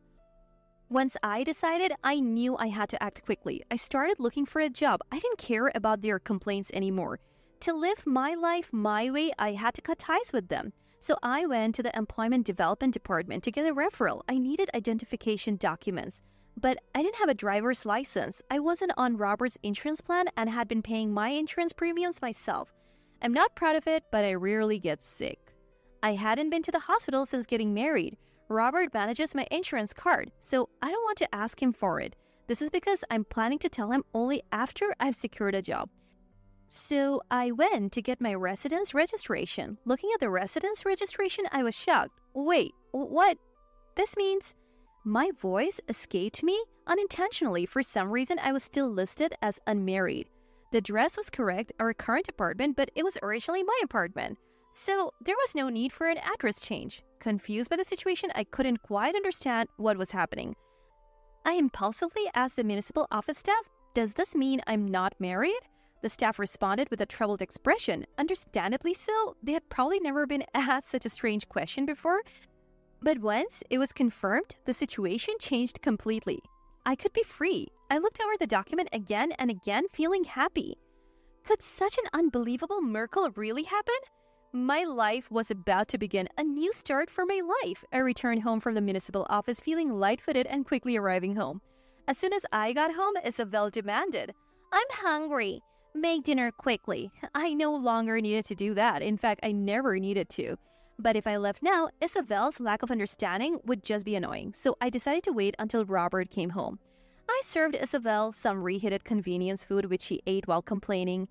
F: Once I decided, I knew I had to act quickly. I started looking for a job. I didn't care about their complaints anymore. To live my life my way, I had to cut ties with them. So I went to the Employment Development Department to get a referral. I needed identification documents. But I didn't have a driver's license. I wasn't on Robert's insurance plan and had been paying my insurance premiums myself. I'm not proud of it, but I rarely get sick. I hadn't been to the hospital since getting married. Robert manages my insurance card, so I don't want to ask him for it. This is because I'm planning to tell him only after I've secured a job. So I went to get my residence registration. Looking at the residence registration, I was shocked. Wait, what? This means my voice escaped me unintentionally. For some reason, I was still listed as unmarried. The address was correct, our current apartment, but it was originally my apartment. So there was no need for an address change. Confused by the situation, I couldn't quite understand what was happening. I impulsively asked the municipal office staff, "Does this mean I'm not married?" The staff responded with a troubled expression. Understandably so, they had probably never been asked such a strange question before. But once it was confirmed, the situation changed completely. I could be free. I looked over the document again and again, feeling happy. Could such an unbelievable miracle really happen? My life was about to begin, a new start for my life. I returned home from the municipal office feeling light-footed and quickly arriving home. As soon as I got home, Isabel demanded, "I'm hungry. Make dinner quickly." I no longer needed to do that. In fact, I never needed to. But if I left now, Isabel's lack of understanding would just be annoying. So I decided to wait until Robert came home. I served Isabel some reheated convenience food which she ate while complaining.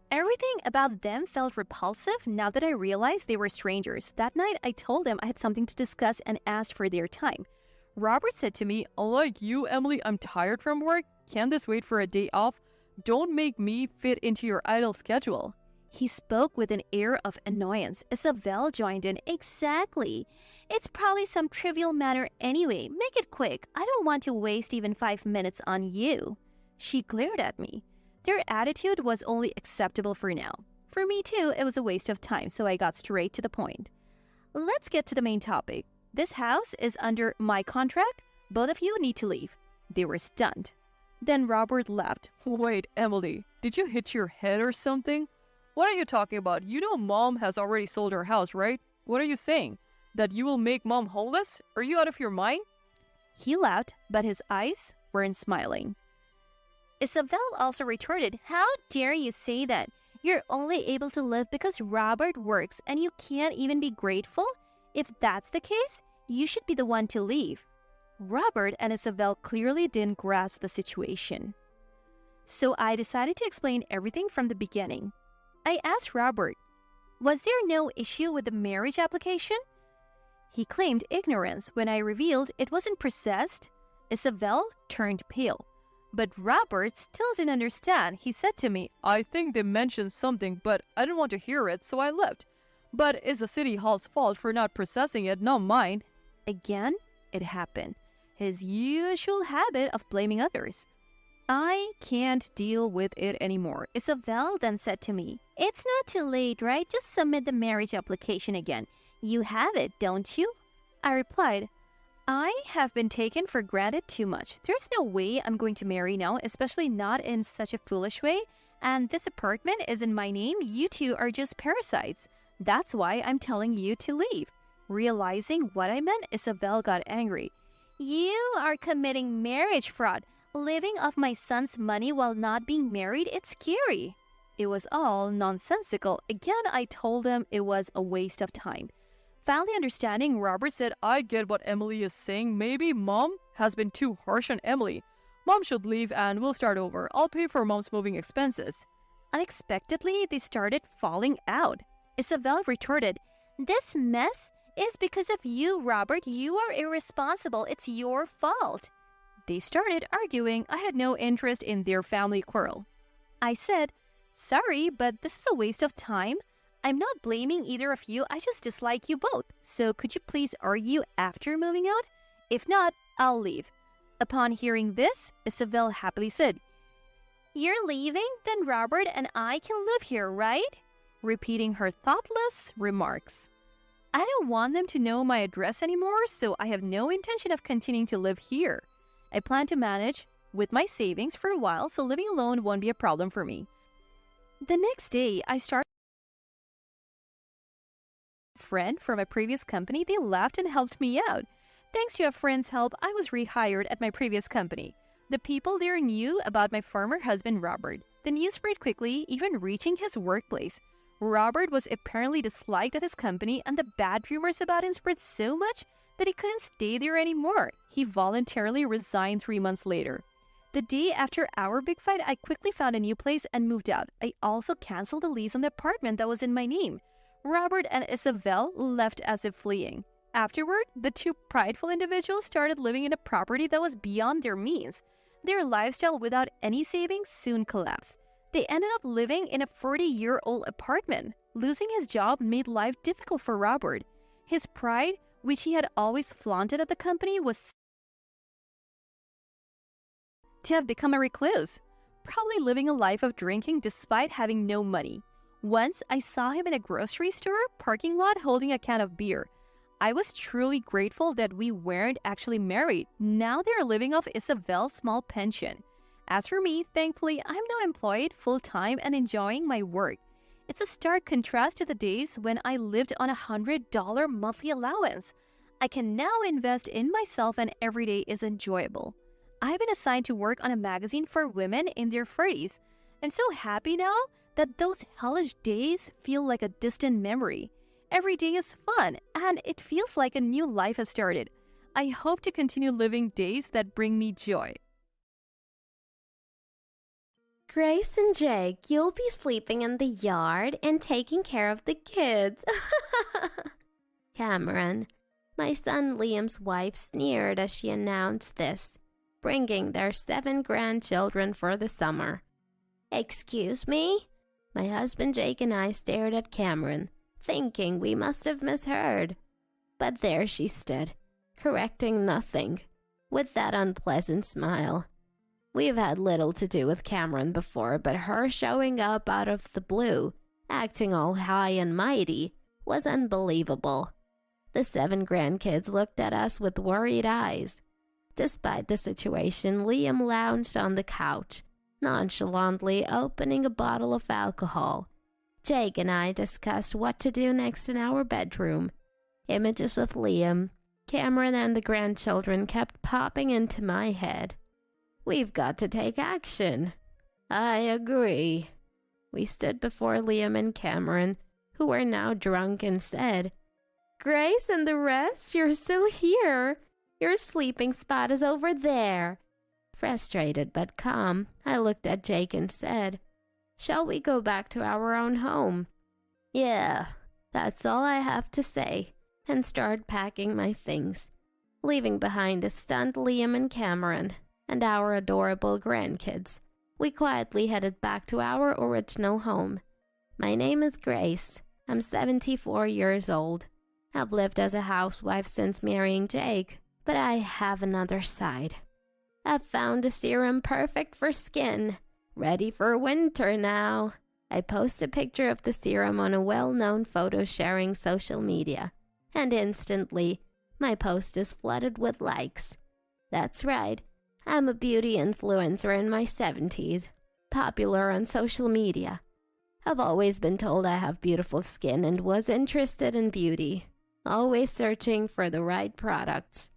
F: Everything about them felt repulsive now that I realized they were strangers. That night, I told them I had something to discuss and asked for their time.
G: Robert said to me, "Unlike you, Emily, I'm tired from work. Can't this wait for a day off? Don't make me fit into your idle schedule."
F: He spoke with an air of annoyance. Isabel joined in. "Exactly. It's probably some trivial matter anyway. Make it quick. I don't want to waste even 5 minutes on you." She glared at me. Their attitude was only acceptable for now. For me too, it was a waste of time, so I got straight to the point. Let's get to the main topic. This house is under my contract. Both of you need to leave. They were stunned. Then Robert laughed.
G: Wait, Emily, did you hit your head or something? What are you talking about? You know Mom has already sold her house, right? What are you saying? That you will make Mom homeless? Are you out of your mind?
F: He laughed, but his eyes weren't smiling. Isabel also retorted, "How dare you say that? You're only able to live because Robert works and you can't even be grateful? If that's the case, you should be the one to leave." Robert and Isabel clearly didn't grasp the situation. So I decided to explain everything from the beginning. I asked Robert, "Was there no issue with the marriage application?" He claimed ignorance when I revealed it wasn't processed. Isabel turned pale. But Robert still didn't understand. He said to me,
G: "I think they mentioned something, but I didn't want to hear it, so I left. But it's the city hall's fault for not processing it, not mine." Again, it happened. His usual habit of blaming others. I can't deal with it anymore.
F: Isabel then said to me, "It's not too late, right? Just submit the marriage application again. You have it, don't you?" I replied, "I have been taken for granted too much. There's no way I'm going to marry now, especially not in such a foolish way. And this apartment is in my name. You two are just parasites. That's why I'm telling you to leave." Realizing what I meant, Isabel got angry. "You are committing marriage fraud. Living off my son's money while not being married, it's scary." It was all nonsensical. Again, I told them it was a waste of time. Finally understanding, Robert said, "I get what Emily is saying. Maybe Mom has been too harsh on Emily. Mom should leave and we'll start over. I'll pay for Mom's moving expenses." Unexpectedly, they started falling out. Isabel retorted, "This mess is because of you, Robert. You are irresponsible. It's your fault." They started arguing. I had no interest in their family quarrel. I said, "Sorry, but this is a waste of time. I'm not blaming either of you. I just dislike you both. So could you please argue after moving out? If not, I'll leave." Upon hearing this, Isabel happily said, "You're leaving? Then Robert and I can live here, right?" Repeating her thoughtless remarks. I don't want them to know my address anymore, so I have no intention of continuing to live here. I plan to manage with my savings for a while, so living alone won't be a problem for me. The next day, I started a friend from a previous company. They laughed and helped me out. Thanks to a friend's help, I was rehired at my previous company. The people there knew about my former husband, Robert. The news spread quickly, even reaching his workplace. Robert was apparently disliked at his company, and the bad rumors about him spread so much that he couldn't stay there anymore. He voluntarily resigned 3 months later. The day after our big fight, I quickly found a new place and moved out. I also canceled the lease on the apartment that was in my name. Robert and Isabel left as if fleeing. Afterward, the two prideful individuals started living in a property that was beyond their means. Their lifestyle without any savings soon collapsed. They ended up living in a 40-year-old apartment. Losing his job made life difficult for Robert. His pride, which he had always flaunted at the company, was to have become a recluse, probably living a life of drinking despite having no money. Once, I saw him in a grocery store parking lot holding a can of beer. I was truly grateful that we weren't actually married. Now they're living off Isabel's small pension. As for me, thankfully, I'm now employed full-time and enjoying my work. It's a stark contrast to the days when I lived on a $100 monthly allowance. I can now invest in myself and every day is enjoyable. I've been assigned to work on a magazine for women in their 40s. I'm so happy now that those hellish days feel like a distant memory. Every day is fun, and it feels like a new life has started. I hope to continue living days that bring me joy.
H: Grace and Jake, you'll be sleeping in the yard and taking care of the kids. Cameron, my son Liam's wife, sneered as she announced this, bringing their 7 grandchildren for the summer. Excuse me? My husband Jake and I stared at Cameron, thinking we must have misheard. But there she stood, correcting nothing, with that unpleasant smile. We've had little to do with Cameron before, but her showing up out of the blue, acting all high and mighty, was unbelievable. The 7 grandkids looked at us with worried eyes. Despite the situation, Liam lounged on the couch, nonchalantly opening a bottle of alcohol. Jake and I discussed what to do next in our bedroom. Images of Liam, Cameron, and the grandchildren kept popping into my head. We've got to take action. I agree. We stood before Liam and Cameron, who were now drunk, and said, Grace and the rest, you're still here. Your sleeping spot is over there. Frustrated but calm, I looked at Jake and said, Shall we go back to our own home? Yeah, that's all I have to say, and start packing my things, leaving behind the stunned Liam and Cameron and our adorable grandkids. We quietly headed back to our original home. My name is Grace. I'm 74 years old. I've lived as a housewife since marrying Jake, but I have another side. I've found a serum perfect for skin. Ready for winter now. I post a picture of the serum on a well-known photo-sharing social media, and instantly, my post is flooded with likes. That's right. I'm a beauty influencer in my 70s, popular on social media. I've always been told I have beautiful skin and was interested in beauty, always searching for the right products.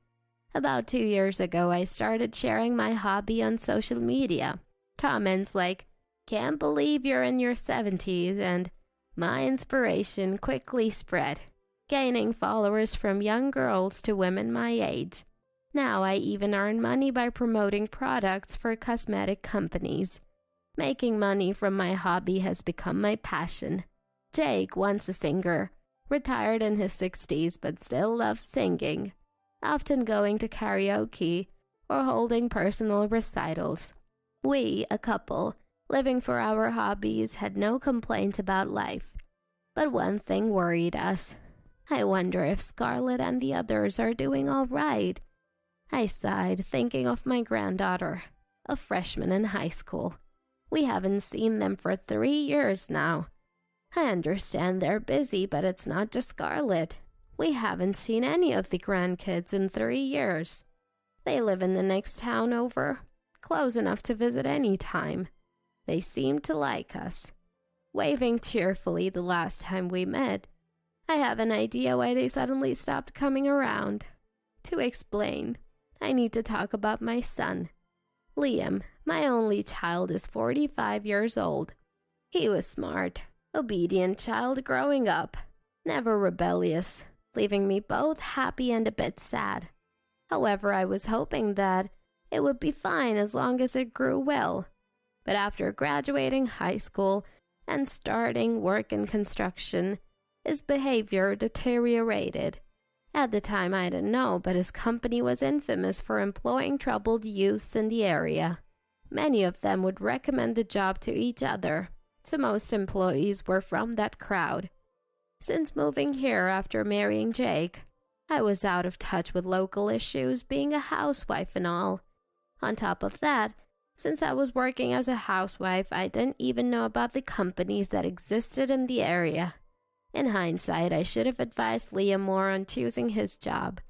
H: About 2 years ago, I started sharing my hobby on social media. Comments like, "Can't believe you're in your 70s," and my inspiration quickly spread, gaining followers from young girls to women my age. Now I even earn money by promoting products for cosmetic companies. Making money from my hobby has become my passion. Jake, once a singer, retired in his 60s but still loves singing, often going to karaoke or holding personal recitals. We, a couple, living for our hobbies, had no complaints about life. But one thing worried us. I wonder if Scarlett and the others are doing all right. I sighed, thinking of my granddaughter, a freshman in high school. We haven't seen them for 3 years now. I understand they're busy, but it's not just Scarlett. We haven't seen any of the grandkids in 3 years. They live in the next town over, close enough to visit any time. They seemed to like us, waving cheerfully the last time we met. I have an idea why they suddenly stopped coming around. To explain, I need to talk about my son. Liam, my only child, is 45 years old. He was smart, obedient child growing up, never rebellious, leaving me both happy and a bit sad. However, I was hoping that it would be fine as long as it grew well. But after graduating high school and starting work in construction, his behavior deteriorated. At the time, I didn't know, but his company was infamous for employing troubled youths in the area. Many of them would recommend the job to each other, so most employees were from that crowd. Since moving here after marrying Jake, I was out of touch with local issues, being a housewife and all. On top of that, since I was working as a housewife, I didn't even know about the companies that existed in the area. In hindsight, I should have advised Liam more on choosing his job,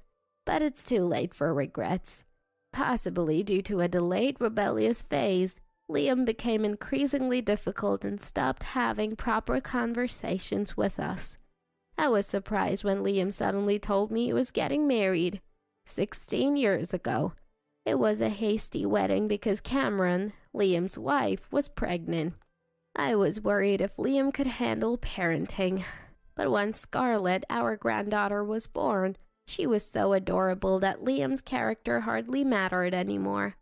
H: but it's too late for regrets. Possibly due to a delayed rebellious phase, Liam became increasingly difficult and stopped having proper conversations with us. I was surprised when Liam suddenly told me he was getting married 16 years ago. It was a hasty wedding because Cameron, Liam's wife, was pregnant. I was worried if Liam could handle parenting. But once Scarlett, our granddaughter, was born, she was so adorable that Liam's character hardly mattered anymore.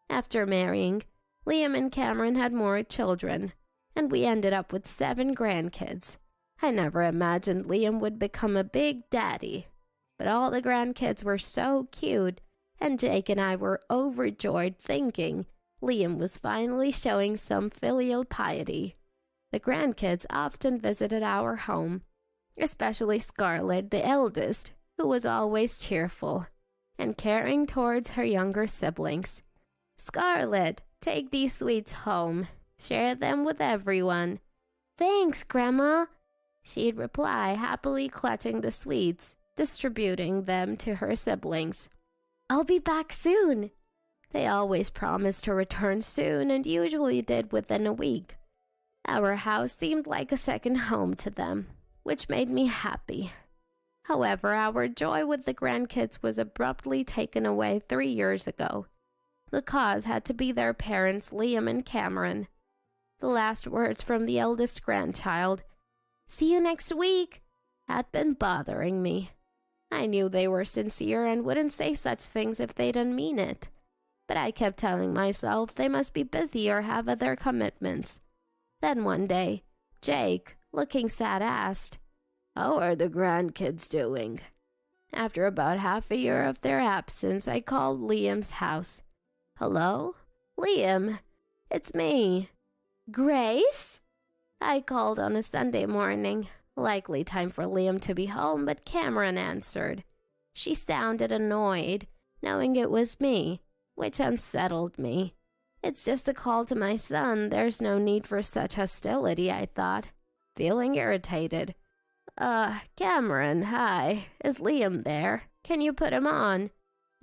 H: After marrying, Liam and Cameron had more children, and we ended up with 7 grandkids. I never imagined Liam would become a big daddy, but all the grandkids were so cute, and Jake and I were overjoyed thinking Liam was finally showing some filial piety. The grandkids often visited our home, especially Scarlett, the eldest, who was always cheerful and caring towards her younger siblings. "Scarlett, take these sweets home. Share them with everyone." "Thanks, Grandma," she'd reply, happily clutching the sweets, distributing them to her siblings. "I'll be back soon." They always promised to return soon and usually did within a week. Our house seemed like a second home to them, which made me happy. However, our joy with the grandkids was abruptly taken away 3 years ago. The cause had to be their parents, Liam and Cameron. The last words from the eldest grandchild, "See you next week," had been bothering me. I knew they were sincere and wouldn't say such things if they didn't mean it. But I kept telling myself they must be busy or have other commitments. Then one day, Jake, looking sad, asked, "How are the grandkids doing?" After about half a year of their absence, I called Liam's house. "Hello? Liam, it's me." "Grace?" I called on a Sunday morning. Likely time for Liam to be home, but Cameron answered. She sounded annoyed, knowing it was me, which unsettled me. It's just a call to my son. There's no need for such hostility, I thought, feeling irritated. Cameron, hi. Is Liam there? Can you put him on?"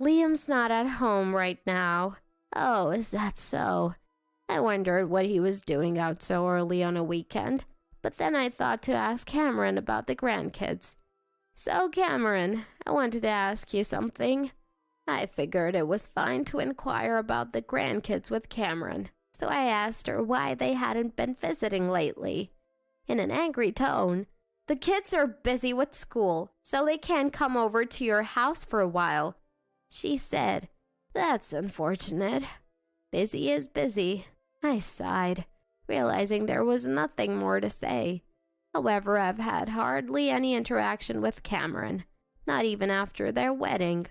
H: "Liam's not at home right now." "Oh, is that so?" I wondered what he was doing out so early on a weekend, but then I thought to ask Cameron about the grandkids. "So, Cameron, I wanted to ask you something." I figured it was fine to inquire about the grandkids with Cameron, so I asked her why they hadn't been visiting lately. In an angry tone, "The kids are busy with school, so they can't come over to your house for a while," she said. "That's unfortunate. Busy is busy. I sighed, realizing there was nothing more to say. However, I've had hardly any interaction with Cameron, not even after their wedding.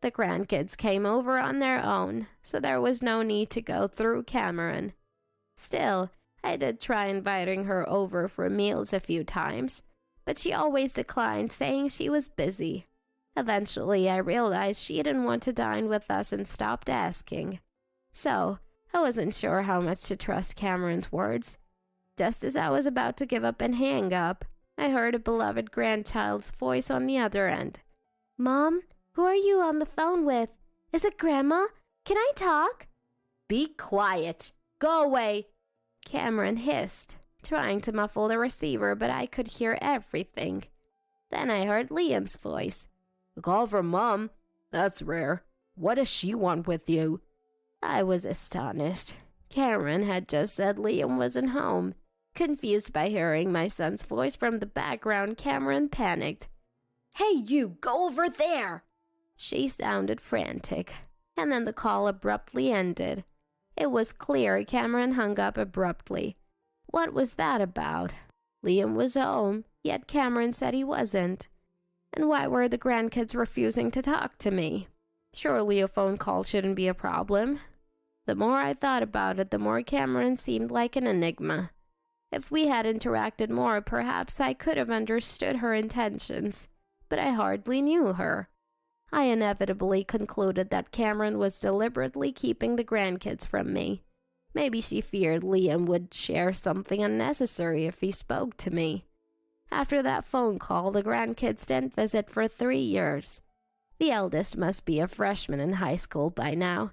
H: The grandkids came over on their own, so there was no need to go through Cameron. Still, I did try inviting her over for meals a few times, but she always declined, saying she was busy. Eventually, I realized she didn't want to dine with us and stopped asking. So, I wasn't sure how much to trust Cameron's words. Just as I was about to give up and hang up, I heard a beloved grandchild's voice on the other end. "Mom, who are you on the phone with? Is it Grandma? Can I talk?" "Be quiet. Go away," Cameron hissed, trying to muffle the receiver, but I could hear everything. Then I heard Liam's voice. "A call from Mom? That's rare. What does she want with you?" I was astonished. Cameron had just said Liam wasn't home. Confused by hearing my son's voice from the background, Cameron panicked. "Hey, you, go over there!" She sounded frantic, and then the call abruptly ended. It was clear Cameron hung up abruptly. What was that about? Liam was home, yet Cameron said he wasn't. And why were the grandkids refusing to talk to me? Surely a phone call shouldn't be a problem. The more I thought about it, the more Cameron seemed like an enigma. If we had interacted more, perhaps I could have understood her intentions, but I hardly knew her. I inevitably concluded that Cameron was deliberately keeping the grandkids from me. Maybe she feared Liam would share something unnecessary if he spoke to me. After that phone call, the grandkids didn't visit for 3 years. The eldest must be a freshman in high school by now.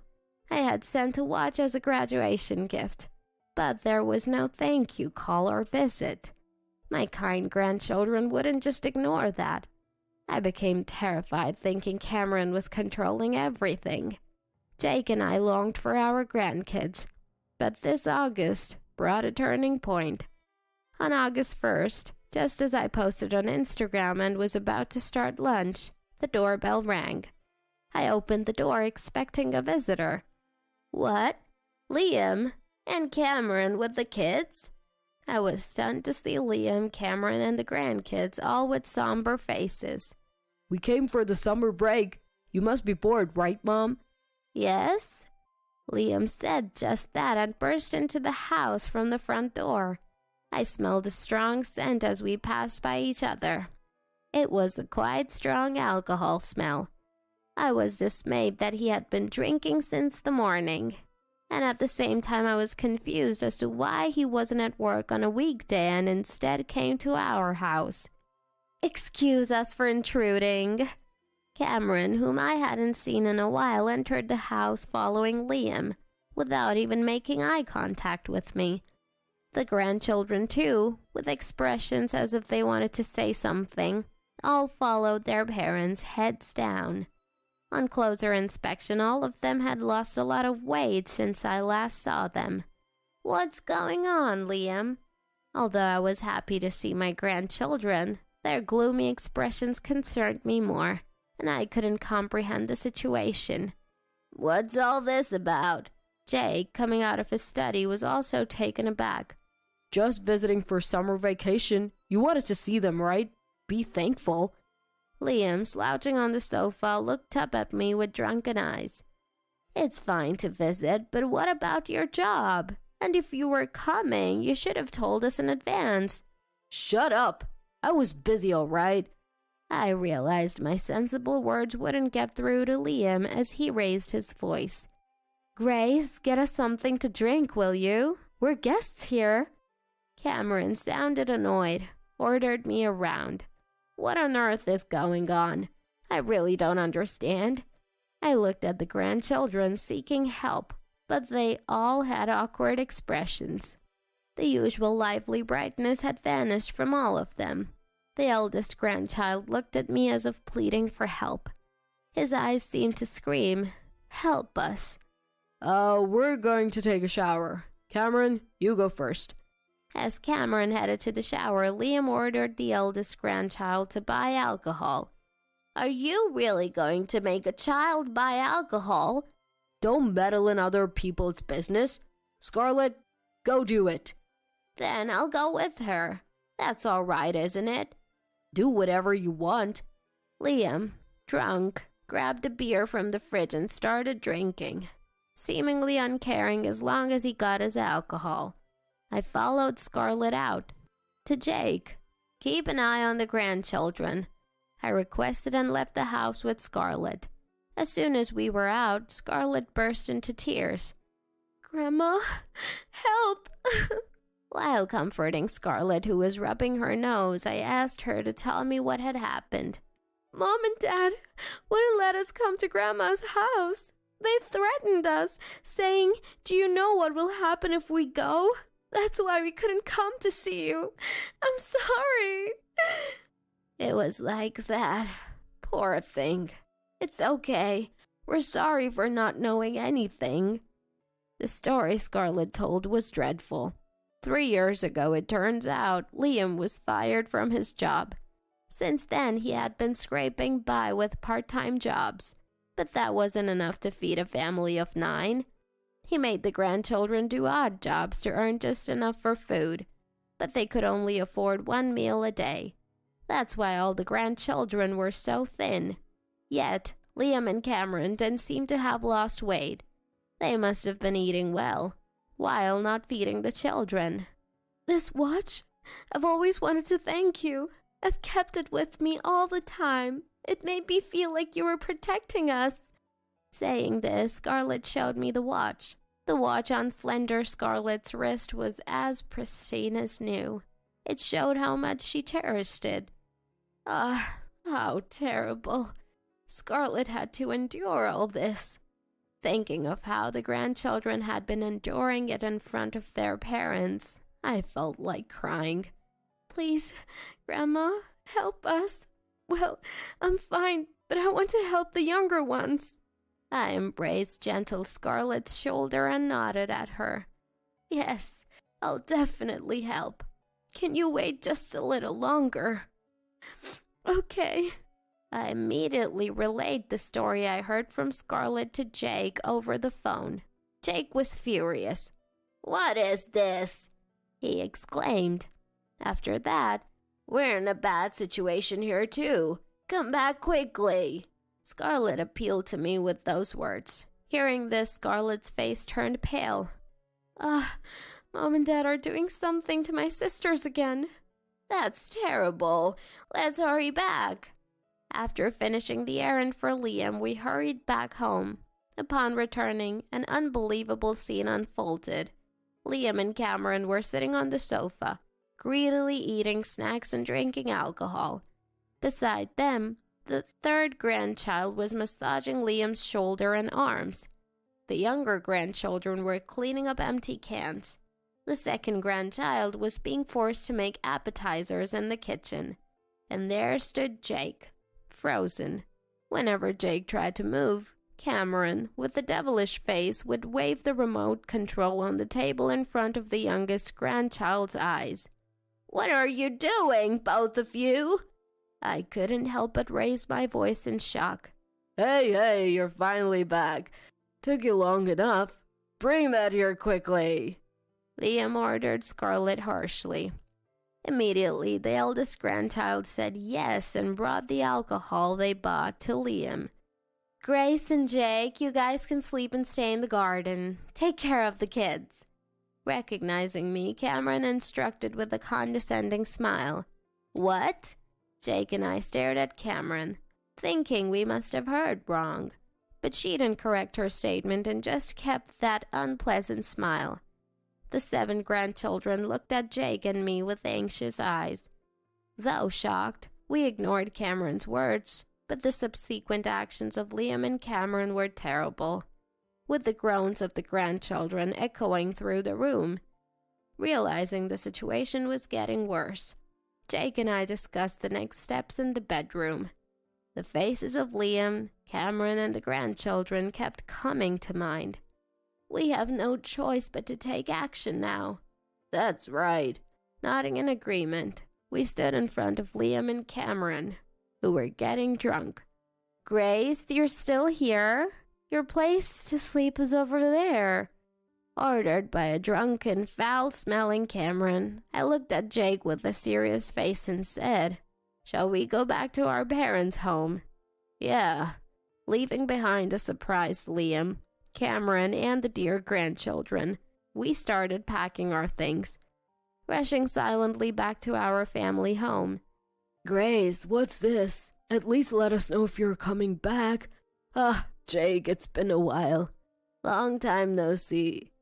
H: I had sent a watch as a graduation gift, but there was no thank you call or visit. My kind grandchildren wouldn't just ignore that. I became terrified thinking Cameron was controlling everything. Jake and I longed for our grandkids, but this August brought a turning point. On August 1st, just as I posted on Instagram and was about to start lunch, the doorbell rang. I opened the door expecting a visitor. What? Liam? And Cameron with the kids? I was stunned to see Liam, Cameron, and the grandkids all with somber faces.
G: "We came for the summer break. You must be bored, right, Mom?"
H: "Yes?" Liam said just that and burst into the house from the front door. I smelled a strong scent as we passed by each other. It was a quite strong alcohol smell. I was dismayed that he had been drinking since the morning, and at the same time I was confused as to why he wasn't at work on a weekday and instead came to our house. "Excuse us for intruding." Cameron, whom I hadn't seen in a while, entered the house following Liam, without even making eye contact with me. The grandchildren, too, with expressions as if they wanted to say something, all followed their parents, heads down. On closer inspection, all of them had lost a lot of weight since I last saw them. "What's going on, Liam?" Although I was happy to see my grandchildren, their gloomy expressions concerned me more, and I couldn't comprehend the situation. "What's all this about?" Jake, coming out of his study, was also taken aback.
G: "Just visiting for summer vacation. You wanted to see them, right? Be thankful."
H: Liam, slouching on the sofa, looked up at me with drunken eyes. "It's fine to visit, but what about your job? And if you were coming, you should have told us in advance."
G: "Shut up. I was busy, all right."
H: I realized my sensible words wouldn't get through to Liam as he raised his voice. "Grace, get us something to drink, will you? We're guests here." Cameron sounded annoyed, ordered me around. What on earth is going on? I really don't understand. I looked at the grandchildren seeking help, but they all had awkward expressions. The usual lively brightness had vanished from all of them. The eldest grandchild looked at me as if pleading for help. His eyes seemed to scream, "Help us."
G: We're going to take a shower. Cameron, you go first."
H: As Cameron headed to the shower, Liam ordered the eldest grandchild to buy alcohol. "Are you really going to make a child buy alcohol?"
G: "Don't meddle in other people's business.
I: Scarlett, go do it.
H: Then I'll go with her. That's all right, isn't it?
I: Do whatever you want.
H: Liam, drunk, grabbed a beer from the fridge and started drinking, seemingly uncaring as long as he got his alcohol. I followed Scarlett out. To Jake, keep an eye on the grandchildren, I requested and left the house with Scarlett. As soon as we were out, Scarlett burst into tears. Grandma, help! While comforting Scarlett, who was rubbing her nose, I asked her to tell me what had happened. Mom and Dad wouldn't let us come to Grandma's house. They threatened us, saying, "Do you know what will happen if we go? That's why we couldn't come to see you. I'm sorry." It was like that. Poor thing. It's okay. We're sorry for not knowing anything. The story Scarlett told was dreadful. 3 years ago, it turns out, Liam was fired from his job. Since then, he had been scraping by with part-time jobs, but that wasn't enough to feed a family of 9. He made the grandchildren do odd jobs to earn just enough for food, but they could only afford 1 meal a day. That's why all the grandchildren were so thin. Yet, Liam and Cameron didn't seem to have lost weight. They must have been eating well, while not feeding the children. This watch? I've always wanted to thank you. I've kept it with me all the time. It made me feel like you were protecting us. Saying this, Scarlett showed me the watch. The watch on slender Scarlett's wrist was as pristine as new. It showed how much she cherished it. Ah, how terrible. Scarlett had to endure all this. Thinking of how the grandchildren had been enduring it in front of their parents, I felt like crying. Please, Grandma, help us. Well, I'm fine, but I want to help the younger ones. I embraced gentle Scarlett's shoulder and nodded at her. Yes, I'll definitely help. Can you wait just a little longer? Okay. I immediately relayed the story I heard from Scarlett to Jake over the phone. Jake was furious. "What is this?" he exclaimed. After that, "We're in a bad situation here too. Come back quickly." Scarlett appealed to me with those words. Hearing this, Scarlett's face turned pale. Mom and Dad are doing something to my sisters again. That's terrible. Let's hurry back. After finishing the errand for Liam, we hurried back home. Upon returning, an unbelievable scene unfolded. Liam and Cameron were sitting on the sofa, greedily eating snacks and drinking alcohol. Beside them, the third grandchild was massaging Liam's shoulder and arms. The younger grandchildren were cleaning up empty cans. The second grandchild was being forced to make appetizers in the kitchen. And there stood Jake, frozen. Whenever Jake tried to move, Cameron, with a devilish face, would wave the remote control on the table in front of the youngest grandchild's eyes. "What are you doing, both of you?" I couldn't help but raise my voice in shock.
I: Hey, you're finally back. Took you long enough. Bring that here quickly. Liam ordered Scarlett harshly. Immediately, the eldest grandchild said yes and brought the alcohol they bought to Liam. "Grace and Jake, you guys can sleep and stay in the garden. Take care of the kids." Recognizing me, Cameron instructed with a condescending smile. "What?" Jake and I stared at Cameron, thinking we must have heard wrong. But she didn't correct her statement and just kept that unpleasant smile. The 7 grandchildren looked at Jake and me with anxious eyes. Though shocked, we ignored Cameron's words, but the subsequent actions of Liam and Cameron were terrible, with the groans of the grandchildren echoing through the room. Realizing the situation was getting worse, Jake and I discussed the next steps in the bedroom. The faces of Liam, Cameron, and the grandchildren kept coming to mind. We have no choice but to take action now. That's right. Nodding in agreement, we stood in front of Liam and Cameron, who were getting drunk. "Grace, you're still here? Your place to sleep is over there."
H: ordered by a drunken, foul-smelling Cameron. I looked at Jake with a serious face and said, "Shall we go back to our parents' home?" "Yeah." Leaving behind a surprised Liam, Cameron, and the dear grandchildren, we started packing our things, rushing silently back to our family home.
I: Grace, what's this? At least let us know if you're coming back. Jake, it's been a while. Long time no see.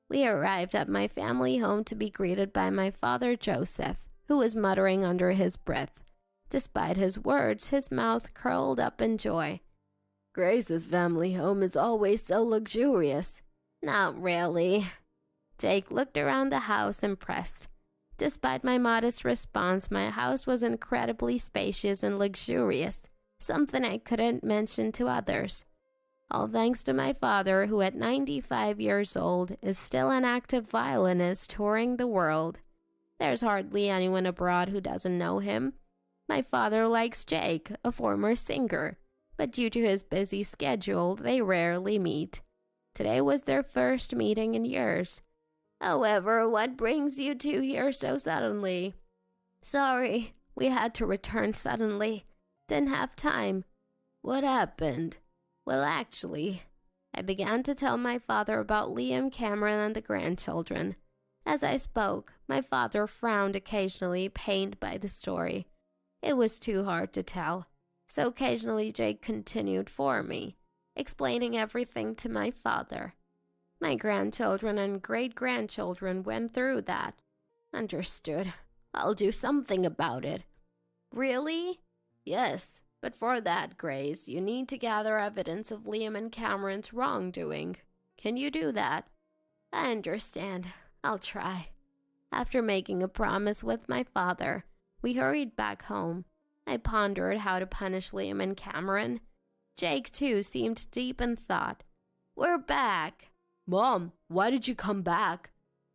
H: We arrived at my family home to be greeted by my father Joseph, who was muttering under his breath. Despite his words, his mouth curled up in joy.
I: Grace's family home is always so luxurious.
H: Not really. Jake looked around the house impressed. Despite my modest response, my house was incredibly spacious and luxurious, something I couldn't mention to others. All thanks to my father, who at 95 years old is still an active violinist touring the world. There's hardly anyone abroad who doesn't know him. My father likes Jake, a former singer, but due to his busy schedule, they rarely meet. Today was their first meeting in years. However, what brings you two here so suddenly? Sorry, we had to return suddenly. Didn't have time.
I: What happened?
H: Well, actually, I began to tell my father about Liam, Cameron, and the grandchildren. As I spoke, my father frowned occasionally, pained by the story. It was too hard to tell, so occasionally Jake continued for me, explaining everything to my father. My grandchildren and great-grandchildren went through that. Understood. I'll do something about it. Really? Yes, but for that, Grace, you need to gather evidence of Liam and Cameron's wrongdoing. Can you do that? I understand. I'll try. After making a promise with my father, we hurried back home. I pondered how to punish Liam and Cameron. Jake, too, seemed deep in thought. We're back.
I: Mom, why did you come back?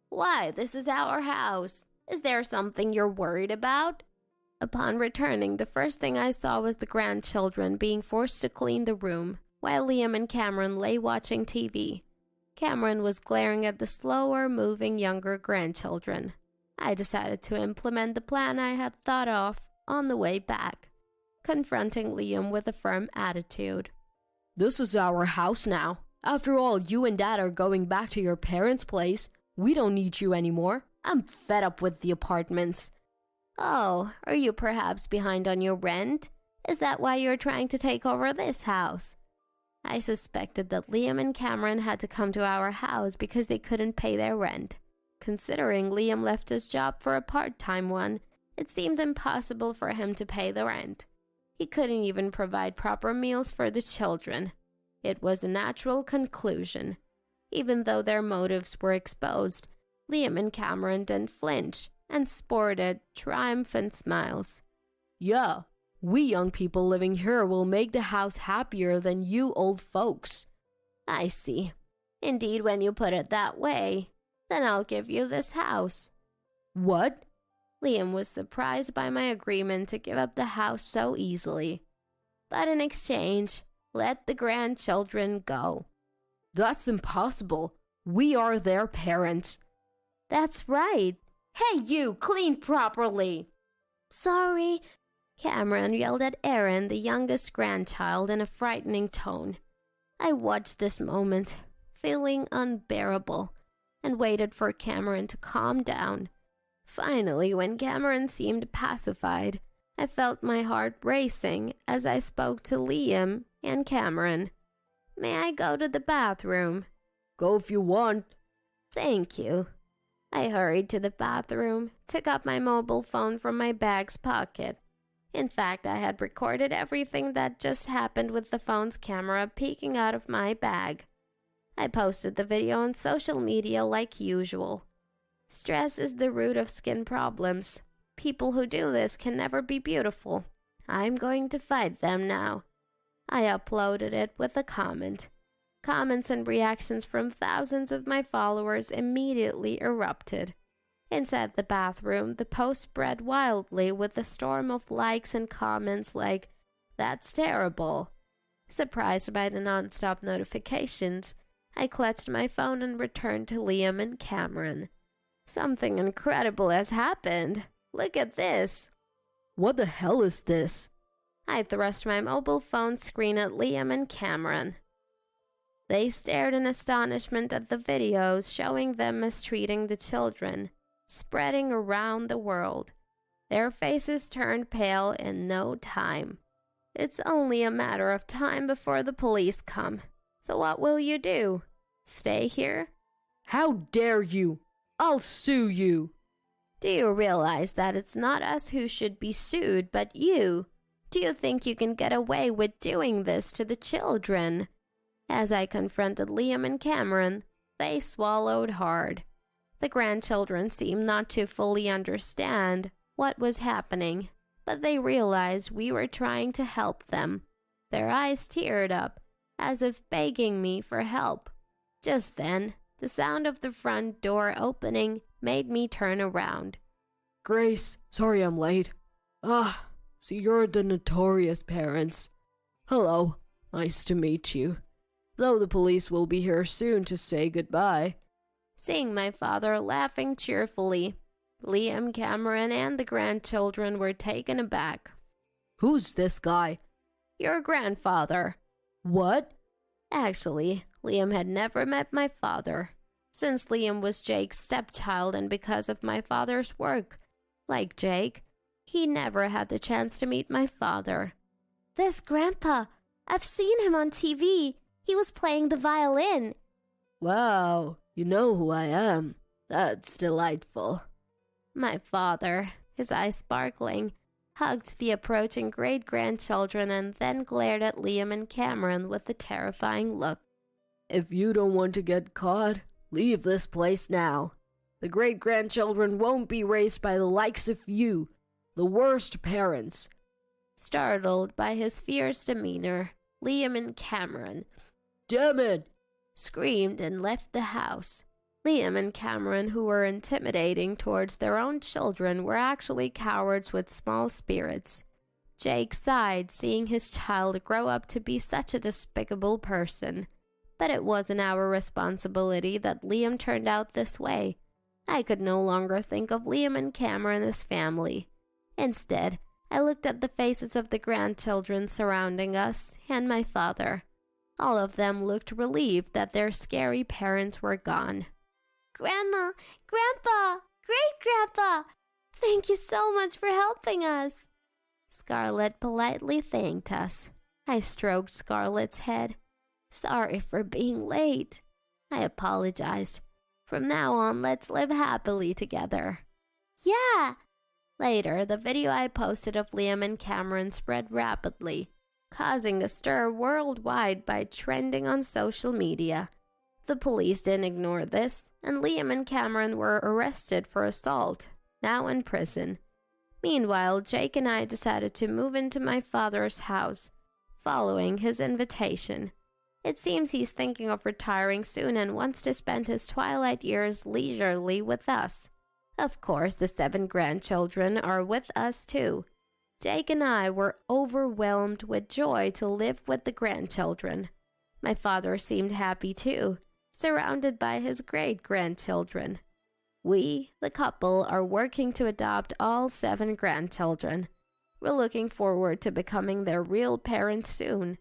H: Why, this is our house. Is there something you're worried about? Upon returning, the first thing I saw was the grandchildren being forced to clean the room, while Liam and Cameron lay watching TV. Cameron was glaring at the slower-moving younger grandchildren. I decided to implement the plan I had thought of on the way back, confronting Liam with a firm attitude.
I: This is our house now. After all, you and Dad are going back to your parents' place. We don't need you anymore. I'm fed up with the apartments.
H: Oh, are you perhaps behind on your rent? Is that why you're trying to take over this house? I suspected that Liam and Cameron had to come to our house because they couldn't pay their rent. Considering Liam left his job for a part-time one, it seemed impossible for him to pay the rent. He couldn't even provide proper meals for the children. It was a natural conclusion. Even though their motives were exposed, Liam and Cameron didn't flinch and sported triumphant smiles.
I: Yeah, we young people living here will make the house happier than you old folks.
H: I see. Indeed, when you put it that way, then I'll give you this house.
I: What?
H: Liam was surprised by my agreement to give up the house so easily. But in exchange, let the grandchildren go.
I: That's impossible. We are their parents.
H: That's right. Hey, you, clean properly. Sorry. Cameron yelled at Aaron, the youngest grandchild, in a frightening tone. I watched this moment, feeling unbearable, and waited for Cameron to calm down. Finally, when Cameron seemed pacified, I felt my heart racing as I spoke to Liam and Cameron. May I go to the bathroom?
I: Go if you want.
H: Thank you. I hurried to the bathroom, took up my mobile phone from my bag's pocket. In fact, I had recorded everything that just happened with the phone's camera peeking out of my bag. I posted the video on social media like usual. Stress is the root of skin problems. People who do this can never be beautiful. I'm going to fight them now. I uploaded it with a comment. Comments and reactions from thousands of my followers immediately erupted. Inside the bathroom, the post spread wildly with a storm of likes and comments like, "That's terrible." Surprised by the non-stop notifications, I clutched my phone and returned to Liam and Cameron. Something incredible has happened. Look at this.
I: What the hell is this?
H: I thrust my mobile phone screen at Liam and Cameron. They stared in astonishment at the videos showing them mistreating the children, spreading around the world. Their faces turned pale in no time. It's only a matter of time before the police come. So what will you do? Stay here?
I: How dare you? I'll sue you.
H: Do you realize that it's not us who should be sued, but you? Do you think you can get away with doing this to the children? As I confronted Liam and Cameron, they swallowed hard. The grandchildren seemed not to fully understand what was happening, but they realized we were trying to help them. Their eyes teared up, as if begging me for help. Just then, the sound of the front door opening made me turn around.
I: Grace, sorry I'm late. So you're the notorious parents. Hello, nice to meet you. Though the police will be here soon to say goodbye.
H: Seeing my father laughing cheerfully, Liam, Cameron, and the grandchildren were taken aback.
I: Who's this guy?
H: Your grandfather.
I: What?
H: Actually, Liam had never met my father, since Liam was Jake's stepchild and because of my father's work. Like Jake, he never had the chance to meet my father.
B: This grandpa, I've seen him on TV. He was playing the violin.
I: Wow, you know who I am. That's delightful.
H: My father, his eyes sparkling, hugged the approaching great-grandchildren and then glared at Liam and Cameron with a terrifying look.
I: If you don't want to get caught, leave this place now. The great-grandchildren won't be raised by the likes of you, the worst parents.
H: Startled by his fierce demeanor, Liam and Cameron,
I: damn it,
H: screamed and left the house. Liam and Cameron, who were intimidating towards their own children, were actually cowards with small spirits. Jake sighed, seeing his child grow up to be such a despicable person. But it wasn't our responsibility that Liam turned out this way. I could no longer think of Liam and Cameron as family. Instead, I looked at the faces of the grandchildren surrounding us and my father. All of them looked relieved that their scary parents were gone.
B: Grandma, Grandpa, Great-Grandpa, thank you so much for helping us.
H: Scarlett politely thanked us. I stroked Scarlett's head. Sorry for being late. I apologized. From now on, let's live happily together.
B: Yeah.
H: Later, the video I posted of Liam and Cameron spread rapidly, causing a stir worldwide by trending on social media. The police didn't ignore this, and Liam and Cameron were arrested for assault, now in prison. Meanwhile, Jake and I decided to move into my father's house, following his invitation. It seems he's thinking of retiring soon and wants to spend his twilight years leisurely with us. Of course, the 7 grandchildren are with us too. Jake and I were overwhelmed with joy to live with the grandchildren. My father seemed happy too, surrounded by his great-grandchildren. We, the couple, are working to adopt all 7 grandchildren. We're looking forward to becoming their real parents soon.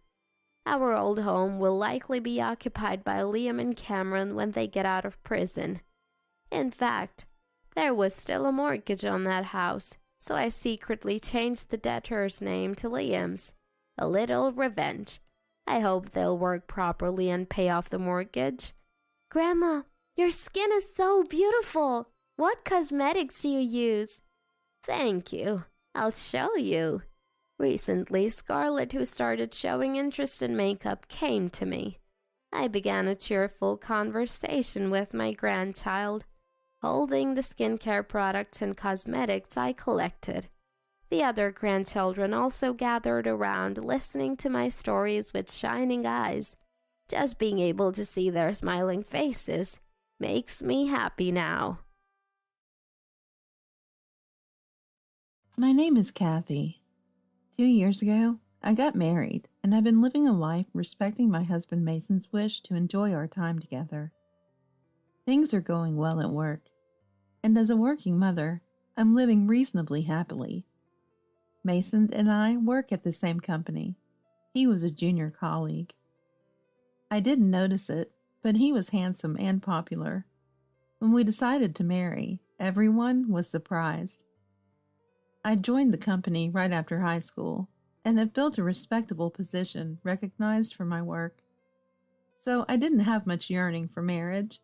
H: Our old home will likely be occupied by Liam and Cameron when they get out of prison. In fact, there was still a mortgage on that house, so I secretly changed the debtor's name to Liam's. A little revenge. I hope they'll work properly and pay off the mortgage.
B: Grandma, your skin is so beautiful. What cosmetics do you use?
H: Thank you. I'll show you. Recently, Scarlett, who started showing interest in makeup, came to me. I began a cheerful conversation with my grandchild, holding the skincare products and cosmetics I collected. The other grandchildren also gathered around, listening to my stories with shining eyes. Just being able to see their smiling faces makes me happy now.
D: My name is Kathy. 2 years ago, I got married. and I've been living a life respecting my husband Mason's wish to enjoy our time together. Things are going well at work, and as a working mother, I'm living reasonably happily. Mason and I work at the same company. He was a junior colleague. I didn't notice it, but he was handsome and popular. When we decided to marry, everyone was surprised. I joined the company right after high school and have built a respectable position recognized for my work. So I didn't have much yearning for marriage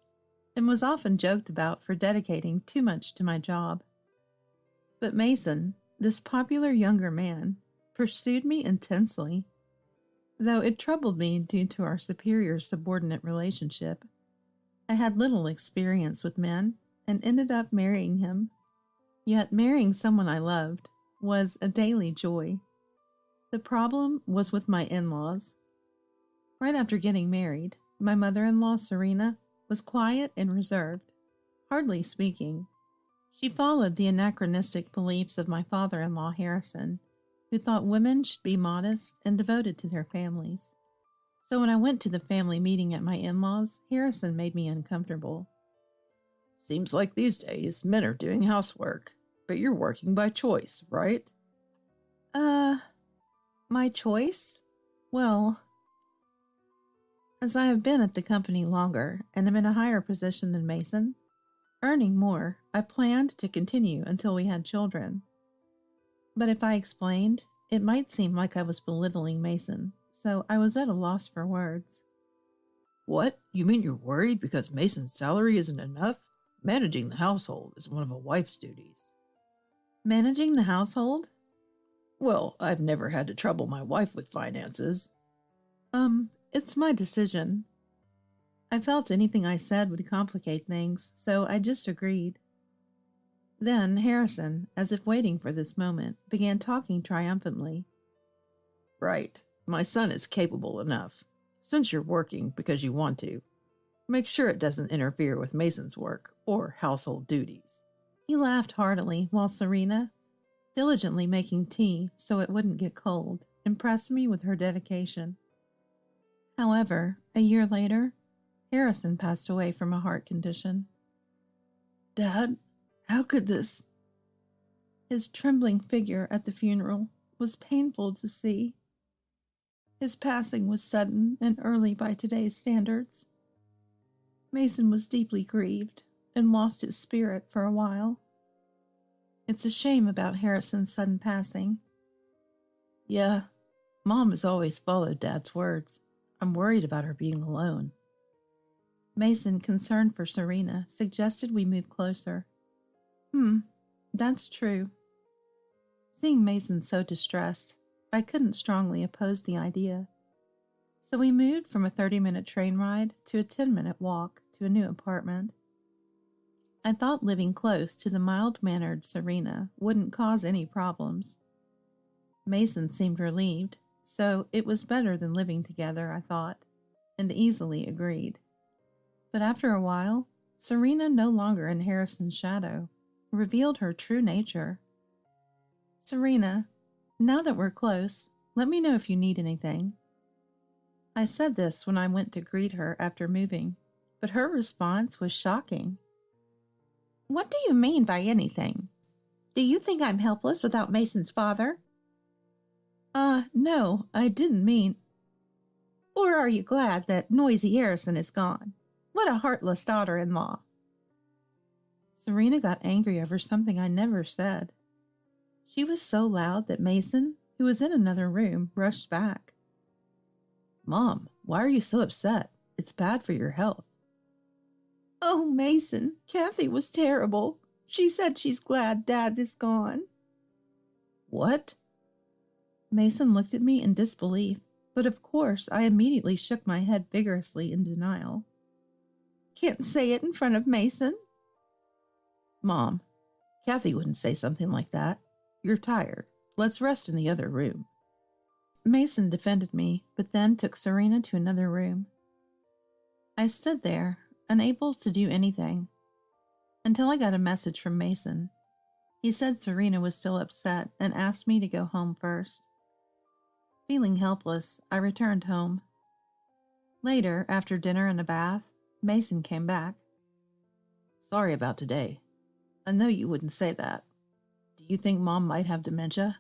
D: and was often joked about for dedicating too much to my job. But Mason, this popular younger man, pursued me intensely. Though it troubled me due to our superior-subordinate relationship, I had little experience with men and ended up marrying him. Yet marrying someone I loved was a daily joy. The problem was with my in-laws. Right after getting married, my mother-in-law, Serena, was quiet and reserved, hardly speaking. She followed the anachronistic beliefs of my father-in-law, Harrison, who thought women should be modest and devoted to their families. So when I went to the family meeting at my in-laws, Harrison made me uncomfortable.
E: Seems like these days men are doing housework, but you're working by choice, right?
D: My choice? Well, as I have been at the company longer and am in a higher position than Mason, earning more, I planned to continue until we had children. But if I explained, it might seem like I was belittling Mason, so I was at a loss for words.
E: What? You mean you're worried because Mason's salary isn't enough? Managing the household is one of a wife's duties.
D: Managing the household?
E: Well, I've never had to trouble my wife with finances.
D: It's my decision. I felt anything I said would complicate things, so I just agreed. Then Harrison, as if waiting for this moment, began talking triumphantly.
E: Right. My son is capable enough. Since you're working because you want to, make sure it doesn't interfere with Mason's work or household duties.
D: He laughed heartily while Serena, diligently making tea so it wouldn't get cold, impressed me with her dedication. However, a year later, Harrison passed away from a heart condition.
E: Dad, how could this?
D: His trembling figure at the funeral was painful to see. His passing was sudden and early by today's standards. Mason was deeply grieved and lost his spirit for a while. It's a shame about Harrison's sudden passing.
E: Yeah, Mom has always followed Dad's words. I'm worried about her being alone.
D: Mason, concerned for Serena, suggested we move closer. That's true. Seeing Mason so distressed, I couldn't strongly oppose the idea. So we moved from a 30-minute train ride to a 10-minute walk to a new apartment. I thought living close to the mild-mannered Serena wouldn't cause any problems. Mason seemed relieved, so it was better than living together, I thought, and easily agreed. But after a while, Serena, no longer in Harrison's shadow, revealed her true nature. Serena, now that we're close, let me know if you need anything. I said this when I went to greet her after moving, but her response was shocking. What do you mean by anything? Do you think I'm helpless without Mason's father? No, I didn't mean. Or are you glad that noisy Harrison is gone? What a heartless daughter-in-law. Serena got angry over something I never said. She was so loud that Mason, who was in another room, rushed back.
E: Mom, why are you so upset? It's bad for your health.
D: Oh, Mason, Kathy was terrible. She said she's glad Dad is gone.
E: What?
D: Mason looked at me in disbelief, but of course I immediately shook my head vigorously in denial. Can't say it in front of Mason.
E: Mom, Kathy wouldn't say something like that. You're tired. Let's rest in the other room.
D: Mason defended me, but then took Serena to another room. I stood there, unable to do anything, until I got a message from Mason. He said Serena was still upset and asked me to go home first. Feeling helpless, I returned home. Later, after dinner and a bath, Mason came back.
E: Sorry about today. I know you wouldn't say that. Do you think Mom might have dementia?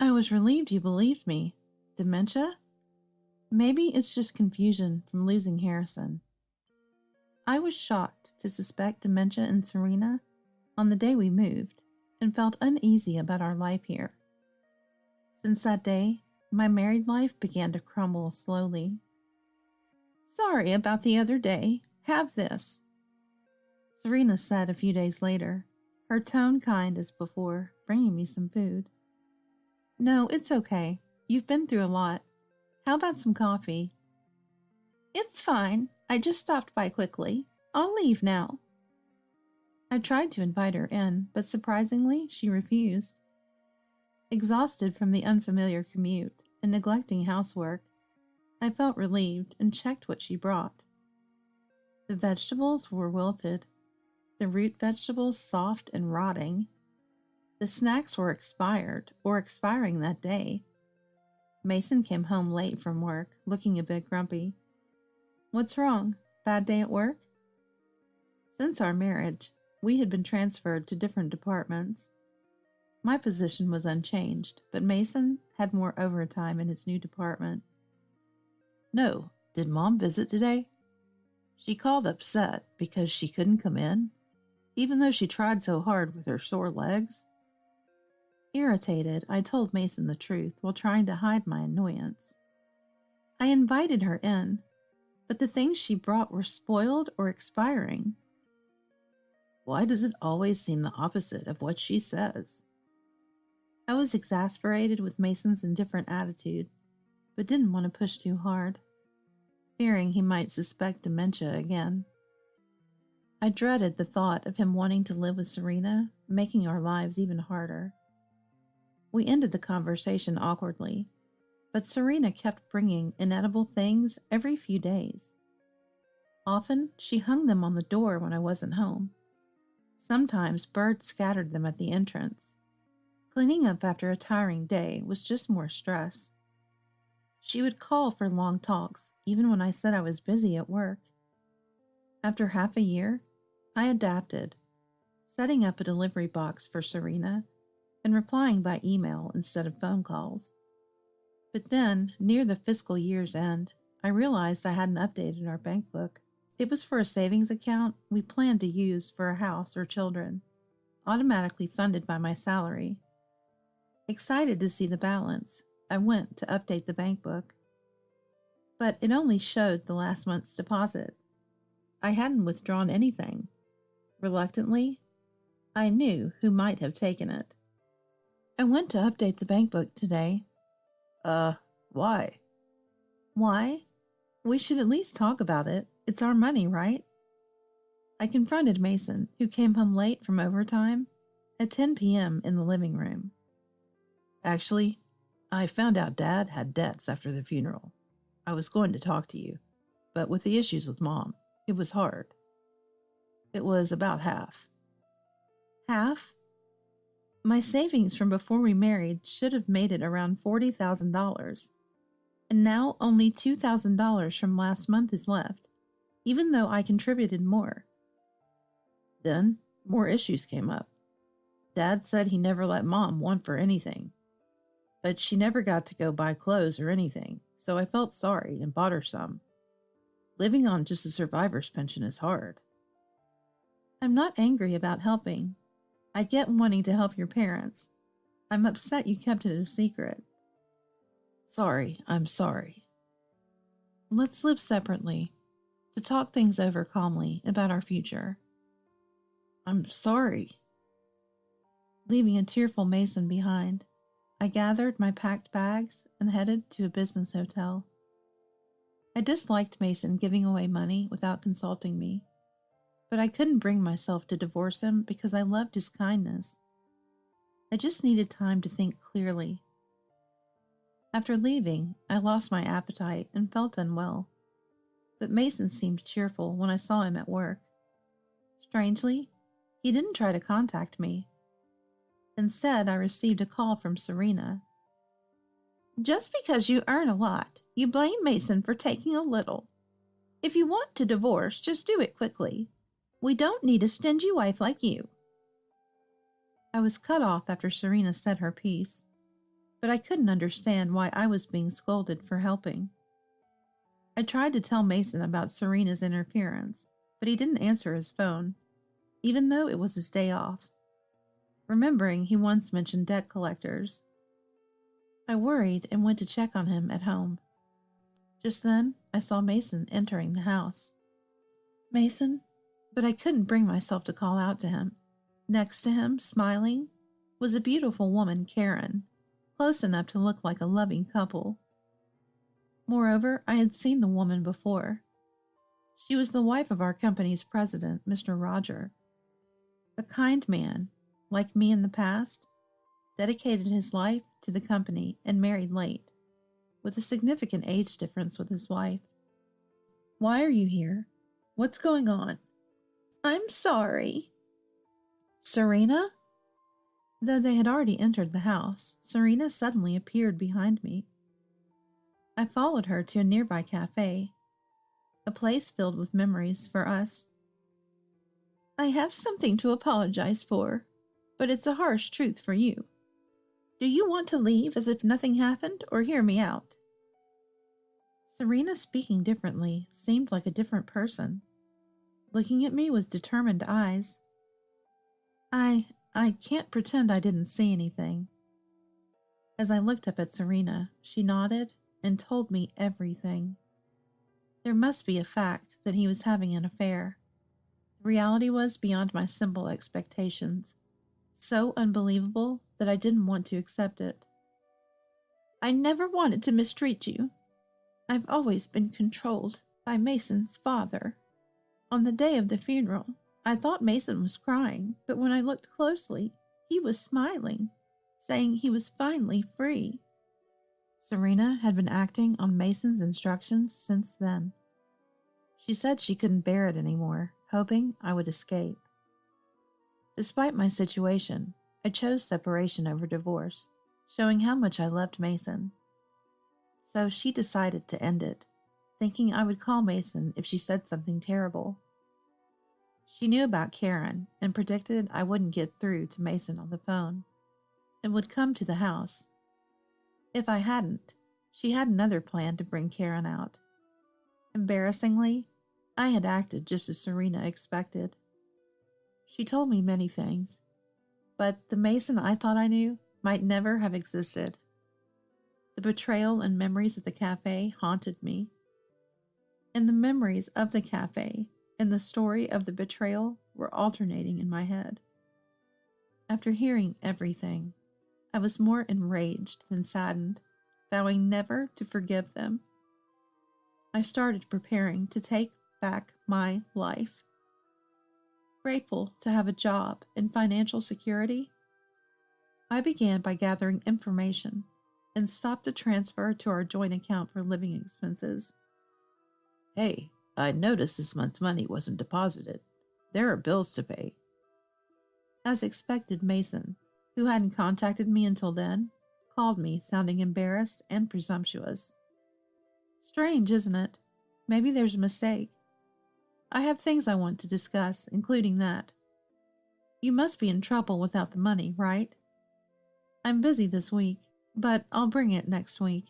D: I was relieved you believed me. Dementia? Maybe it's just confusion from losing Harrison. I was shocked to suspect dementia in Serena on the day we moved and felt uneasy about our life here. Since that day, my married life began to crumble slowly. Sorry about the other day. Have this, Serena said a few days later, her tone kind as before, bringing me some food. No, it's okay. You've been through a lot. How about some coffee? It's fine. I just stopped by quickly. I'll leave now. I tried to invite her in, but surprisingly, she refused. Exhausted from the unfamiliar commute and neglecting housework, I felt relieved and checked what she brought. The vegetables were wilted, the root vegetables soft and rotting. The snacks were expired or expiring that day. Mason came home late from work, looking a bit grumpy. What's wrong? Bad day at work? Since our marriage, we had been transferred to different departments. My position was unchanged, but Mason had more overtime in his new department.
E: No, did Mom visit today? She called upset because she couldn't come in, even though she tried so hard with her sore legs.
D: Irritated, I told Mason the truth while trying to hide my annoyance. I invited her in, but the things she brought were spoiled or expiring.
E: Why does it always seem the opposite of what she says?
D: I was exasperated with Mason's indifferent attitude, but didn't want to push too hard, fearing he might suspect dementia again. I dreaded the thought of him wanting to live with Serena, making our lives even harder. We ended the conversation awkwardly, but Serena kept bringing inedible things every few days. Often, she hung them on the door when I wasn't home. Sometimes birds scattered them at the entrance. Cleaning up after a tiring day was just more stress. She would call for long talks, even when I said I was busy at work. After half a year, I adapted, setting up a delivery box for Serena and replying by email instead of phone calls. But then, near the fiscal year's end, I realized I hadn't updated our bank book. It was for a savings account we planned to use for a house or children, automatically funded by my salary. Excited to see the balance, I went to update the bank book. But it only showed the last month's deposit. I hadn't withdrawn anything. Reluctantly, I knew who might have taken it. I went to update the bank book today.
E: Why?
D: Why? We should at least talk about it. It's our money, right? I confronted Mason, who came home late from overtime, at 10 p.m. in the living room.
E: Actually, I found out Dad had debts after the funeral. I was going to talk to you, but with the issues with Mom, it was hard. It was about half.
D: Half? My savings from before we married should have made it around $40,000. And now only $2,000 from last month is left, even though I contributed more.
E: Then, more issues came up. Dad said he never let Mom want for anything. But she never got to go buy clothes or anything, so I felt sorry and bought her some. Living on just a survivor's pension is hard.
D: I'm not angry about helping. I get wanting to help your parents. I'm upset you kept it a secret.
E: Sorry, I'm sorry.
D: Let's live separately, to talk things over calmly about our future.
E: I'm sorry.
D: Leaving a tearful Mason behind, I gathered my packed bags and headed to a business hotel. I disliked Mason giving away money without consulting me, but I couldn't bring myself to divorce him because I loved his kindness. I just needed time to think clearly. After leaving, I lost my appetite and felt unwell, but Mason seemed cheerful when I saw him at work. Strangely, he didn't try to contact me. Instead, I received a call from Serena. Just because you earn a lot, you blame Mason for taking a little. If you want to divorce, just do it quickly. We don't need a stingy wife like you. I was cut off after Serena said her piece, but I couldn't understand why I was being scolded for helping. I tried to tell Mason about Serena's interference, but he didn't answer his phone, even though it was his day off, remembering he once mentioned debt collectors. I worried and went to check on him at home. Just then, I saw Mason entering the house. Mason? But I couldn't bring myself to call out to him. Next to him, smiling, was a beautiful woman, Karen, close enough to look like a loving couple. Moreover, I had seen the woman before. She was the wife of our company's president, Mr. Roger. A kind man, like me in the past, dedicated his life to the company and married late, with a significant age difference with his wife. Why are you here? What's going on? I'm sorry. Serena? Though they had already entered the house, Serena suddenly appeared behind me. I followed her to a nearby cafe, a place filled with memories for us. I have something to apologize for, but it's a harsh truth for you. Do you want to leave as if nothing happened, or hear me out? Serena, speaking differently, seemed like a different person, looking at me with determined eyes. I can't pretend I didn't see anything. As I looked up at Serena, she nodded and told me everything. There must be a fact that he was having an affair. The reality was beyond my simple expectations, so unbelievable that I didn't want to accept it. I never wanted to mistreat you. I've always been controlled by Mason's father. On the day of the funeral, I thought Mason was crying, but when I looked closely, he was smiling, saying he was finally free. Serena had been acting on Mason's instructions since then. She said she couldn't bear it anymore, hoping I would escape. Despite my situation, I chose separation over divorce, showing how much I loved Mason. So she decided to end it, thinking I would call Mason if she said something terrible. She knew about Karen and predicted I wouldn't get through to Mason on the phone and would come to the house. If I hadn't, she had another plan to bring Karen out. Embarrassingly, I had acted just as Serena expected. She told me many things, but the Mason I thought I knew might never have existed. The betrayal and memories at the cafe haunted me. And the memories of the cafe and the story of the betrayal were alternating in my head. After hearing everything, I was more enraged than saddened, vowing never to forgive them. I started preparing to take back my life. Grateful to have a job and financial security, I began by gathering information and stopped a transfer to our joint account for living expenses.
E: Hey, I noticed this month's money wasn't deposited. There are bills to pay.
D: As expected, Mason, who hadn't contacted me until then, called me, sounding embarrassed and presumptuous. Strange, isn't it? Maybe there's a mistake. I have things I want to discuss, including that. You must be in trouble without the money, right? I'm busy this week, but I'll bring it next week.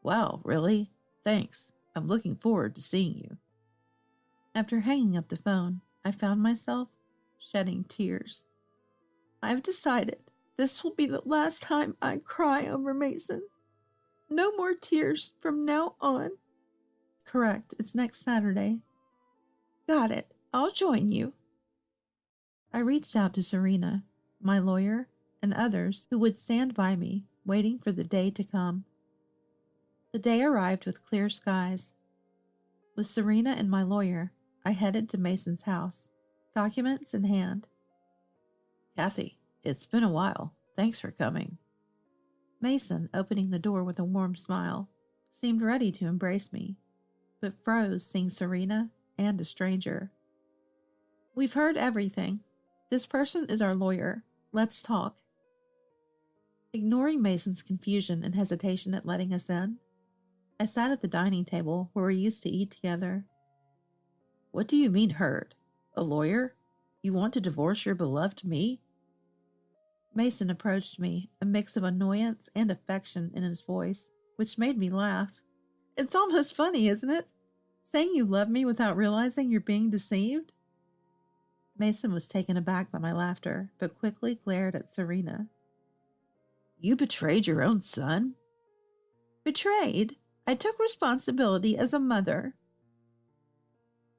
E: Wow, really? Thanks. I'm looking forward to seeing you.
D: After hanging up the phone, I found myself shedding tears. I've decided this will be the last time I cry over Mason. No more tears from now on. Correct, it's next Saturday. Got it. I'll join you. I reached out to Serena, my lawyer, and others who would stand by me, waiting for the day to come. The day arrived with clear skies. With Serena and my lawyer, I headed to Mason's house, documents in hand.
E: Kathy, it's been a while. Thanks for coming.
D: Mason, opening the door with a warm smile, seemed ready to embrace me, but froze seeing Serena and a stranger. We've heard everything. This person is our lawyer. Let's talk.
E: Ignoring Mason's confusion and hesitation at letting us in, I sat at the dining table where we used to eat together. What do you mean heard? A lawyer? You want to divorce your beloved me? Mason approached me, a mix of annoyance and affection in his voice, which made me laugh. It's almost funny, isn't it? Saying you love me without realizing you're being deceived? Mason was taken aback by my laughter, but quickly glared at Serena. You betrayed your own son? Betrayed? I took responsibility as a mother.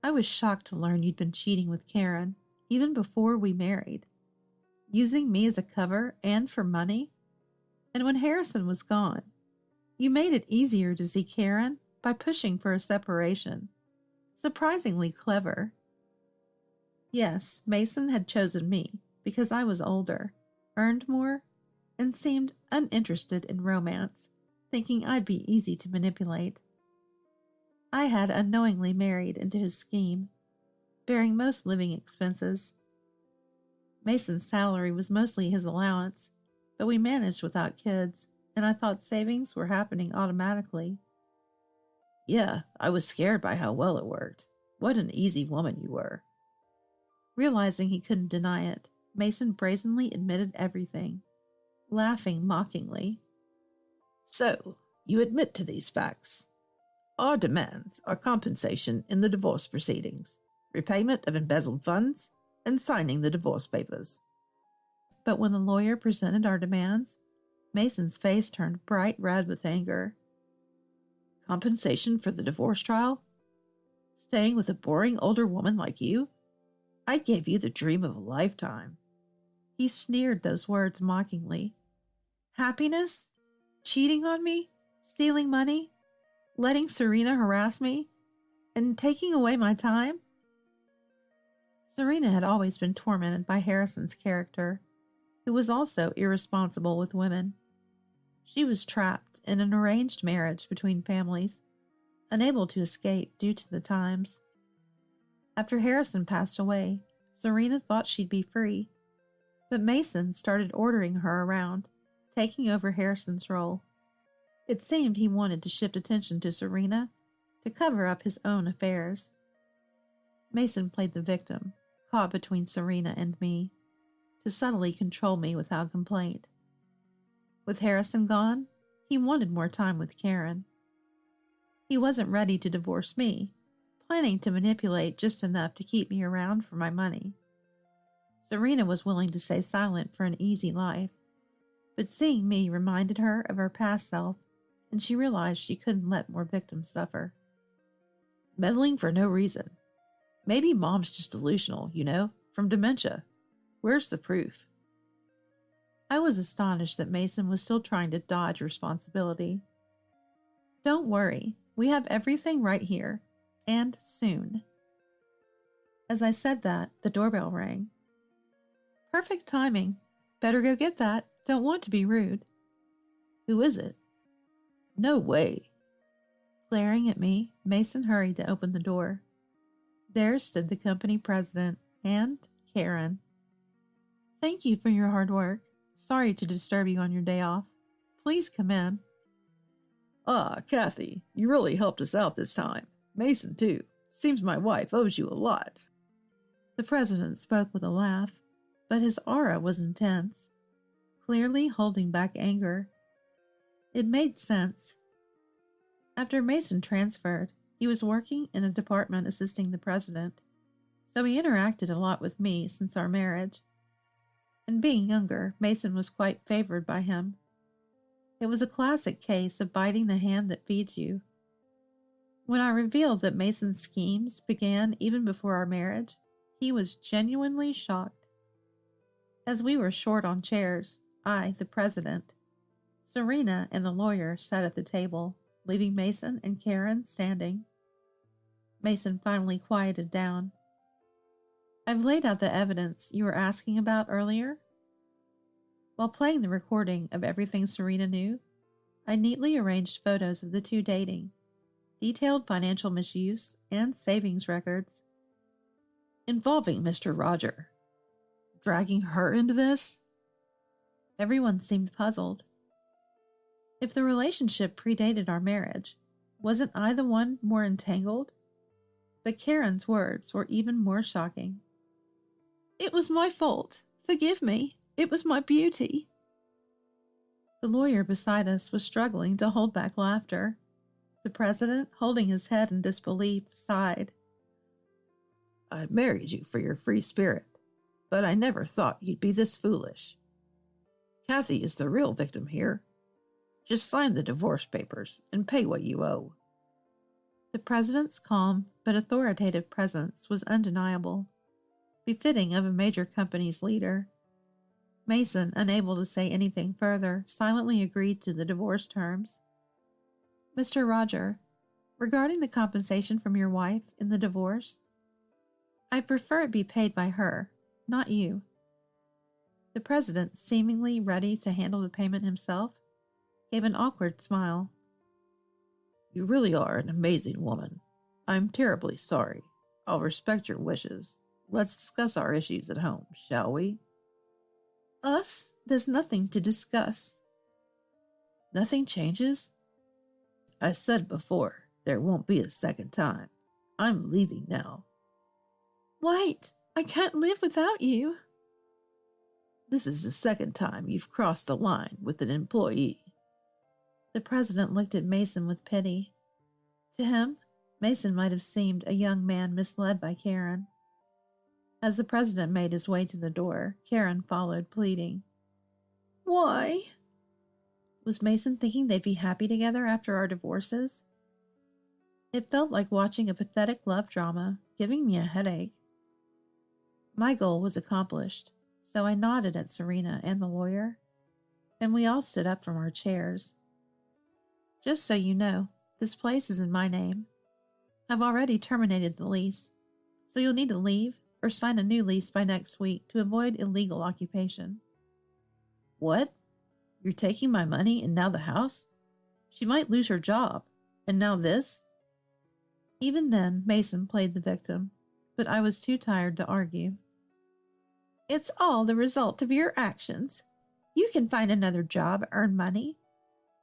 E: I was shocked to learn you'd been cheating with Karen, even before we married. Using me as a cover and for money? And when Harrison was gone, you made it easier to see Karen by pushing for a separation. Surprisingly clever. Yes, Mason had chosen me because I was older, earned more, and seemed uninterested in romance, thinking I'd be easy to manipulate. I had unknowingly married into his scheme, bearing most living expenses. Mason's salary was mostly his allowance, but we managed without kids, and I thought savings were happening automatically. Yeah, I was scared by how well it worked. What an easy woman you were. Realizing he couldn't deny it, Mason brazenly admitted everything, laughing mockingly. So, you admit to these facts. Our demands are compensation in the divorce proceedings, repayment of embezzled funds, and signing the divorce papers. But when the lawyer presented our demands, Mason's face turned bright red with anger. Compensation for the divorce trial? Staying with a boring older woman like you? I gave you the dream of a lifetime. He sneered those words mockingly. Happiness? Cheating on me? Stealing money? Letting Serena harass me? And taking away my time? Serena had always been tormented by Harrison's character, who was also irresponsible with women. She was trapped in an arranged marriage between families, unable to escape due to the times. After Harrison passed away, Serena thought she'd be free, but Mason started ordering her around, taking over Harrison's role. It seemed he wanted to shift attention to Serena to cover up his own affairs. Mason played the victim, caught between Serena and me, to subtly control me without complaint. With Harrison gone, he wanted more time with Karen. He wasn't ready to divorce me, planning to manipulate just enough to keep me around for my money. Serena was willing to stay silent for an easy life, but seeing me reminded her of her past self, and she realized she couldn't let more victims suffer. Meddling for no reason. Maybe Mom's just delusional, from dementia. Where's the proof? I was astonished that Mason was still trying to dodge responsibility. Don't worry, we have everything right here, and soon. As I said that, the doorbell rang. Perfect timing. Better go get that. Don't want to be rude. Who is it? No way. Glaring at me, Mason hurried to open the door. There stood the company president and Karen. Thank you for your hard work. Sorry to disturb you on your day off. Please come in. Ah, Kathy, you really helped us out this time. Mason, too. Seems my wife owes you a lot.
C: The president spoke with a laugh, but his aura was intense, clearly holding back anger. It made sense. After Mason transferred, he was working in a department assisting the president, so he interacted a lot with me since our marriage. And being younger, Mason was quite favored by him. It was a classic case of biting the hand that feeds you. When I revealed that Mason's schemes began even before our marriage, he was genuinely shocked. As we were short on chairs, I, the president, Serena, and the lawyer sat at the table, leaving Mason and Karen standing. Mason finally quieted down. I've laid out the evidence you were asking about earlier. While playing the recording of everything Serena knew, I neatly arranged photos of the two dating, detailed financial misuse, and savings records.
E: Involving Mr. Roger. Dragging her into this?
D: Everyone seemed puzzled. If the relationship predated our marriage, wasn't I the one more entangled? But Karen's words were even more shocking. It was my fault. Forgive me. It was my beauty. The lawyer beside us was struggling to hold back laughter. The president, holding his head in disbelief, sighed. I married you for your free spirit, but I never thought you'd be this foolish. Kathy is the real victim here. Just sign the divorce papers and pay what you owe. The president's calm but authoritative presence was undeniable, befitting of a major company's leader. Mason, unable to say anything further, silently agreed to the divorce terms. Mr. Roger, regarding the compensation from your wife in the divorce, I prefer it be paid by her, not you. The president, seemingly ready to handle the payment himself, gave an awkward smile. You really are an amazing woman. I'm terribly sorry. I'll respect your wishes. Let's discuss our issues at home, shall we? Us? There's nothing to discuss. Nothing changes? I said before, there won't be a second time. I'm leaving now. Wait, I can't live without you. This is the second time you've crossed the line with an employee. The president looked at Mason with pity. To him, Mason might have seemed a young man misled by Karen. As the president made his way to the door, Karen followed, pleading. Why? Was Mason thinking they'd be happy together after our divorces? It felt like watching a pathetic love drama, giving me a headache. My goal was accomplished, so I nodded at Serena and the lawyer, and we all stood up from our chairs. Just so you know, this place is in my name. I've already terminated the lease, so you'll need to leave or sign a new lease by next week to avoid illegal occupation. What? You're taking my money and now the house? She might lose her job, and now this? Even then, Mason played the victim, but I was too tired to argue. It's all the result of your actions. You can find another job, earn money.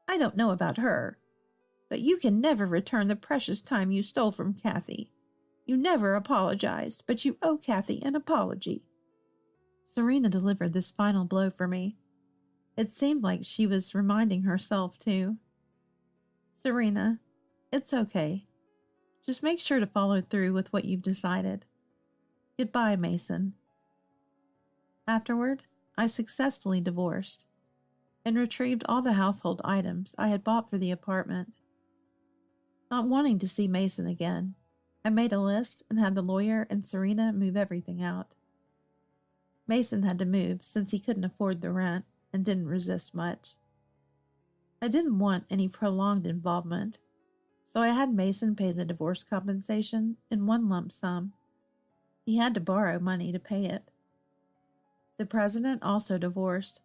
D: I don't know about her, but you can never return the precious time you stole from Kathy. You never apologized, but you owe Kathy an apology. Serena delivered this final blow for me. It seemed like she was reminding herself, too. Serena, it's okay. Just make sure to follow through with what you've decided. Goodbye, Mason. Afterward, I successfully divorced and retrieved all the household items I had bought for the apartment. Not wanting to see Mason again, I made a list and had the lawyer and Serena move everything out. Mason had to move since he couldn't afford the rent and didn't resist much. I didn't want any prolonged involvement, so I had Mason pay the divorce compensation in one lump sum. He had to borrow money to pay it. The president also divorced,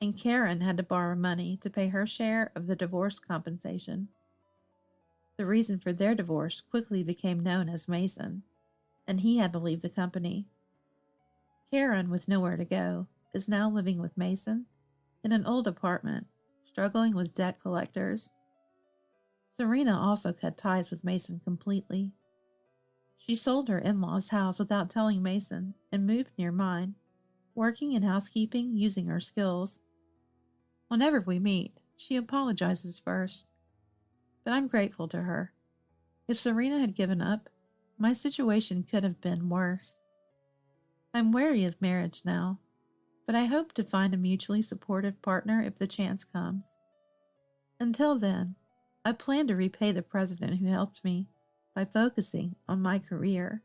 D: and Karen had to borrow money to pay her share of the divorce compensation. The reason for their divorce quickly became known as Mason, and he had to leave the company. Karen, with nowhere to go, is now living with Mason in an old apartment, struggling with debt collectors. Serena also cut ties with Mason completely. She sold her in-laws' house without telling Mason and moved near mine, working in housekeeping using her skills. Whenever we meet, she apologizes first, but I'm grateful to her. If Serena had given up, my situation could have been worse. I'm wary of marriage now, but I hope to find a mutually supportive partner if the chance comes. Until then, I plan to repay the president who helped me by focusing on my career.